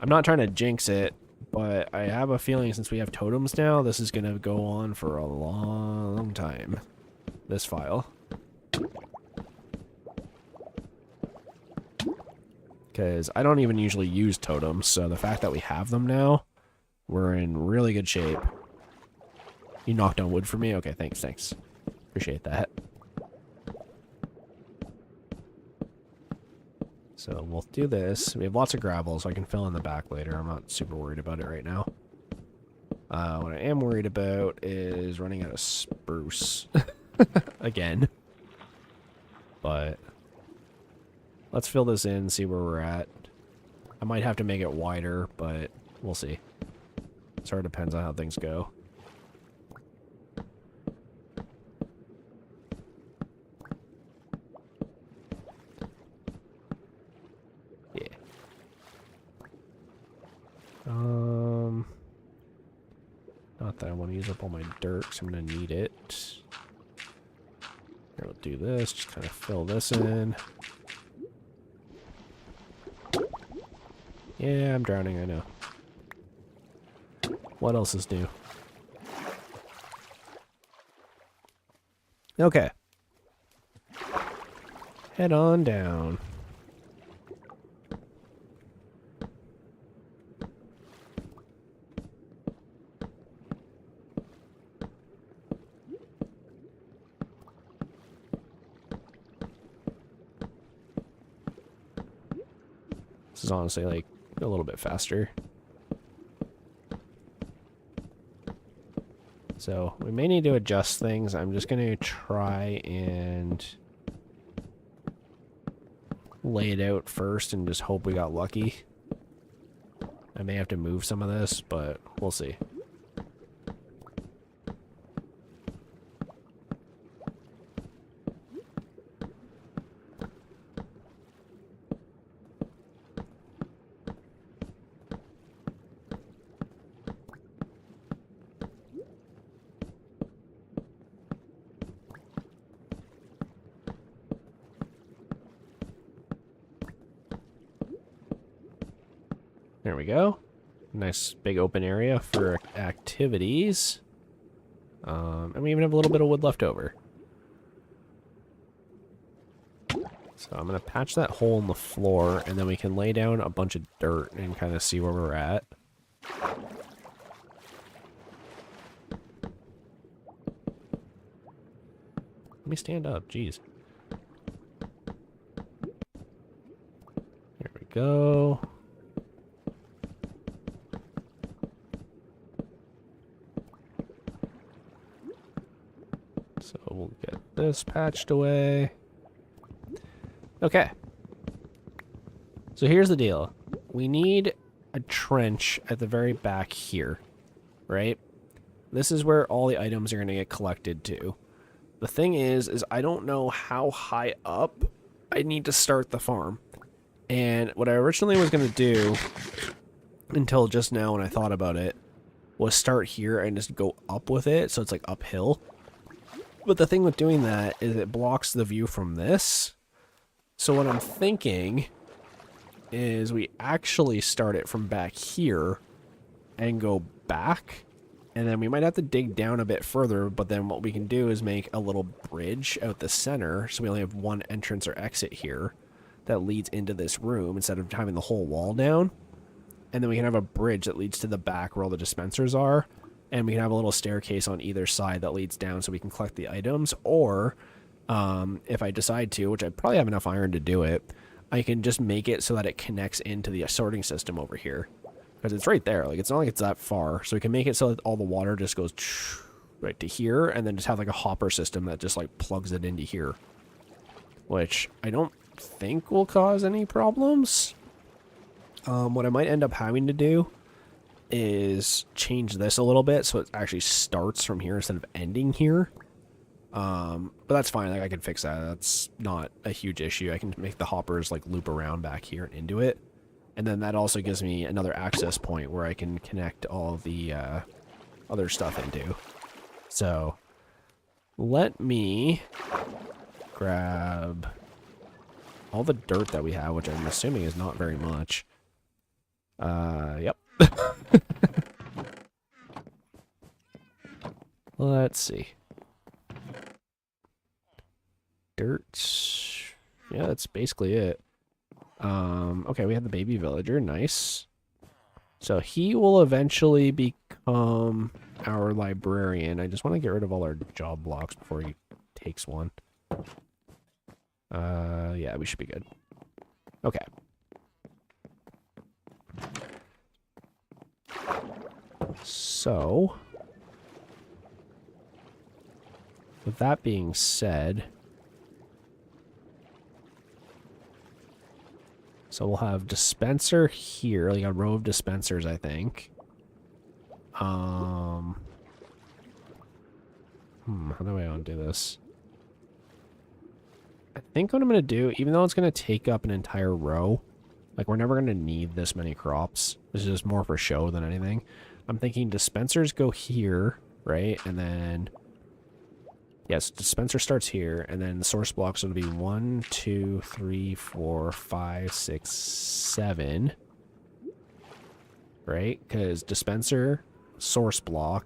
not trying to jinx it, but I have a feeling since we have totems now, this is going to go on for a long time. This file. Because I don't even usually use totems, so the fact that we have them now, we're in really good shape. You knocked on wood for me? Okay, thanks. Appreciate that. So we'll do this. We have lots of gravel, so I can fill in the back later. I'm not super worried about it right now. What I am worried about is running out of spruce. Again. But let's fill this in, see where we're at. I might have to make it wider, but we'll see. Sort of depends on how things go. Yeah. Not that I want to use up all my dirt, because I'm going to need it. Here, we'll do this. Just kind of fill this in. Yeah, I'm drowning, I know. What else is new? Okay. Head on down. This is honestly like a little bit faster. So we may need to adjust things. I'm just going to try and lay it out first and just hope we got lucky. I may have to move some of this, but we'll see. There we go. Nice big open area for activities. And we even have a little bit of wood left over. So I'm going to patch that hole in the floor, and then we can lay down a bunch of dirt and kind of see where we're at. Let me stand up, jeez. There we go. So we'll get this patched away. Okay. So here's the deal. We need a trench at the very back here, right? This is where all the items are going to get collected to. The thing is I don't know how high up I need to start the farm. And what I originally was going to do, until just now when I thought about it, was start here and just go up with it, so it's like uphill. But the thing with doing that is it blocks the view from this. So what I'm thinking is we actually start it from back here and go back. And then we might have to dig down a bit further, but then what we can do is make a little bridge out the center, so we only have one entrance or exit here that leads into this room instead of having the whole wall down. And then we can have a bridge that leads to the back where all the dispensers are. And we can have a little staircase on either side that leads down so we can collect the items. Or, if I decide to, which I probably have enough iron to do it, I can just make it so that it connects into the sorting system over here. Because it's right there. Like, it's not like it's that far. So we can make it so that all the water just goes right to here. And then just have like a hopper system that just like plugs it into here. Which I don't think will cause any problems. What I might end up having to do is change this a little bit so it actually starts from here instead of ending here. But that's fine. Like, I can fix that. That's not a huge issue. I can make the hoppers like loop around back here and into it. And then that also gives me another access point where I can connect all the other stuff into. So let me grab all the dirt that we have, which I'm assuming is not very much. Yep. Let's see. Dirt. Yeah, that's basically it. Okay, we have the baby villager. Nice. So he will eventually become our librarian. I just want to get rid of all our job blocks before he takes one. Yeah, we should be good. Okay. So, with that being said, so we'll have dispenser here, like a row of dispensers, I think. How do I undo this? I think what I'm going to do, even though it's going to take up an entire row, like we're never going to need this many crops. This is just more for show than anything. I'm thinking dispensers go here, right? And then, yes, dispenser starts here, and then the source blocks would be 1, 2, 3, 4, 5, 6, 7, right? Because dispenser, source block,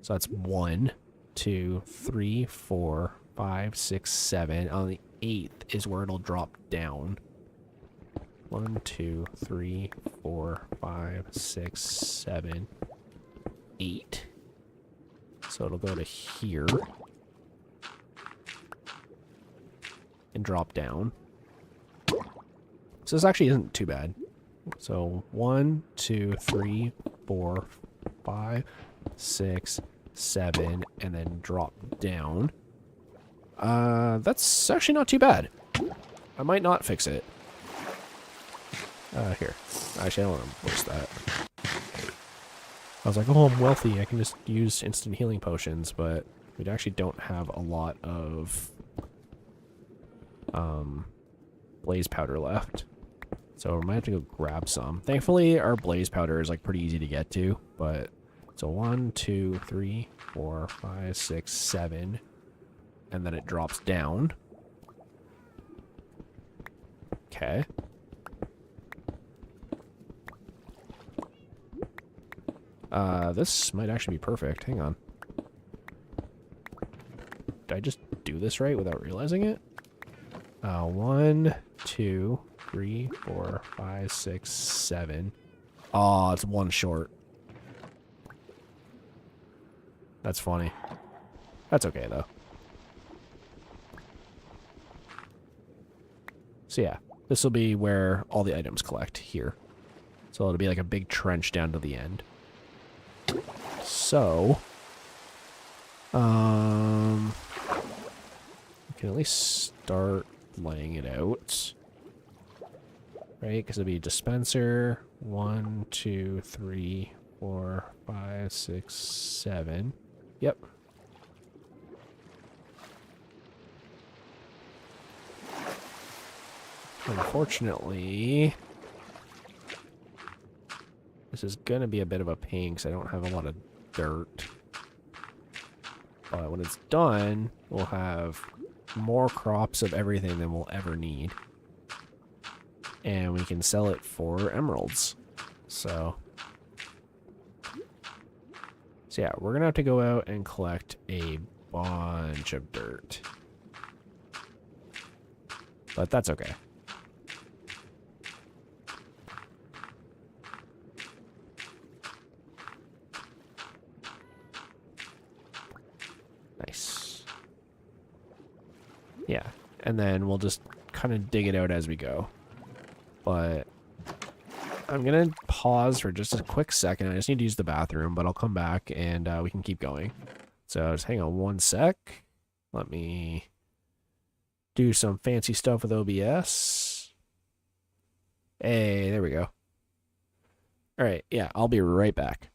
so that's 1, 2, 3, 4, 5, 6, 7. On the 8th is where it'll drop down. 1, 2, 3, 4, 5, 6, 7, 8. So it'll go to here and drop down. So this actually isn't too bad. So 1, 2, 3, 4, 5, 6, 7, and then drop down. That's actually not too bad. I might not fix it. Here. Actually, I don't want to waste that. I was like, oh, I'm wealthy. I can just use instant healing potions, but we actually don't have a lot of blaze powder left. So we might have to go grab some. Thankfully, our blaze powder is like pretty easy to get to, but so 1, 2, 3, 4, 5, 6, 7, and then it drops down. Okay. This might actually be perfect. Hang on. Did I just do this right without realizing it? 1, 2, 3, 4, 5, 6, 7. Oh, it's 1 short. That's funny. That's okay, though. So yeah, this will be where all the items collect here. So it'll be like a big trench down to the end. So, we can at least start laying it out, right? Because it'll be a dispenser. 1, 2, 3, 4, 5, 6, 7. Yep. Unfortunately, this is going to be a bit of a pain because I don't have a lot of dirt. But when it's done, we'll have more crops of everything than we'll ever need. And we can sell it for emeralds. So yeah, we're going to have to go out and collect a bunch of dirt. But that's okay. Nice. Yeah, and then we'll just kind of dig it out as we go. But I'm going to pause for just a quick second. I just need to use the bathroom, but I'll come back and we can keep going. So just hang on 1 sec. Let me do some fancy stuff with OBS. Hey, there we go. All right, yeah, I'll be right back.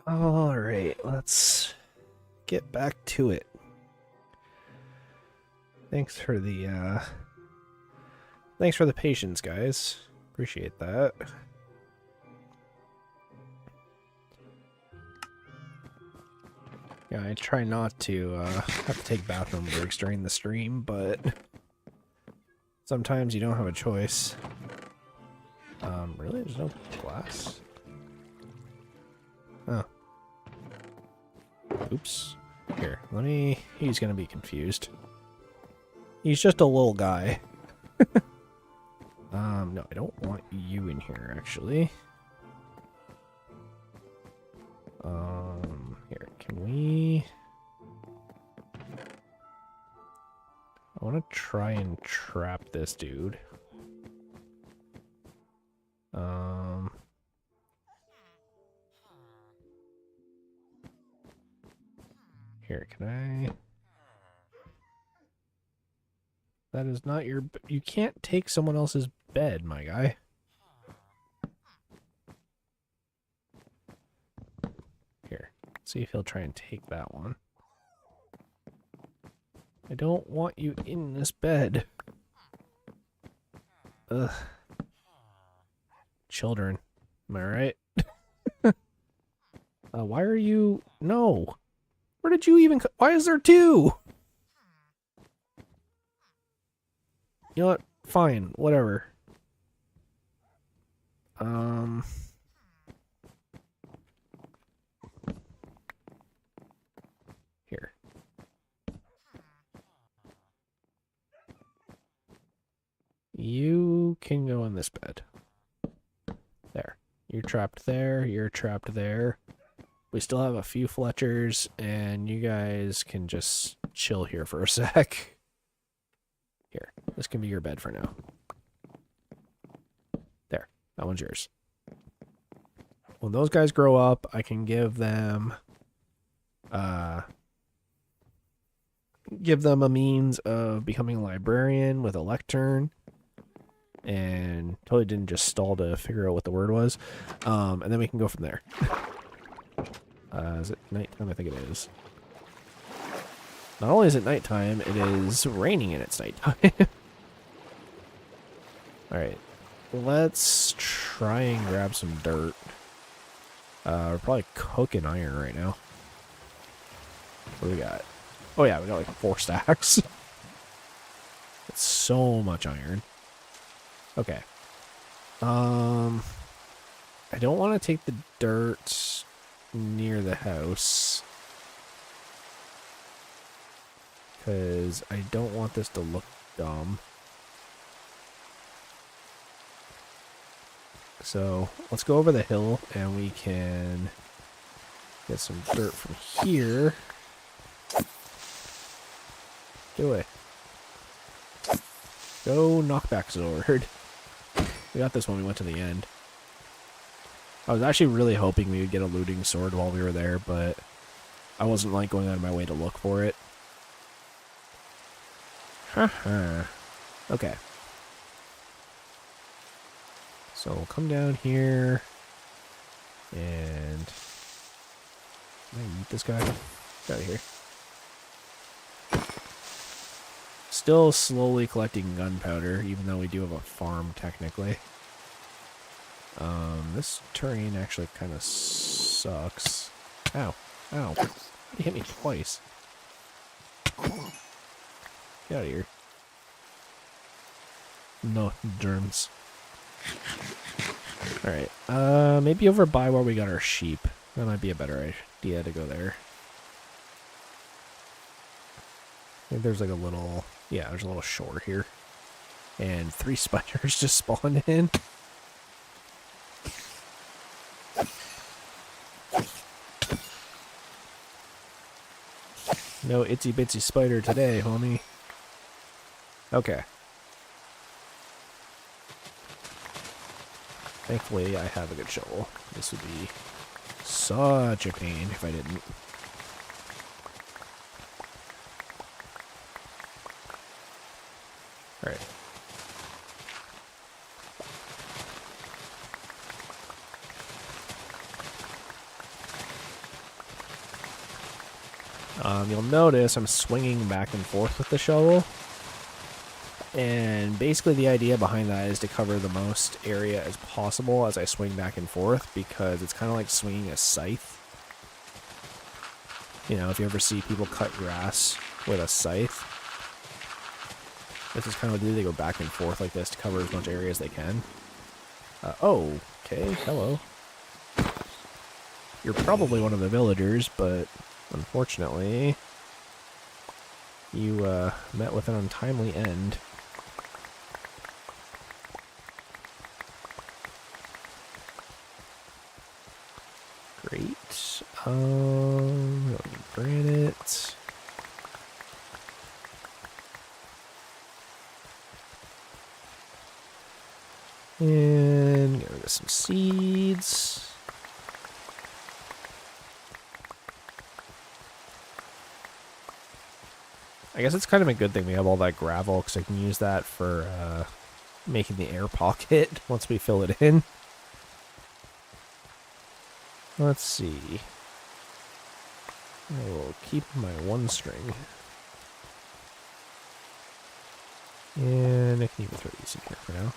All right, let's get back to it. Thanks for the patience, guys. Appreciate that. Yeah, I try not to have to take bathroom breaks during the stream, but sometimes you don't have a choice. Really? There's no glass? Oh. Oops. Here, let me... He's gonna be confused. He's just a little guy. No, I don't want you in here, actually. Here, can we... I want to try and trap this dude. Here, can I... That is not your... You can't take someone else's bed, my guy. Here, see if he'll try and take that one. I don't want you in this bed. Ugh. Children. Am I right? Why are you... No. Where did you even... Why is there two? You know what? Fine. Whatever. Here. You can go in this bed. There. You're trapped there. You're trapped there. We still have a few Fletchers, and you guys can just chill here for a sec. Here. This can be your bed for now. There. That one's yours. When those guys grow up, I can give them a means of becoming a librarian with a lectern. And totally didn't just stall to figure out what the word was. And then we can go from there. Is it nighttime? I think it is. Not only is it nighttime, it is raining and it's nighttime. Alright. Let's try and grab some dirt. We're probably cooking iron right now. What do we got? Oh yeah, we got like 4 stacks. That's so much iron. Okay. I don't want to take the dirt near the house. Because I don't want this to look dumb. So let's go over the hill and we can get some dirt from here. Get away. Go knockback sword. We got this when we went to the end. I was actually really hoping we would get a looting sword while we were there, but I wasn't like going out of my way to look for it. Haha. Okay. So we'll come down here and can I eat this guy? Get out of here. Still slowly collecting gunpowder, even though we do have a farm technically. This terrain actually kind of sucks. Ow. Ow. He hit me twice. Get out of here. No germs. Alright. Maybe over by where we got our sheep. That might be a better idea to go there. I think there's like a little... Yeah, there's a little shore here. And 3 spiders just spawned in. No itsy bitsy spider today, homie. Okay. Thankfully, I have a good shovel. This would be such a pain if I didn't. Alright. You'll notice I'm swinging back and forth with the shovel. And basically the idea behind that is to cover the most area as possible as I swing back and forth, because it's kind of like swinging a scythe. You know, if you ever see people cut grass with a scythe, this is kind of what they do. They go back and forth like this to cover as much area as they can. Oh, okay, hello. You're probably one of the villagers, but unfortunately, you met with an untimely end. Great. We don't need granite. And get rid of some seeds. I guess it's kind of a good thing we have all that gravel, because I can use that for making the air pocket once we fill it in. Let's see. I will keep my 1 string. And I can even throw these in here for now.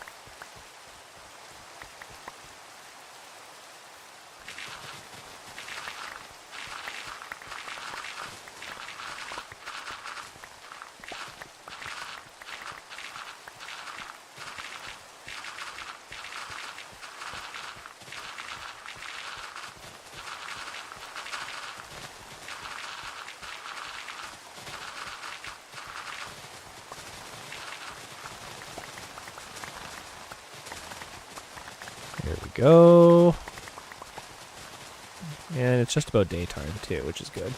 There we go. And it's just about daytime too, which is good.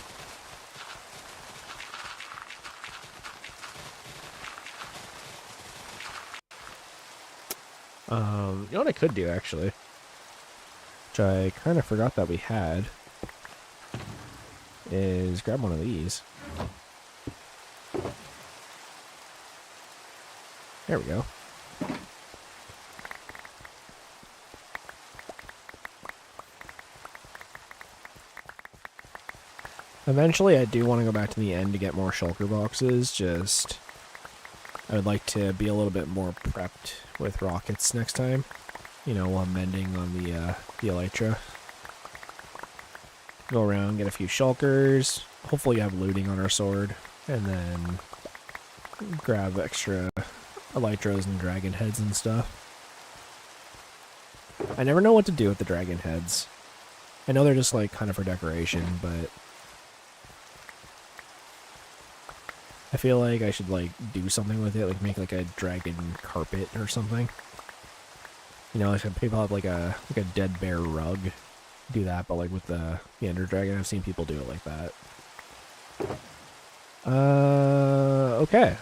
You know what I could do actually? Which I kind of forgot that we had, is grab one of these. There we go. Eventually, I do want to go back to the end to get more shulker boxes, just I would like to be a little bit more prepped with rockets next time, you know, while mending on the elytra. Go around, get a few shulkers, hopefully have looting on our sword, and then grab extra elytras and dragon heads and stuff. I never know what to do with the dragon heads. I know they're just like kind of for decoration, but I feel like I should like do something with it, like make like a dragon carpet or something. You know, like people have like a dead bear rug. Do that, but like with the ender dragon, I've seen people do it like that. Okay.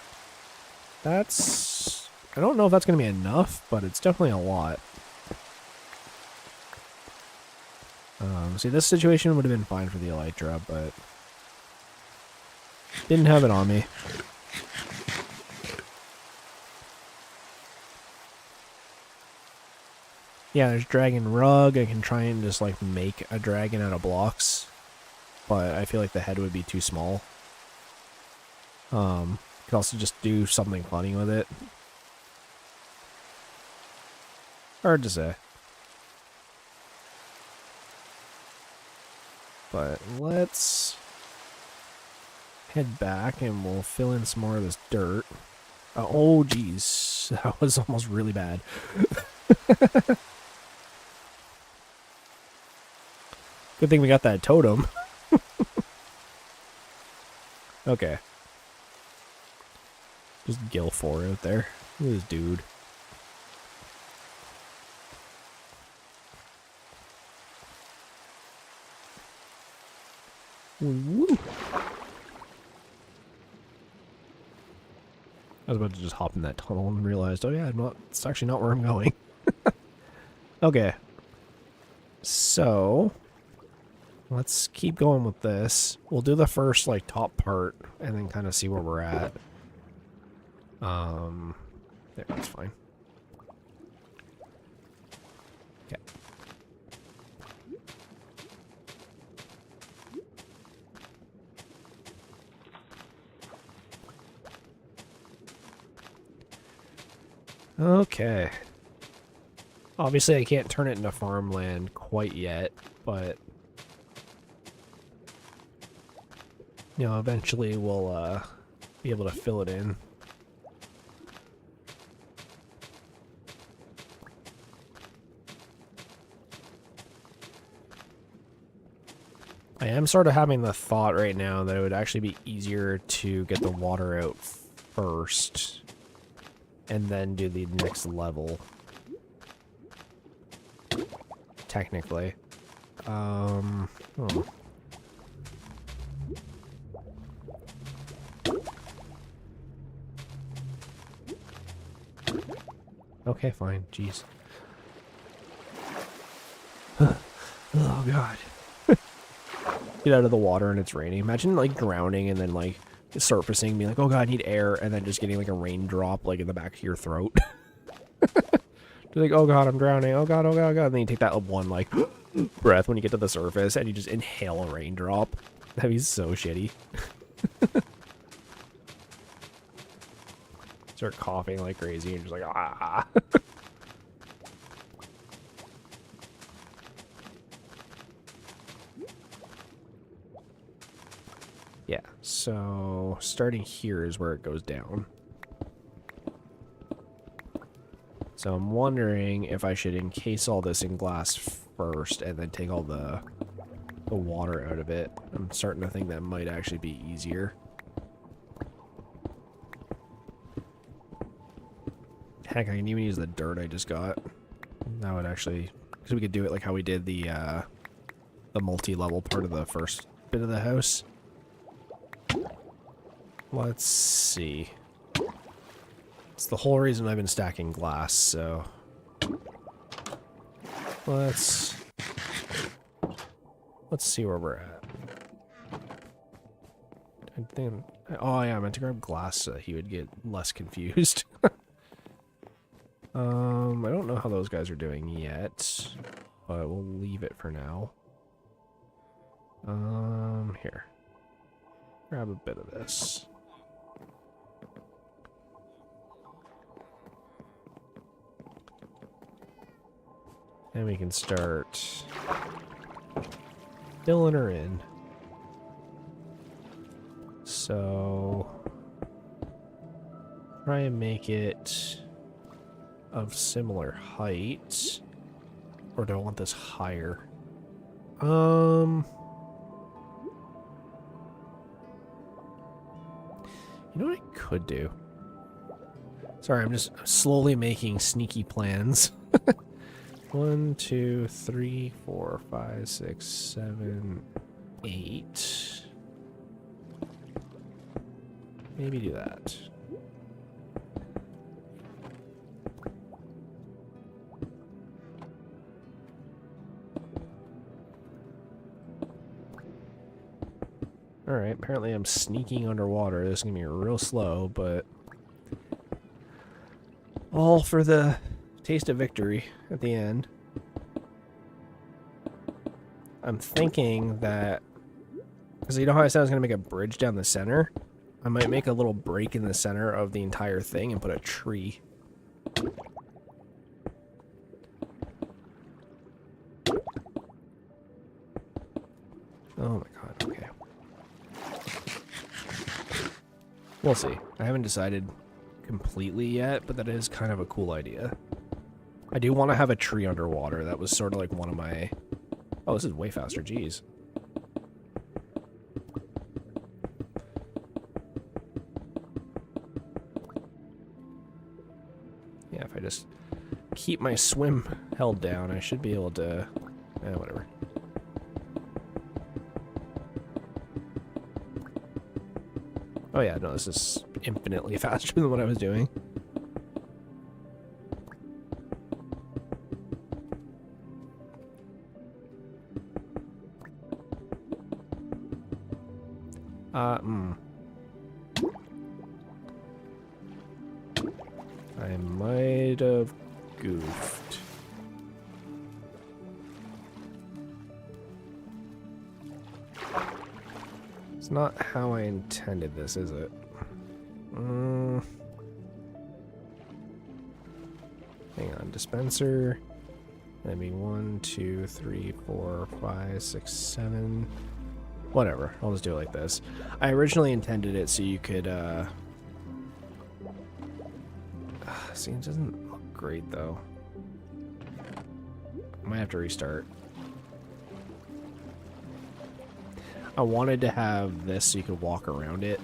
That's I don't know if that's going to be enough, but it's definitely a lot. See, this situation would have been fine for the elytra, but didn't have it on me. Yeah, there's dragon rug. I can try and just like make a dragon out of blocks, but I feel like the head would be too small. Could also just do something funny with it. Hard to say. But let's head back and we'll fill in some more of this dirt. Oh, geez. That was almost really bad. Good thing we got that totem. Okay. Just Gil 4 out there. Look at this dude. Woo. I was about to just hop in that tunnel and realized, oh yeah, it's actually not where I'm going. Okay. So, let's keep going with this. We'll do the first, like, top part and then kind of see where we're at. There, that's fine. Okay. Okay. Obviously, I can't turn it into farmland quite yet, but you know, eventually we'll be able to fill it in. I am sort of having the thought right now that it would actually be easier to get the water out first and then do the next level. Technically. Oh. Okay, fine. Jeez. Oh, God. Get out of the water and it's raining. Imagine, like, drowning and then, like, surfacing, being like, oh, God, I need air, and then just getting, like, a raindrop, like, in the back of your throat. You're like, oh, God, I'm drowning. Oh, God, oh, God, oh, God. And then you take that one, like, breath when you get to the surface, and you just inhale a raindrop. That'd be so shitty. Start coughing like crazy, and you're just like, ah. Yeah, so starting here is where it goes down. So I'm wondering if I should encase all this in glass first and then take all the water out of it. I'm starting to think that might actually be easier. Heck, I can even use the dirt I just got. That would actually, because we could do it like how we did the multi-level part of the first bit of the house. Let's see. It's the whole reason I've been stacking glass, so let's see where we're at. I think, oh yeah, I meant to grab glass so he would get less confused. I don't know how those guys are doing yet, but we'll leave it for now. Here. Grab a bit of this. And we can start filling her in. So, try and make it of similar height. Or do I want this higher? You know what I could do? Sorry, I'm just slowly making sneaky plans. 1, 2, 3, 4, 5, 6, 7, 8. Maybe do that. Alright, apparently I'm sneaking underwater. This is going to be real slow, but all for the taste of victory at the end. I'm thinking that, because you know how I said I was going to make a bridge down the center? I might make a little break in the center of the entire thing and put a tree. Oh my god, okay. We'll see. I haven't decided completely yet, but that is kind of a cool idea. I do want to have a tree underwater. That was sort of like one of my... Oh, this is way faster, jeez. Yeah, if I just keep my swim held down, I should be able to... whatever. Oh yeah, no, this is infinitely faster than what I was doing. I might have goofed. It's not how I intended this, is it? Hang on, dispenser. That'd be 1, 2, 3, 4, 5, 6, 7. Whatever, I'll just do it like this. I originally intended it so you could, see, it doesn't look great, though. I might have to restart. I wanted to have this so you could walk around it.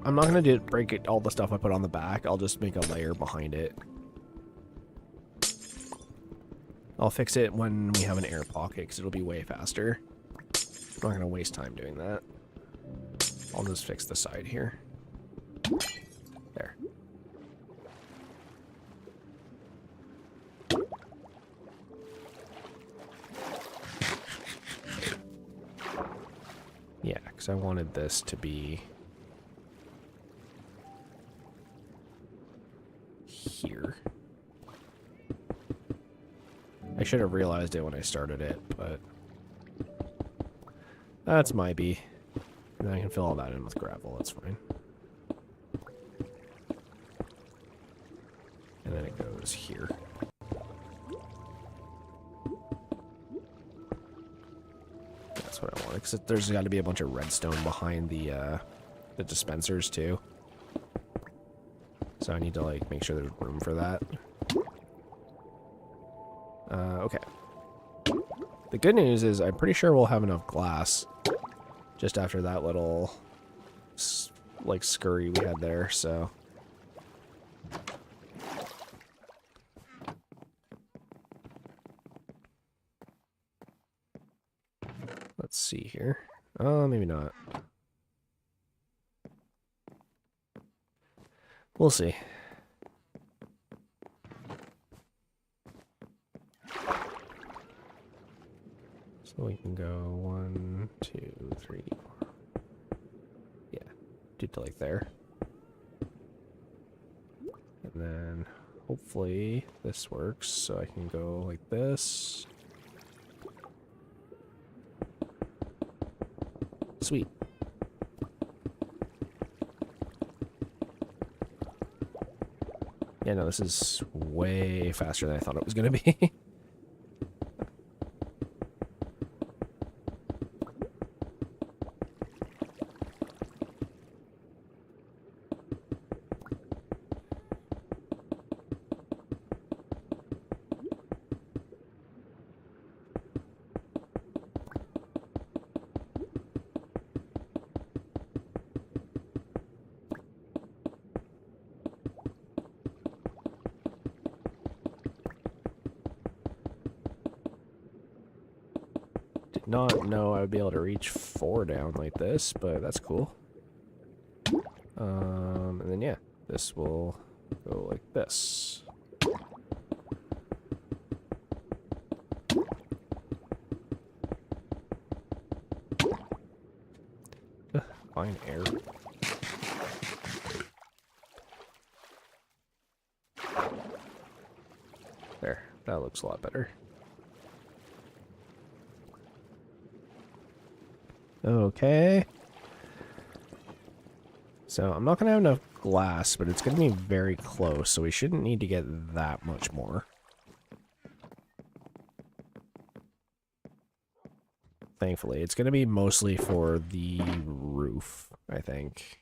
I'm not gonna break it all the stuff I put on the back. I'll just make a layer behind it. I'll fix it when we have an air pocket because it'll be way faster. I'm not gonna waste time doing that. I'll just fix the side here. There. Yeah, because I wanted this to be here. I should have realized it when I started it, but that's my B. And I can fill all that in with gravel, that's fine. And then it goes here. That's what I wanted, because there's got to be a bunch of redstone behind the dispensers too. So I need to like make sure there's room for that. Okay. The good news is I'm pretty sure we'll have enough glass just after that little like scurry we had there, so. Let's see here. Maybe not. We'll see. So we can go 1, 2, 3, 4. Yeah, do to like there. And then hopefully this works, so I can go like this. Sweet. Yeah, no, this is way faster than I thought it was going to be. did not know I would be able to reach 4 down like this, but that's cool. And then yeah, this will go like this. Fine air. There, that looks a lot better. Okay. So I'm not going to have enough glass, but it's going to be very close, so we shouldn't need to get that much more. Thankfully, it's going to be mostly for the roof, I think.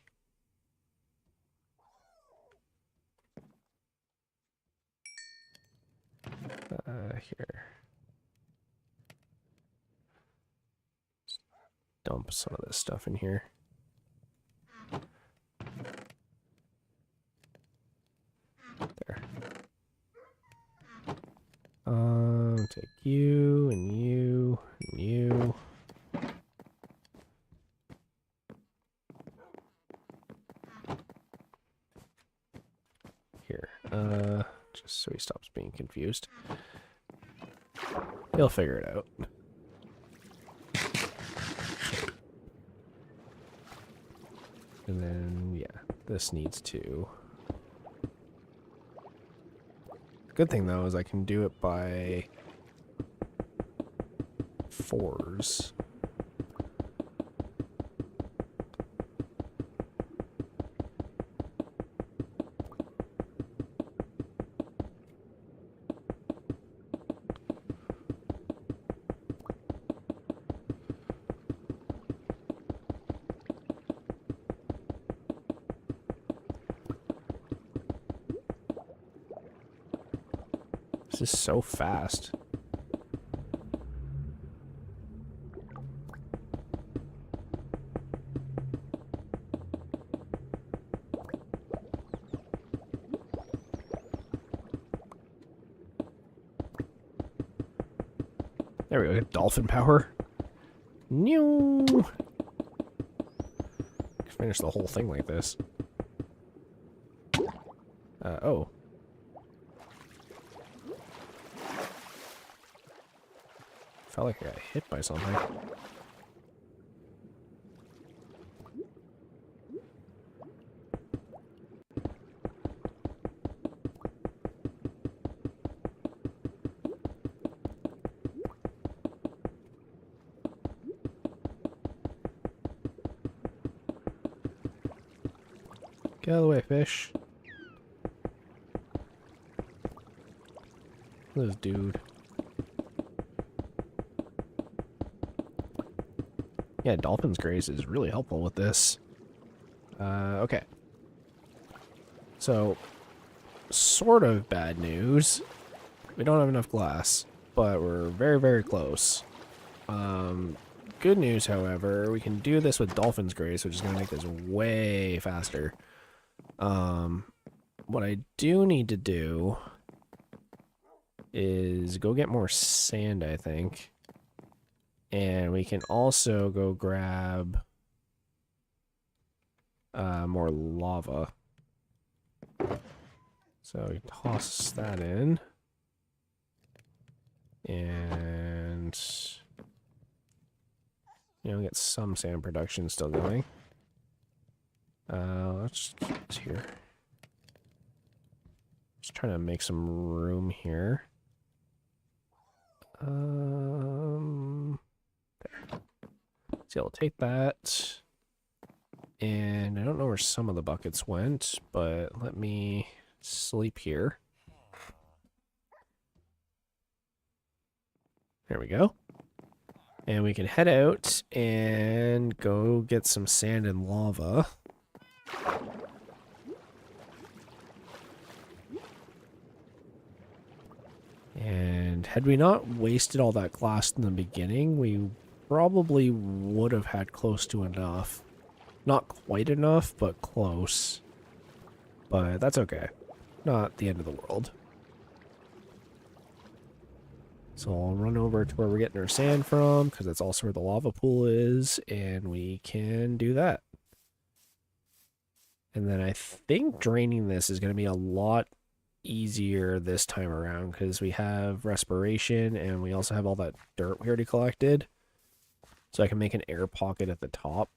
Here. Just dump some of this stuff in here. There. Take you and you and you. Here. Just so he stops being confused. He'll figure it out. And then, yeah, this needs to. Good thing, though, is I can do it by 4s. This is so fast. There we go, dolphin power. New. Finish the whole thing like this. Oh. Felt like I got hit by something. Get out of the way, fish. Look at this dude. Yeah, Dolphin's Grace is really helpful with this. Okay. So, sort of bad news. We don't have enough glass, but we're very, very close. Good news, however, we can do this with Dolphin's Grace, which is going to make this way faster. What I do need to do is go get more sand, I think. And we can also go grab more lava. So we toss that in. And, you know, get some sand production still going. Let's keep this here. Just trying to make some room here. There. So I'll take that. And I don't know where some of the buckets went, but let me sleep here. There we go. And we can head out and go get some sand and lava. And had we not wasted all that glass in the beginning, we probably would have had close to enough. Not quite enough, but close. But that's okay. Not the end of the world. So I'll run over to where we're getting our sand from, because that's also where the lava pool is, and we can do that. And then I think draining this is going to be a lot easier this time around, because we have respiration, and we also have all that dirt we already collected. So I can make an air pocket at the top.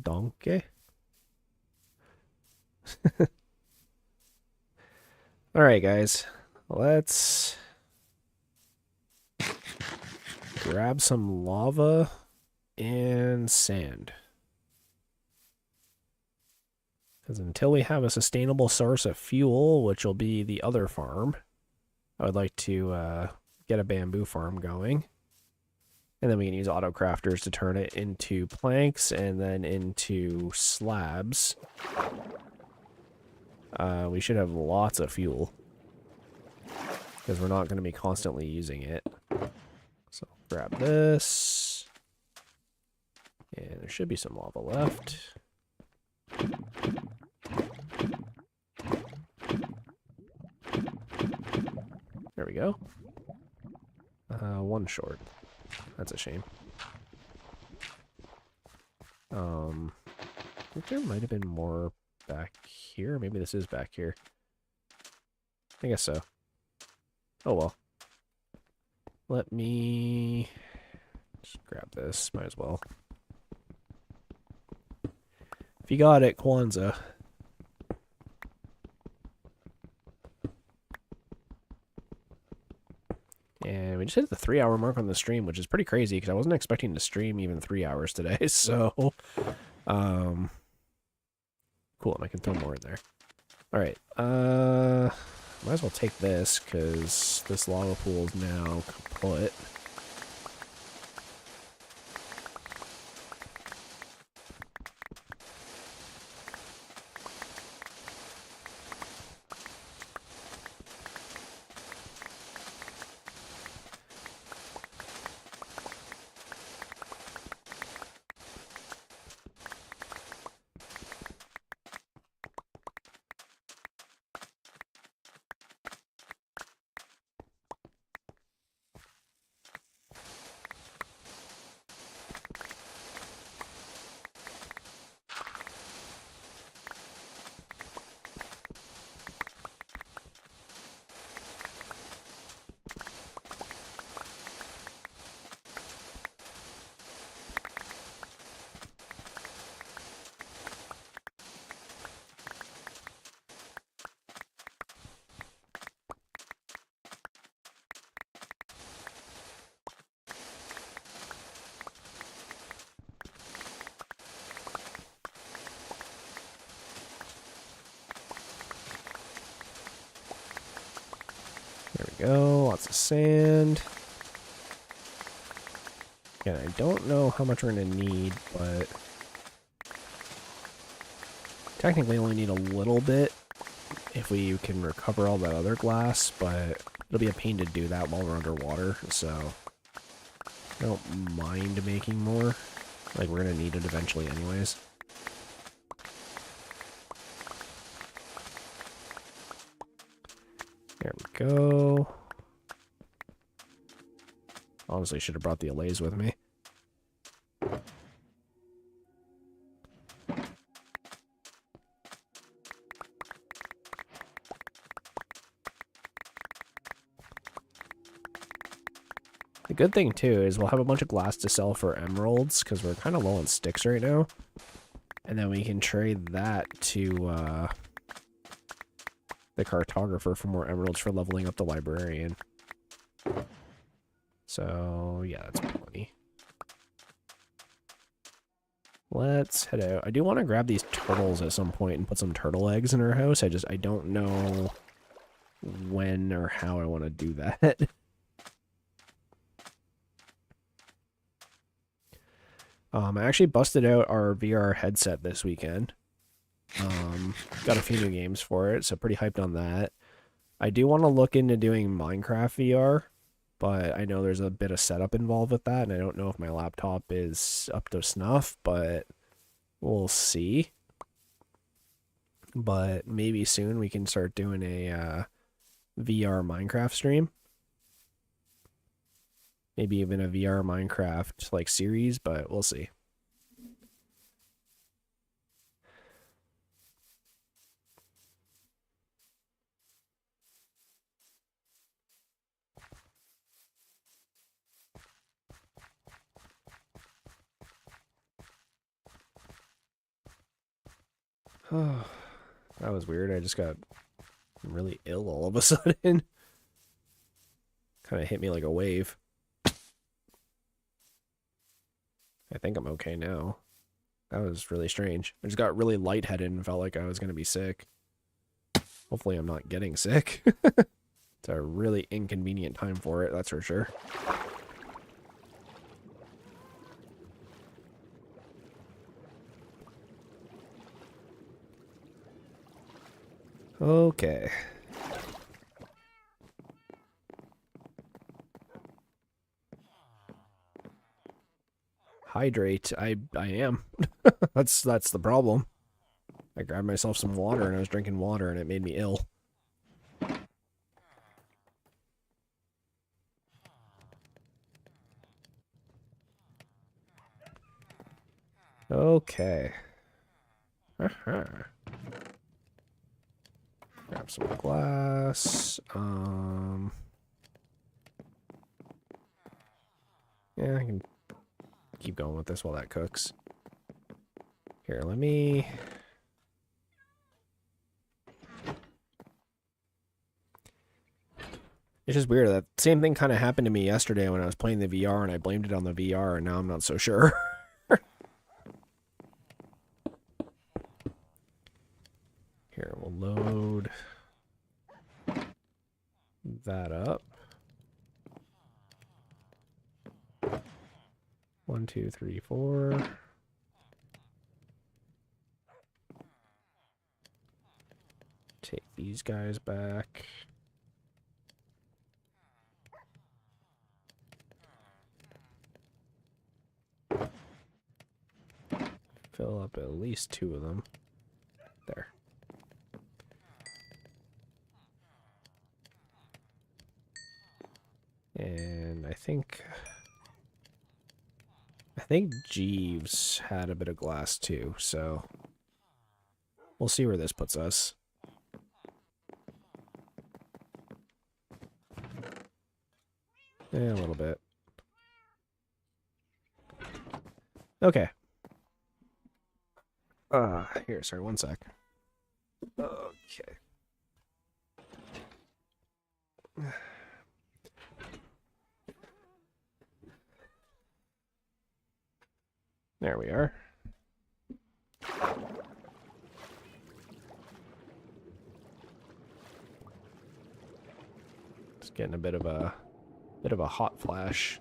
Donkey. Alright, guys. Let's grab some lava and sand. Because until we have a sustainable source of fuel, which will be the other farm, I would like to get a bamboo farm going. And then we can use auto crafters to turn it into planks and then into slabs. We should have lots of fuel, because we're not going to be constantly using it. So grab this. And there should be some lava left. There we go. One short. That's a shame. I think there might have been more back here. Maybe this is back here. I guess so. Oh well. Let me just grab this. Might as well. If you got it, Kwanzaa. And we just hit the 3-hour mark on the stream, which is pretty crazy because I wasn't expecting to stream even 3 hours today. So, cool. And I can throw more in there. All right. Might as well take this because this lava pool is now kaput. There we go, lots of sand. Again, I don't know how much we're going to need, but technically only need a little bit if we can recover all that other glass, but it'll be a pain to do that while we're underwater, so I don't mind making more. Like, we're going to need it eventually anyways. There we go. Honestly, should have brought the allays with me. The good thing, too, is we'll have a bunch of glass to sell for emeralds, because we're kind of low on sticks right now. And then we can trade that to the cartographer for more emeralds for leveling up the librarian. So, yeah, that's plenty. Let's head out. I do want to grab these turtles at some point and put some turtle eggs in our house. I don't know when or how I want to do that. I actually busted out our VR headset this weekend. Got a few new games for it, so pretty hyped on that. I do want to look into doing Minecraft VR, but I know there's a bit of setup involved with that, and I don't know if my laptop is up to snuff, but we'll see. But maybe soon we can start doing a VR Minecraft stream. Maybe even a VR Minecraft like series, but we'll see. That was weird. I just got really ill all of a sudden. Kind of hit me like a wave. I think I'm okay now. That was really strange. I just got really lightheaded and felt like I was going to be sick. Hopefully I'm not getting sick. It's a really inconvenient time for it, that's for sure. Okay. Hydrate. I am. That's the problem. I grabbed myself some water and I was drinking water and it made me ill. Okay. Grab some glass. Yeah, I can keep going with this while that cooks. Here, let me... It's just weird. That same thing kind of happened to me yesterday when I was playing the VR and I blamed it on the VR and now I'm not so sure. Here, we'll load that up. 1, 2, 3, 4. Take these guys back. Fill up at least 2 of them. There. And I think Jeeves had a bit of glass too, so we'll see where this puts us. Yeah, a little bit. Okay. Here, sorry, one sec. Okay. There we are. Just getting a bit of a hot flash.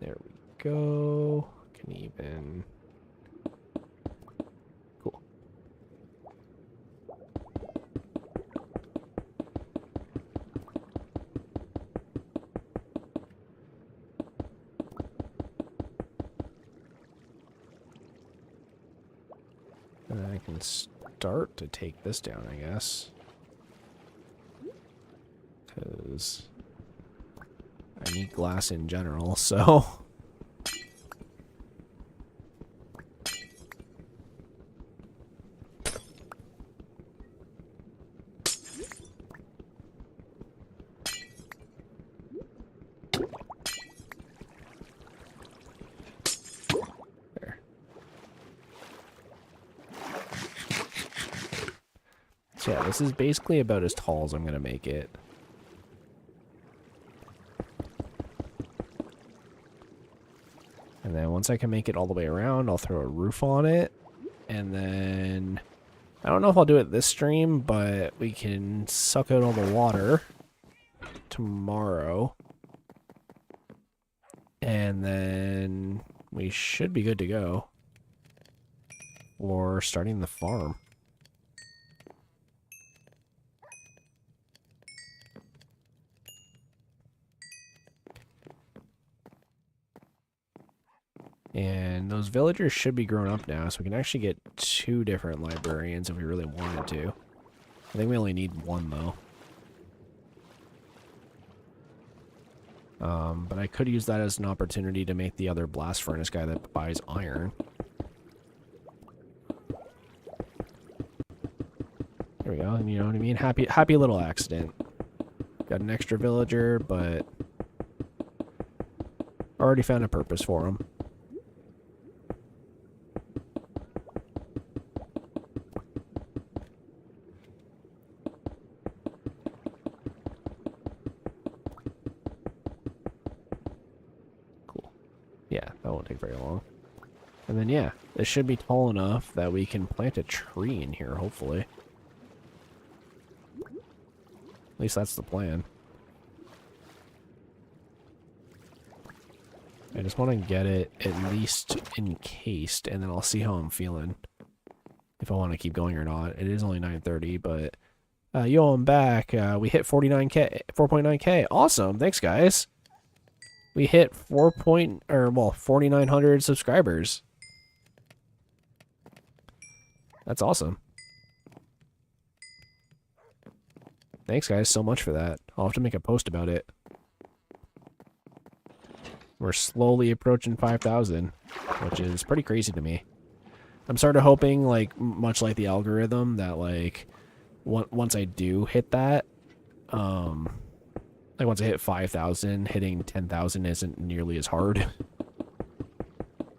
There we go. Can even... Cool. And then I can start to take this down, I guess. Because I need glass in general, so... So yeah, this is basically about as tall as I'm going to make it. And then once I can make it all the way around, I'll throw a roof on it. And then, I don't know if I'll do it this stream, but we can suck out all the water tomorrow. And then we should be good to go for starting the farm. And those villagers should be grown up now, so we can actually get 2 different librarians if we really wanted to. I think we only need 1, though. But I could use that as an opportunity to make the other blast furnace guy that buys iron. There we go, and you know what I mean? Happy little accident. Got an extra villager, but already found a purpose for him. Yeah, that won't take very long. And then, yeah, this should be tall enough that we can plant a tree in here, hopefully. At least that's the plan. I just want to get it at least encased, and then I'll see how I'm feeling. If I want to keep going or not. It is only 9:30, but... yo, I'm back. We hit 4.9k. Awesome. Thanks, guys. We hit 4,900 subscribers. That's awesome. Thanks, guys, so much for that. I'll have to make a post about it. We're slowly approaching 5,000, which is pretty crazy to me. I'm sort of hoping, like, much like the algorithm, that, like, once I do hit that, like, once I hit 5,000, hitting 10,000 isn't nearly as hard.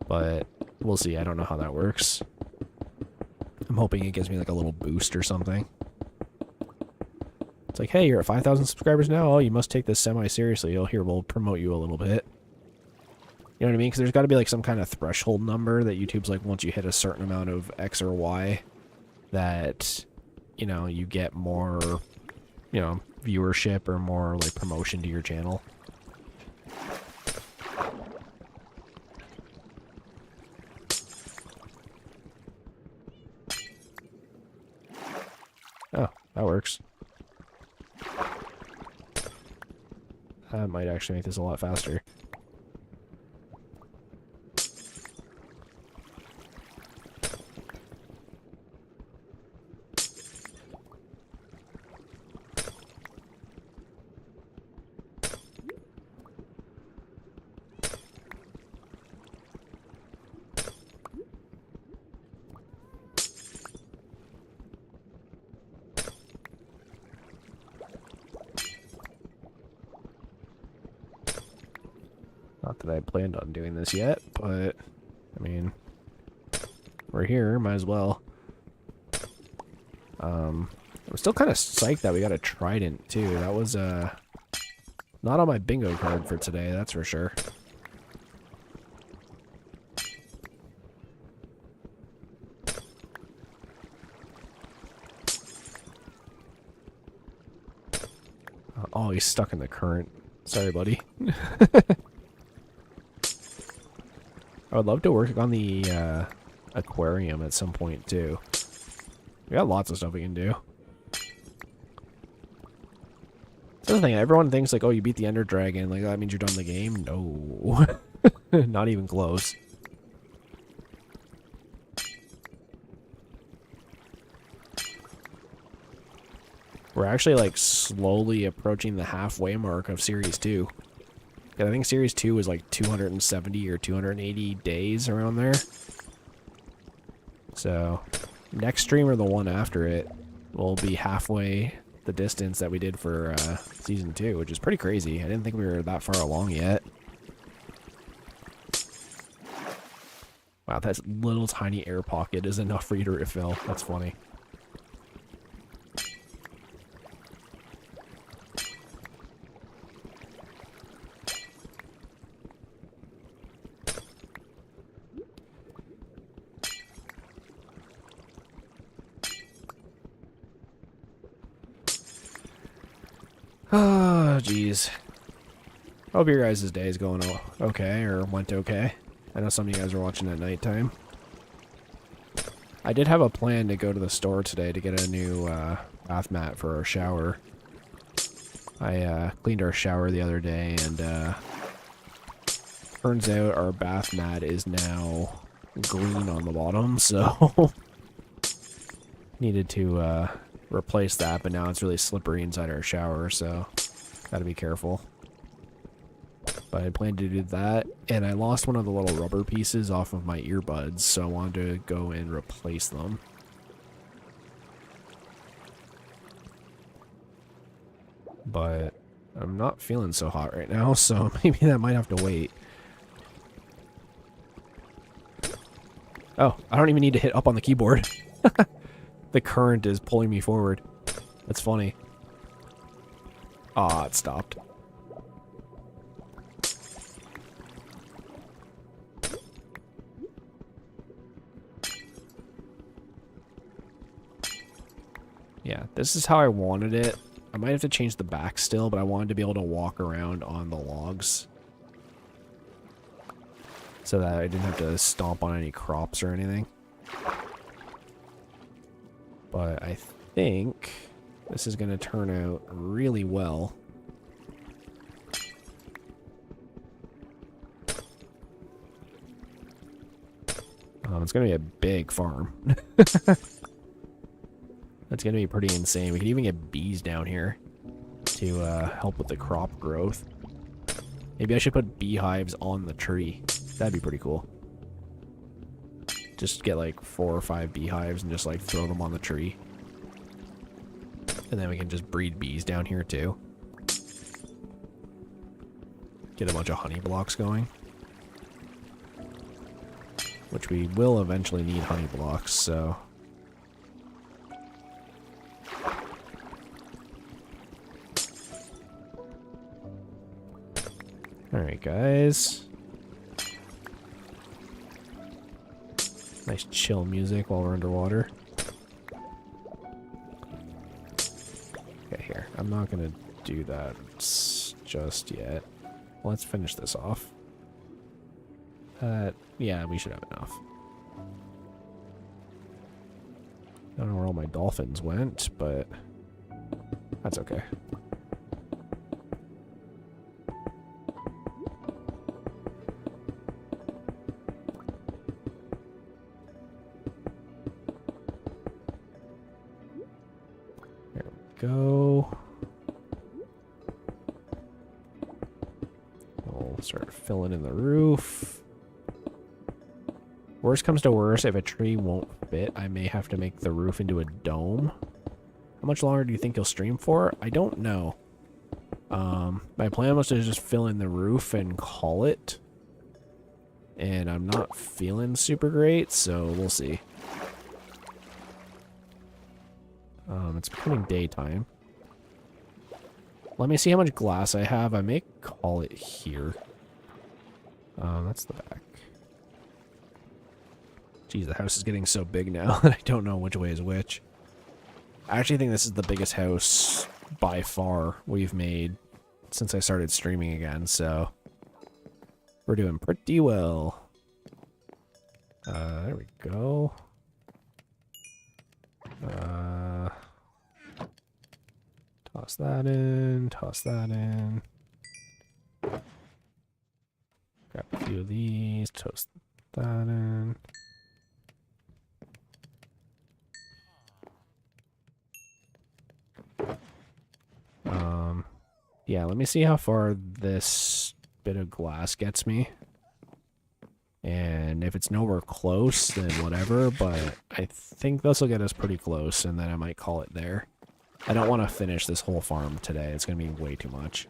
But we'll see. I don't know how that works. I'm hoping it gives me, like, a little boost or something. It's like, hey, you're at 5,000 subscribers now? Oh, you must take this semi-seriously. Oh, here, we'll promote you a little bit. You know what I mean? Because there's got to be, like, some kind of threshold number that YouTube's like, once you hit a certain amount of X or Y, that, you know, you get more, you know, viewership or more, like, promotion to your channel. Oh, that works. That might actually make this a lot faster. Not that I planned on doing this yet, but, I mean, we're here, might as well. I'm still kind of psyched that we got a trident, too. That was, not on my bingo card for today, that's for sure. Oh, he's stuck in the current. Sorry, buddy. I would love to work on the aquarium at some point, too. We got lots of stuff we can do. That's the thing, everyone thinks, like, oh, you beat the Ender Dragon, like, that means you're done the game. No. Not even close. We're actually, like, slowly approaching the halfway mark of Series 2. I think Series 2 was like 270 or 280 days around there. So, next stream or the one after it will be halfway the distance that we did for Season 2, which is pretty crazy. I didn't think we were that far along yet. Wow, that little tiny air pocket is enough for you to refill. That's funny. Oh, jeez. Hope your guys' day is going okay, or went okay. I know some of you guys are watching at nighttime. I did have a plan to go to the store today to get a new bath mat for our shower. I cleaned our shower the other day, and turns out our bath mat is now green on the bottom, so needed to replace that, but now it's really slippery inside our shower, so gotta be careful. But I planned to do that, and I lost one of the little rubber pieces off of my earbuds, so I wanted to go and replace them. But I'm not feeling so hot right now, so maybe that might have to wait. Oh, I don't even need to hit up on the keyboard. The current is pulling me forward. That's funny. Ah, it stopped. Yeah, this is how I wanted it. I might have to change the back still, but I wanted to be able to walk around on the logs. So that I didn't have to stomp on any crops or anything. But I think this is going to turn out really well. It's going to be a big farm. That's going to be pretty insane. We could even get bees down here to help with the crop growth. Maybe I should put beehives on the tree. That'd be pretty cool. Just get like 4 or 5 beehives and just like throw them on the tree. And then we can just breed bees down here too. Get a bunch of honey blocks going. Which we will eventually need honey blocks, so... Alright, guys. Nice chill music while we're underwater. Okay, here. I'm not gonna do that just yet. Let's finish this off. Yeah, we should have enough. I don't know where all my dolphins went, but that's okay. There we go. We'll start filling in the roof. Worst comes to worst, if a tree won't fit, I may have to make the roof into a dome. How much longer do you think you'll stream for? I don't know. My plan was to just fill in the roof and call it. And I'm not feeling super great, so we'll see. It's becoming daytime. Let me see how much glass I have. I may call it here. That's the back. Geez, the house is getting so big now that I don't know which way is which. I actually think this is the biggest house by far we've made since I started streaming again, so we're doing pretty well. There we go. Toss that in, toss that in. Grab a few of these, toast that in. Yeah, let me see how far this bit of glass gets me. And if it's nowhere close, then whatever, but I think this will get us pretty close, and then I might call it there. I don't want to finish this whole farm today. It's going to be way too much.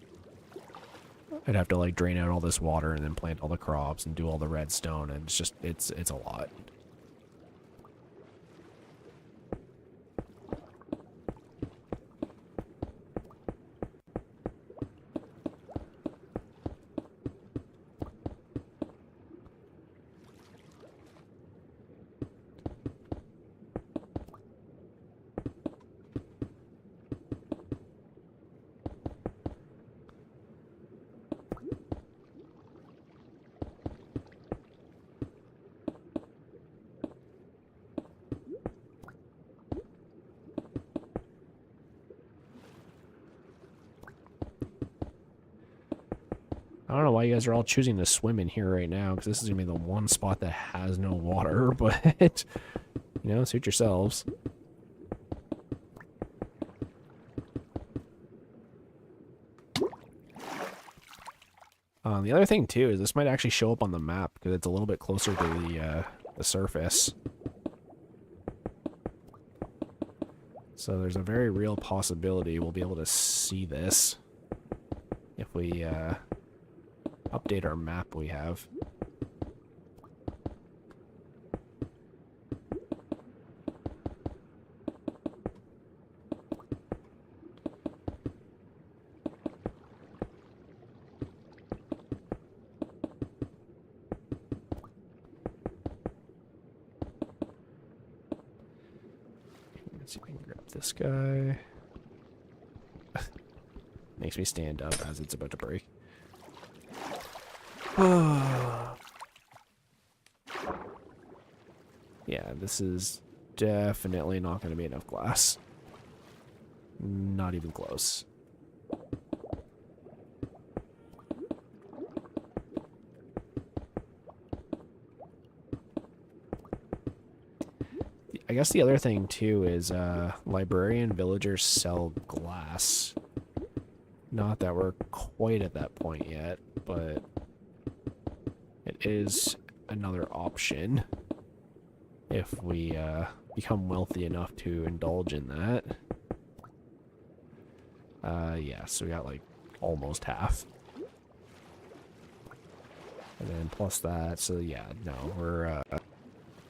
I'd have to, like, drain out all this water and then plant all the crops and do all the redstone, and it's just, it's a lot. I don't know why you guys are all choosing to swim in here right now, because this is going to be the one spot that has no water, but, you know, suit yourselves. The other thing, too, is this might actually show up on the map, because it's a little bit closer to the surface. So there's a very real possibility we'll be able to see this if we update our map we have. Let's see if we can grab this guy. Makes me stand up as it's about to break. Yeah, this is definitely not going to be enough glass. Not even close. I guess the other thing, too, is librarian villagers sell glass. Not that we're quite at that point yet, but it is another option if we become wealthy enough to indulge in that. Yeah, so we got like almost half. And then plus that, so yeah, no, we're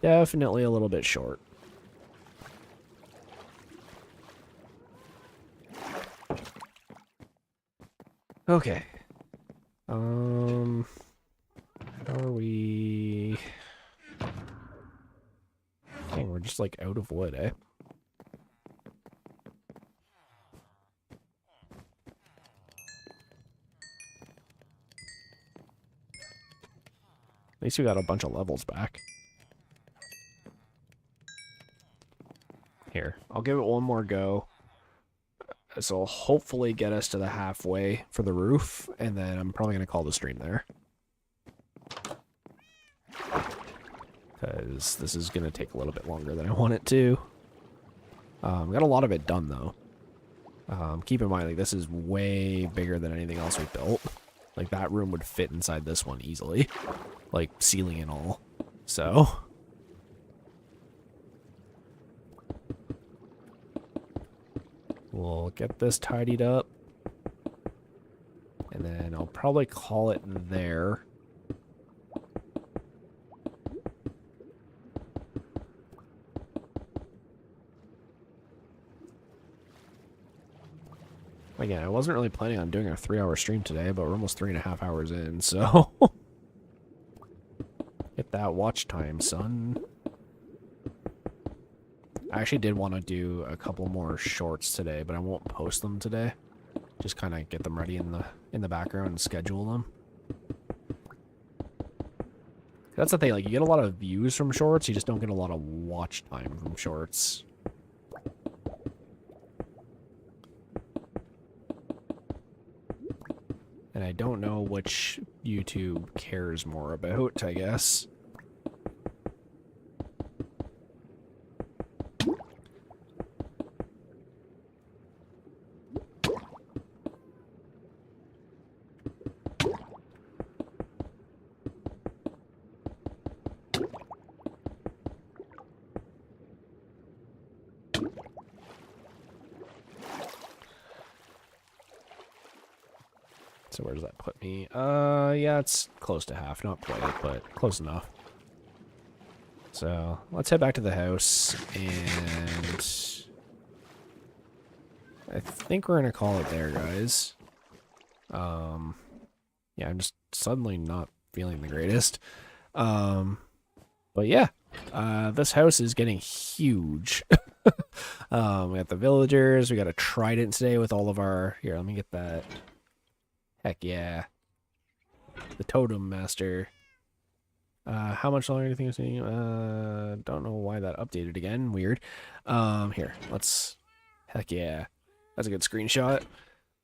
definitely a little bit short. Okay. How are we? Dang, we're just like out of wood, eh? At least we got a bunch of levels back. Here, I'll give it one more go. This will hopefully get us to the halfway for the roof, and then I'm probably going to call the stream there. Because this is going to take a little bit longer than I want it to. Got a lot of it done, though. Keep in mind, like, this is way bigger than anything else we built. Like, that room would fit inside this one easily. Like, ceiling and all. So... we'll get this tidied up. And then I'll probably call it there. Again, I wasn't really planning on doing a 3-hour stream today, but we're almost 3.5 hours in, so... Get that watch time, son. I actually did want to do a couple more shorts today, but I won't post them today. Just kind of get them ready in the background and schedule them. That's the thing, like, you get a lot of views from shorts, you just don't get a lot of watch time from shorts. And I don't know which YouTube cares more about, I guess. So where does that put me? Yeah, it's close to half. Not quite, but close enough. So, let's head back to the house, and... I think we're gonna call it there, guys. Yeah, I'm just suddenly not feeling the greatest. But yeah, this house is getting huge. We got the villagers, we got a trident today with all of our... Here, let me get that... Heck yeah. The totem master. How much longer do you think it's taking? Don't know why that updated again. Weird. Here, let's... Heck yeah. That's a good screenshot.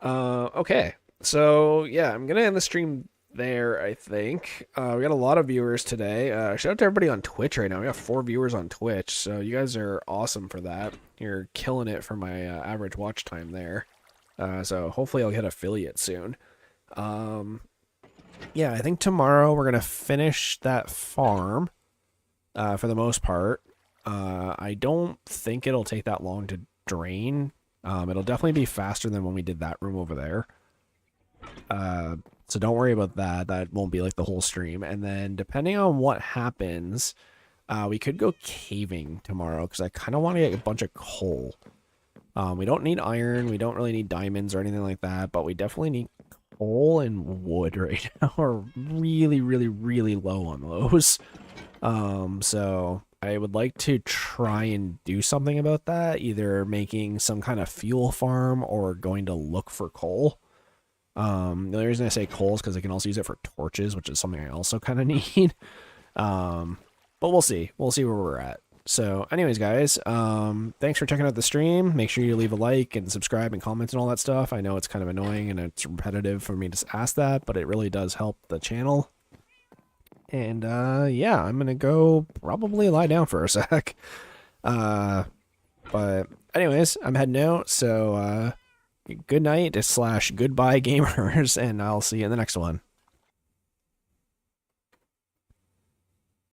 Okay. So, yeah, I'm gonna end the stream there, I think. We got a lot of viewers today. Shout out to everybody on Twitch right now. We got 4 viewers on Twitch, so you guys are awesome for that. You're killing it for my average watch time there. So hopefully I'll get affiliate soon. Yeah, I think tomorrow we're going to finish that farm for the most part. I don't think it'll take that long to drain. It'll definitely be faster than when we did that room over there. So don't worry about that. That won't be like the whole stream. And then depending on what happens, we could go caving tomorrow because I kind of want to get a bunch of coal. We don't need iron. We don't really need diamonds or anything like that, but we definitely need coal and wood right now. We're really, really, really low on those. So I would like to try and do something about that, either making some kind of fuel farm or going to look for coal. The only reason I say coal is because I can also use it for torches, which is something I also kind of need. But we'll see. We'll see where we're at. So anyways, guys, thanks for checking out the stream. Make sure you leave a like and subscribe and comment and all that stuff. I know it's kind of annoying and it's repetitive for me to ask that, but it really does help the channel. And yeah, I'm gonna go probably lie down for a sec. But anyways, I'm heading out, so good night / goodbye gamers, and I'll see you in the next one.